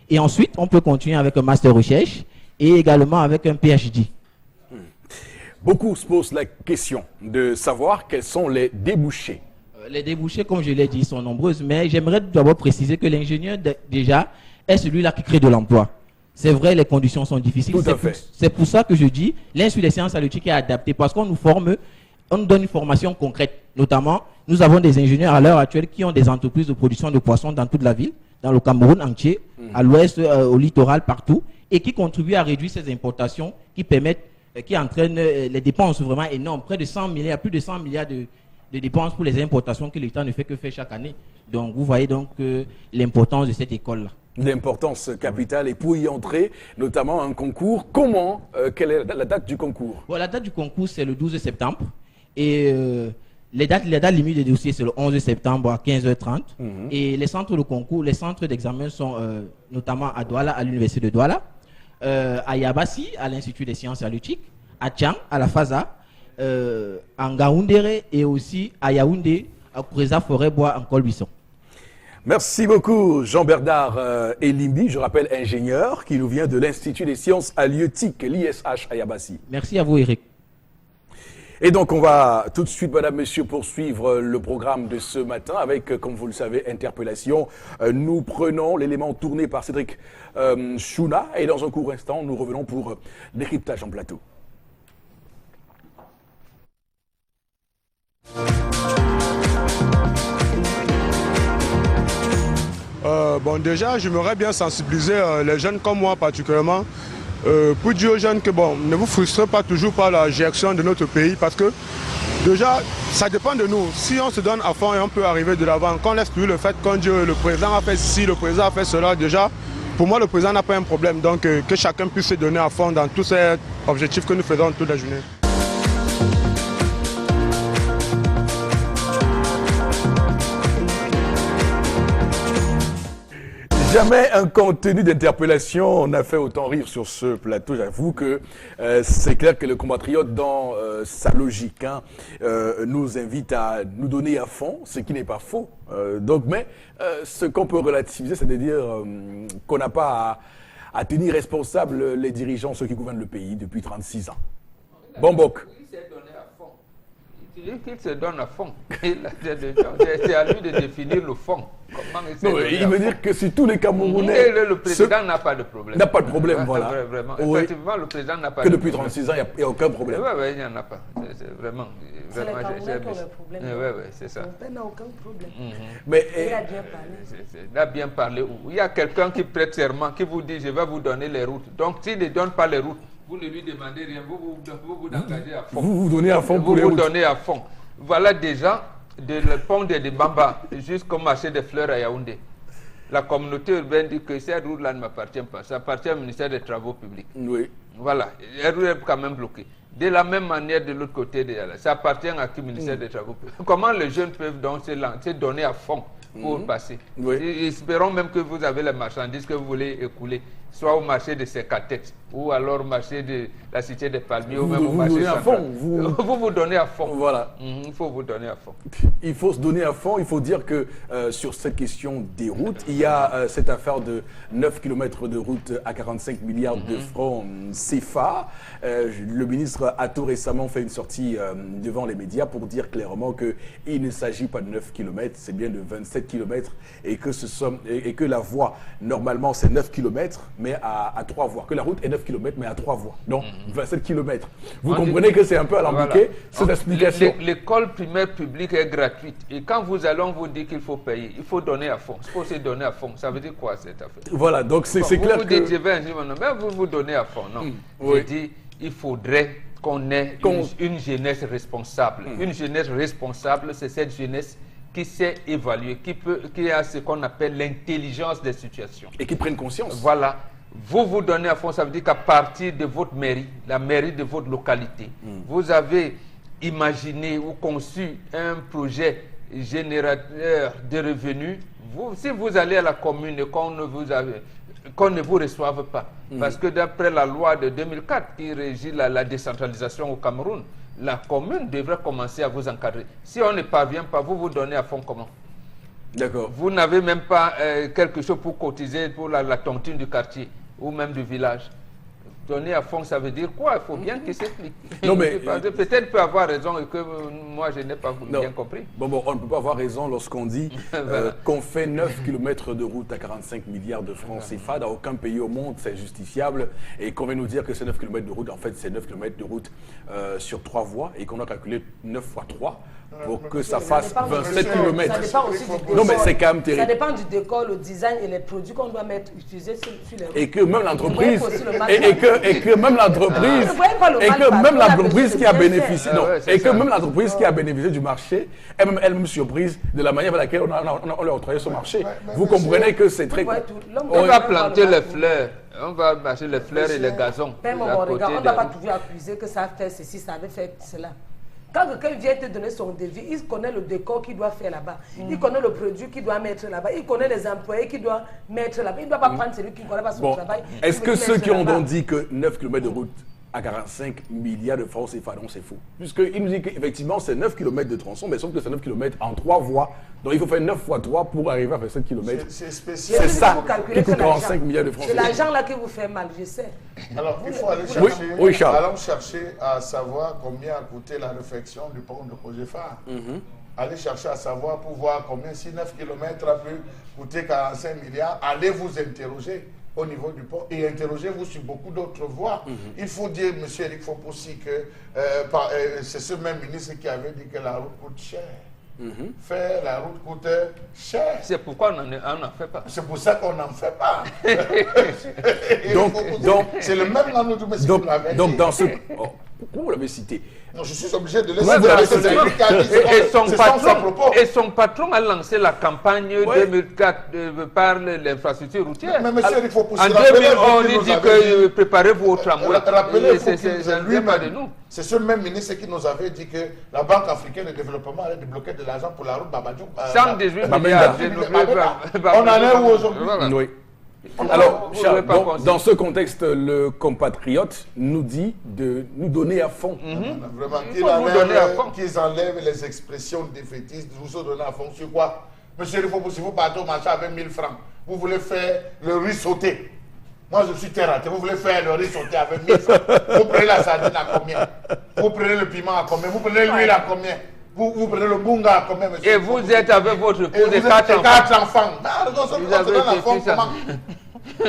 Et ensuite, on peut continuer avec un Master Recherche et également avec un PhD. Beaucoup se posent la question de savoir quels sont les débouchés. Les débouchés, comme je l'ai dit, sont nombreuses, mais j'aimerais d'abord préciser que l'ingénieur, déjà, est celui-là qui crée de l'emploi. C'est vrai, les conditions sont difficiles. C'est pour ça que je dis, l'Institut des sciences halieutiques est adapté, parce qu'on nous forme, on nous donne une formation concrète. Notamment, nous avons des ingénieurs à l'heure actuelle qui ont des entreprises de production de poissons dans toute la ville, dans le Cameroun entier, à l'ouest, au littoral, partout, et qui contribuent à réduire ces importations qui permettent, qui entraînent les dépenses vraiment énormes, près de 100 milliards, plus de 100 milliards de dépenses pour les importations que l'État ne fait que faire chaque année. Donc, vous voyez donc l'importance de cette école-là. L'importance capitale. Et pour y entrer, notamment un concours, comment, quelle est la date du concours? Bon, la date du concours, c'est le 12 septembre. Et les dates limites des dossiers, c'est le 11 septembre à 15h30. Et les centres de concours, les centres d'examen sont notamment à Douala, à l'université de Douala, à Yabassi, à l'Institut des sciences halieutiques, à Tchang, à la FASA, à Ngaoundéré et aussi à Yaoundé, à Kouréza Forêt-Bois, en Colbuisson. Merci beaucoup Jean-Bernard Elimbi, je rappelle ingénieur, qui nous vient de l'Institut des sciences halieutiques, l'ISH à Yabassi. Merci à vous Eric. Et donc on va tout de suite, madame, monsieur, poursuivre le programme de ce matin avec, comme vous le savez, interpellation. Nous prenons l'élément tourné par Cédric Chouna et dans un court instant, nous revenons pour décryptage en plateau. Bon, déjà, j'aimerais bien sensibiliser les jeunes comme moi particulièrement pour dire aux jeunes que bon, ne vous frustrez pas toujours par la gestion de notre pays parce que déjà, ça dépend de nous. Si on se donne à fond et on peut arriver de l'avant, qu'on laisse plus le fait qu'on dit le président a fait ci, le président a fait cela, déjà, pour moi, le président n'a pas un problème. Donc, que chacun puisse se donner à fond dans tous ces objectifs que nous faisons toute la journée. Jamais un contenu d'interpellation n'a fait autant rire sur ce plateau. J'avoue que c'est clair que le compatriote, dans sa logique, nous invite à nous donner à fond, ce qui n'est pas faux. Mais ce qu'on peut relativiser, c'est de dire qu'on n'a pas à tenir responsables les dirigeants, ceux qui gouvernent le pays depuis 36 ans. Bombok. Qu'il se donne à fond. C'est à lui de définir le fond. Il veut dire que si tous les Camerounais... Le président n'a pas de problème. N'a pas de problème, voilà. Vraiment. Effectivement, le président n'a pas de problème. Que depuis problème. 36 ans, il n'y a aucun problème. Oui, il n'y en a pas. C'est vraiment... C'est les Camerounais qui ont le problème. Oui, c'est ça. Mon père n'a aucun problème. Mais, il a bien parlé. Il a bien parlé. Il y a quelqu'un qui prête serment, qui vous dit, je vais vous donner les routes. Donc, s'il ne donne pas les routes, vous ne lui demandez rien, vous engagez à fond. Vous donnez à fond pour les routes. Vous donnez à fond. Voilà déjà, le pont de Bamba jusqu'au marché des fleurs à Yaoundé. La communauté urbaine dit que cette route-là ne m'appartient pas. Ça appartient au ministère des Travaux publics. Oui. Voilà. La route est quand même bloquée. De la même manière, de l'autre côté, ça appartient à qui ministère des Travaux publics. Comment les jeunes peuvent donc se donner à fond pour passer? Oui. Espérons même que vous avez les marchandises que vous voulez écouler, soit au marché de Secatex, ou alors au marché de la Cité des Palmiers, ou même au marché central. Vous donnez à fond. Voilà. Il faut vous donner à fond. Il faut se donner à fond. Il faut dire que sur cette question des routes, il y a cette affaire de 9 km de route à 45 milliards de francs CFA. Le ministre a tout récemment fait une sortie devant les médias pour dire clairement qu'il ne s'agit pas de 9 km, c'est bien de 27 km et que la voie, normalement, c'est 9 km, mais à 3 voies. Que la route est 9 km, mais à 3 voies. Donc, 27 km. Vous comprenez que c'est un peu alambiqué, cette explication. L'école primaire publique est gratuite. Et quand vous allez, on vous dit qu'il faut payer. Il faut donner à fond. Il faut se donner à fond. Ça veut dire quoi, cette affaire? Voilà, donc c'est clair que... Vous dites, je vais mais vous donnez à fond. Non. Je dis, il faudrait qu'on ait une jeunesse responsable. Une jeunesse responsable, c'est cette jeunesse qui sait évaluer, qui a ce qu'on appelle l'intelligence des situations. Et qui prennent conscience. Voilà. Vous donnez à fond, ça veut dire qu'à partir de votre mairie, la mairie de votre localité, vous avez imaginé ou conçu un projet générateur de revenus. Si vous allez à la commune et qu'on ne vous qu'on ne vous reçoive pas. Parce que d'après la loi de 2004 qui régit la décentralisation au Cameroun, la commune devrait commencer à vous encadrer. Si on ne parvient pas, vous donnez à fond comment? D'accord. Vous n'avez même pas quelque chose pour cotiser pour la tontine du quartier ou même du village. Donner à fond, ça veut dire quoi? Il faut bien qu'il s'explique. Non, mais peut-être peut avoir raison et que moi, je n'ai pas bien compris. Bon, on ne peut pas avoir raison lorsqu'on dit qu'on fait 9 km de route à 45 milliards de francs CFA. Dans aucun pays au monde, c'est justifiable. Et qu'on vient nous dire que ces 9 km de route, en fait, c'est 9 km de route sur 3 voies et qu'on a calculé 9 fois 3 pour que ça fasse 27 km. Ça dépend aussi du décor. Non, mais c'est quand même terrible. Ça dépend du décor, le design et les produits qu'on doit utiliser sur les routes. Et que même l'entreprise, et que même l'entreprise qui a bénéficié, et que même l'entreprise qui a bénéficié du marché est elle-même surprise de la manière avec laquelle on leur octroyé ce marché. Vous comprenez que c'est très... On va planter les fleurs. On va bâcher les fleurs et les gazons. On ne va pas toujours accuser que ça a fait ceci, ça avait fait cela. Quand quelqu'un vient te donner son devis, il connaît le décor qu'il doit faire là-bas. Il connaît le produit qu'il doit mettre là-bas. Il connaît les employés qu'il doit mettre là-bas. Il ne doit pas prendre celui qui ne connaît pas son travail. Est-ce que ceux qui ont donc dit que 9 km de route à 45 milliards de francs CFA, non, c'est faux. Puisqu'il nous dit qu'effectivement, c'est 9 km de tronçon, mais sauf que c'est 9 km en 3 voies. Donc il faut faire 9 fois 3 pour arriver à faire 7 km. C'est spécial. C'est ça qui coûte 45 milliards de francs CFA. C'est l'argent là qui vous fait mal, je sais. Alors, il faut aller chercher, allons chercher à savoir combien a coûté la réfection du pont de Cogefar. Allez chercher à savoir pour voir combien, si 9 km a pu coûter 45 milliards, allez vous interroger au niveau du pont et interrogez-vous sur beaucoup d'autres voies. Il faut dire, M. Eric Fopossi, que c'est ce même ministre qui avait dit que la route coûte cher. Faire la route coûte cher. C'est pourquoi on n'en fait pas. C'est pour ça qu'on n'en fait pas. donc c'est le même nom de monsieur qui l'avait dit. Donc dans ce... Oh, pourquoi vous l'avez cité? Non, je suis obligé de laisser et son patron a lancé la campagne 2004 par l'infrastructure routière. Mais monsieur, il faut pousser. En 2000, on dit que préparez-vous au tramway. C'est ce même ministre qui nous avait dit que la Banque africaine de développement allait débloquer de l'argent pour la route Babadjouk. 118 milliards. On en est où aujourd'hui? Oui. Alors, Charles, dans ce contexte, le compatriote nous dit de nous donner à fond. Vraiment, qu'ils enlèvent les expressions défaitistes, vous donner à fond sur quoi? Monsieur, il faut si vous partez au marché avec 1000 francs, vous voulez faire le riz sauté. Moi, je suis terre à terre. Vous voulez faire le riz sauté avec 1000 francs. Vous prenez la sardine à combien? Vous prenez le piment à combien? Vous prenez l'huile à combien? Vous prenez le bunga à combien, monsieur? Et vous êtes avec votre épouse de 4 enfants.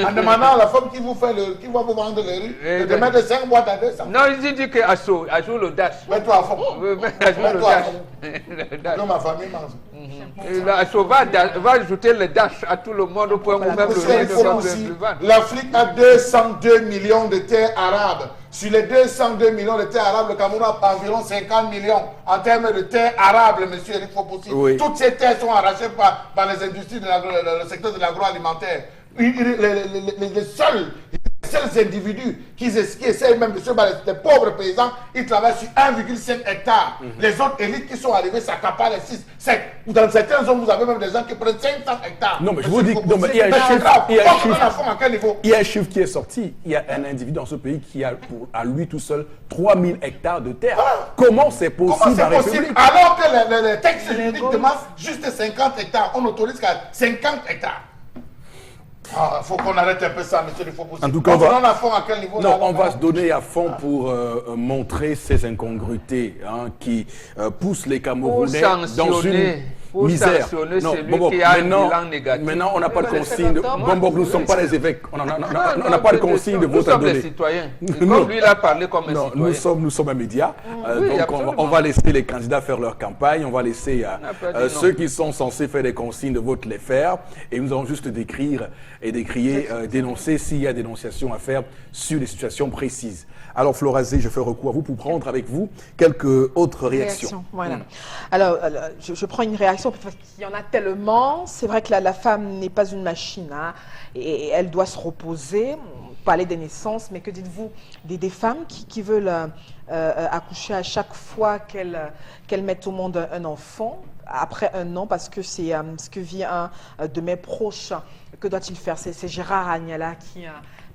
En demandant à la femme qui va vous vendre le riz, de mettre 5 boîtes à 200. Non, il dit que Ajoute le dash. Mets-toi à fond. Non, ma famille mange. Ajoute va ajouter le dash à tout le monde pour vous faire le riz. L'Afrique a 202 millions de terres arabes. Sur les 202 millions de terres arabes, le Cameroun a environ 50 millions en termes de terres arabes, monsieur Eric Fopossi. Toutes ces terres sont arrachées par les industries du secteur de l'agroalimentaire. Les seuls individus qui essayent même de se battre, les pauvres paysans, ils travaillent sur 1,5 hectare. Les autres élites qui sont arrivées s'accaparent les 6, 7. Dans certaines zones, vous avez même des gens qui prennent 500 hectares. Non, mais je vous dis il y a un chiffre qui est sorti. Il y a un individu dans ce pays qui a à lui tout seul 3000 hectares de terre. Comment c'est possible à République? Alors que les textes juridiques demandent juste 50 hectares. On autorise qu'à 50 hectares. Il faut qu'on arrête un peu ça, monsieur. Il faut pousser. En tout cas, on va se donner à fond pour montrer ces incongruités qui poussent les Camerounais dans une misère. Maintenant, on n'a pas de consigne. Nous ne sommes pas les évêques. On n'a pas de consigne de vote à donner. Nous sommes les citoyens. Comme lui, il a parlé comme un citoyen. Nous sommes un média. Donc, on va laisser les candidats faire leur campagne. On va laisser ceux qui sont censés faire des consignes de vote les faire. Et nous allons juste décrire et décrier, dénoncer s'il y a dénonciation à faire sur des situations précises. Alors, Florazé, je fais recours à vous pour prendre avec vous quelques autres réactions. Voilà. Alors, je prends une réaction réactions, parce qu'il y en a tellement. C'est vrai que la femme n'est pas une machine, hein, et elle doit se reposer. On parlait des naissances, mais que dites-vous des femmes qui veulent accoucher à chaque fois qu'elles mettent au monde un enfant, après un an, parce que c'est ce que vit un de mes proches. Que doit-il faire? C'est Gérard Agnella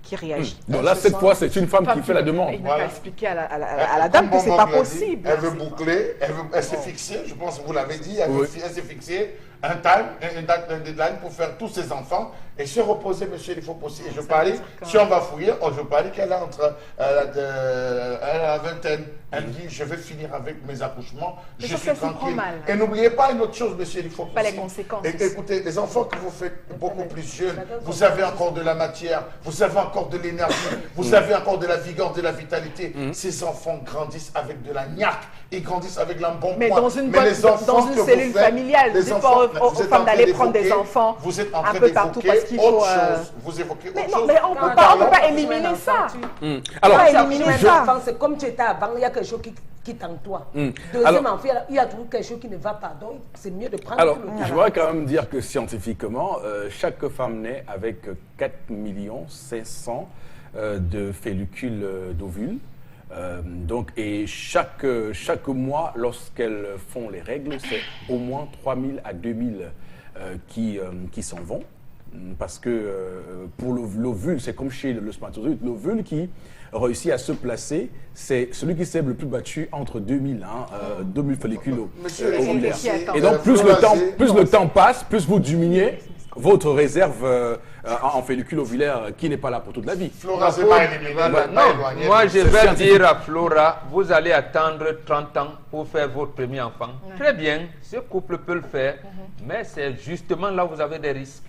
qui réagit. Donc là, cette fois, c'est une femme qui fait la demande. Il va expliquer à la dame que c'est pas possible. Elle veut boucler, elle s'est fixée, je pense que vous l'avez dit, elle s'est fixée un deadline pour faire tous ses enfants et se reposer, monsieur, il faut aussi. Et je parie, si on va fouiller, je parie qu'elle a entre la vingtaine. Elle dit, je vais finir avec mes accouchements, je suis tranquille. Et n'oubliez pas une autre chose, monsieur, il faut pas les conséquences. Et écoutez, les enfants que vous faites beaucoup plus jeunes, vous avez encore de la matière, vous avez encore de l'énergie, vous avez encore de la vigueur, de la vitalité. Ces enfants grandissent avec de la niaque, ils grandissent avec l'embonpoint. Mais dans une cellule familiale, c'est pas aux femmes d'aller prendre des enfants un peu partout parce qu'il faut... Vous évoquez autre non, chose. mais on ne peut pas éliminer ça. Alors, c'est comme tu étais avant, il y a quelque chose qui tente toi. Deuxièmement, il y a toujours quelque chose qui ne va pas. Donc, c'est mieux de prendre Alors, tout le temps. je voudrais quand même dire que scientifiquement, chaque femme naît avec 4 500 000 de follicules d'ovules. Donc, et chaque mois, lorsqu'elles font les règles, c'est au moins 3 000 à 2 000 qui s'en vont. Parce que pour l'ovule, c'est comme chez le spermatozoïde, l'ovule qui réussit à se placer, c'est celui qui s'est le plus battu entre 2000 follicules ovulaires. Et donc, plus le temps passe, plus vous diminuez votre réserve en follicule ovulaire qui n'est pas là pour toute la vie. Flora, c'est pas éliminé. Non, moi je vais dire à Flora, vous allez attendre 30 ans pour faire votre premier enfant. Très bien, ce couple peut le faire, mais c'est justement là où vous avez des risques.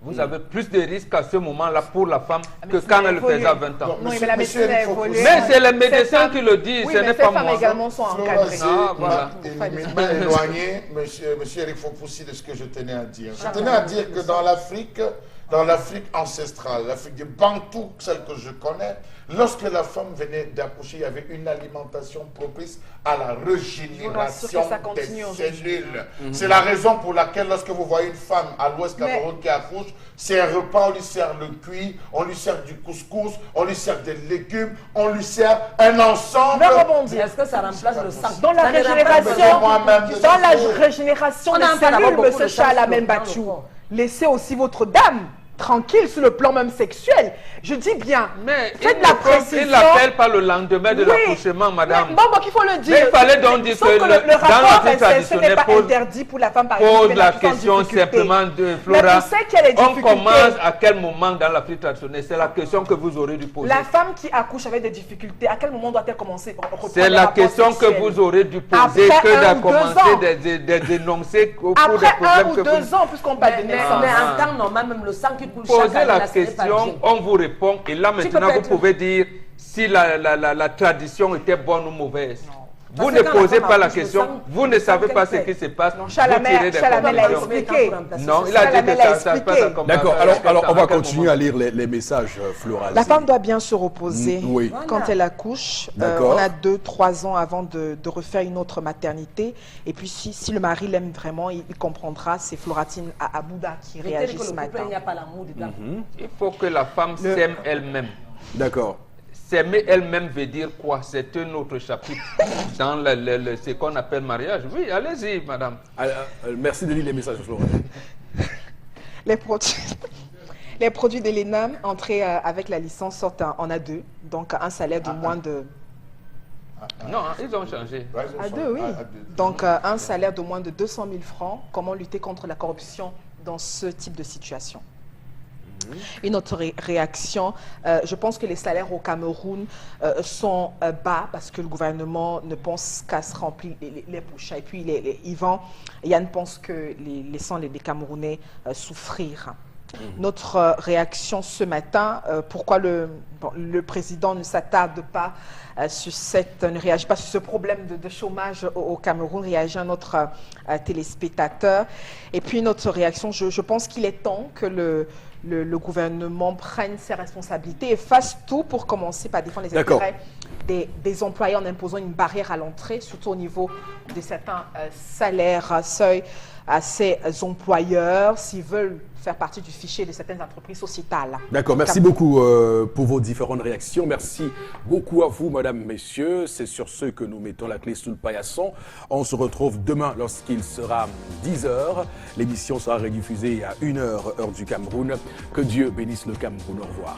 Vous avez plus de risques à ce moment-là pour la femme que quand elle le faisait à 20 ans. Non, mais la médecine a évolué. Mais c'est les médecins qui le disent, ce n'est pas moi. Ces femmes également sont encadrées. Voilà. Éloigné, monsieur Eric Fopoussi, de ce que je tenais à dire. Je tenais à dire que dans l'Afrique ancestrale, l'Afrique des Bantous, celle que je connais, lorsque la femme venait d'accoucher, il y avait une alimentation propice à la régénération des cellules. C'est la raison pour laquelle lorsque vous voyez une femme à l'Ouest Cameroun qui accouche, c'est un repas, on lui sert le cuit, on lui sert du couscous, on lui sert des légumes, on lui sert un ensemble. Est-ce que ça remplace le sang? Dans la régénération des cellules, monsieur Chala Membachou, laissez aussi votre dame tranquille sur le plan même sexuel. Je dis bien, mais faites la précision. Il l'appelle pas le lendemain de l'accouchement, madame. Bon, il faut le dire. Mais il fallait donc dire que le rapport dans ce n'est pas interdit pour la femme, par exemple. Pose la question simplement de Flora. On commence à quel moment dans l'Afrique traditionnelle? C'est la question que vous aurez dû poser. La femme qui accouche avec des difficultés, à quel moment doit-elle commencer? C'est la question que vous aurez dû poser, que de commencer des énoncés pour des problèmes que vous... Après 1 ou 2 ans, puisqu'on parle de naissance. Mais en temps normal, même le sang qui coule chaque Posez année, la question, on vous répond, et là maintenant vous pouvez dire si la tradition était bonne ou mauvaise. Vous ne posez pas la question, vous ne savez pas ce qui se passe, vous tirez des conclusions. Non, il a dit que ça se passe à comme ça. D'accord, alors on va continuer à lire les messages, Flora. La femme doit bien se reposer quand elle accouche. On a 2-3 ans avant de refaire une autre maternité. Et puis si le mari l'aime vraiment, il comprendra. C'est Floratine à Abouda qui réagit ce matin. Il faut que la femme s'aime elle-même. D'accord. S'aimer elle-même veut dire quoi? C'est un autre chapitre dans ce qu'on appelle mariage. Oui, allez-y, madame. Merci de lire les messages, Flora. Les produits de l'ENAM entrés avec la licence sortent en A2, donc un salaire de moins de... Non, ils ont changé. A2, oui. Donc un salaire de moins de 200 000 francs. Comment lutter contre la corruption dans ce type de situation? Une autre réaction, je pense que les salaires au Cameroun sont bas parce que le gouvernement ne pense qu'à se remplir les poches. Et puis Yann pense que laissant les Camerounais souffrir. Notre réaction ce matin, pourquoi le président ne s'attarde pas ne réagit pas sur ce problème de chômage au Cameroun, réagit un autre téléspectateur. Et puis notre réaction, je pense qu'il est temps que le gouvernement prenne ses responsabilités et fasse tout pour commencer par défendre les intérêts des employés en imposant une barrière à l'entrée, surtout au niveau de certains salaires seuil à ces employeurs s'ils veulent faire partie du fichier de certaines entreprises sociétales. D'accord, merci beaucoup pour vos différentes réactions. Merci beaucoup à vous, mesdames, messieurs. C'est sur ce que nous mettons la clé sous le paillasson. On se retrouve demain lorsqu'il sera 10h. L'émission sera rediffusée à 1h, heure du Cameroun. Que Dieu bénisse le Cameroun. Au revoir.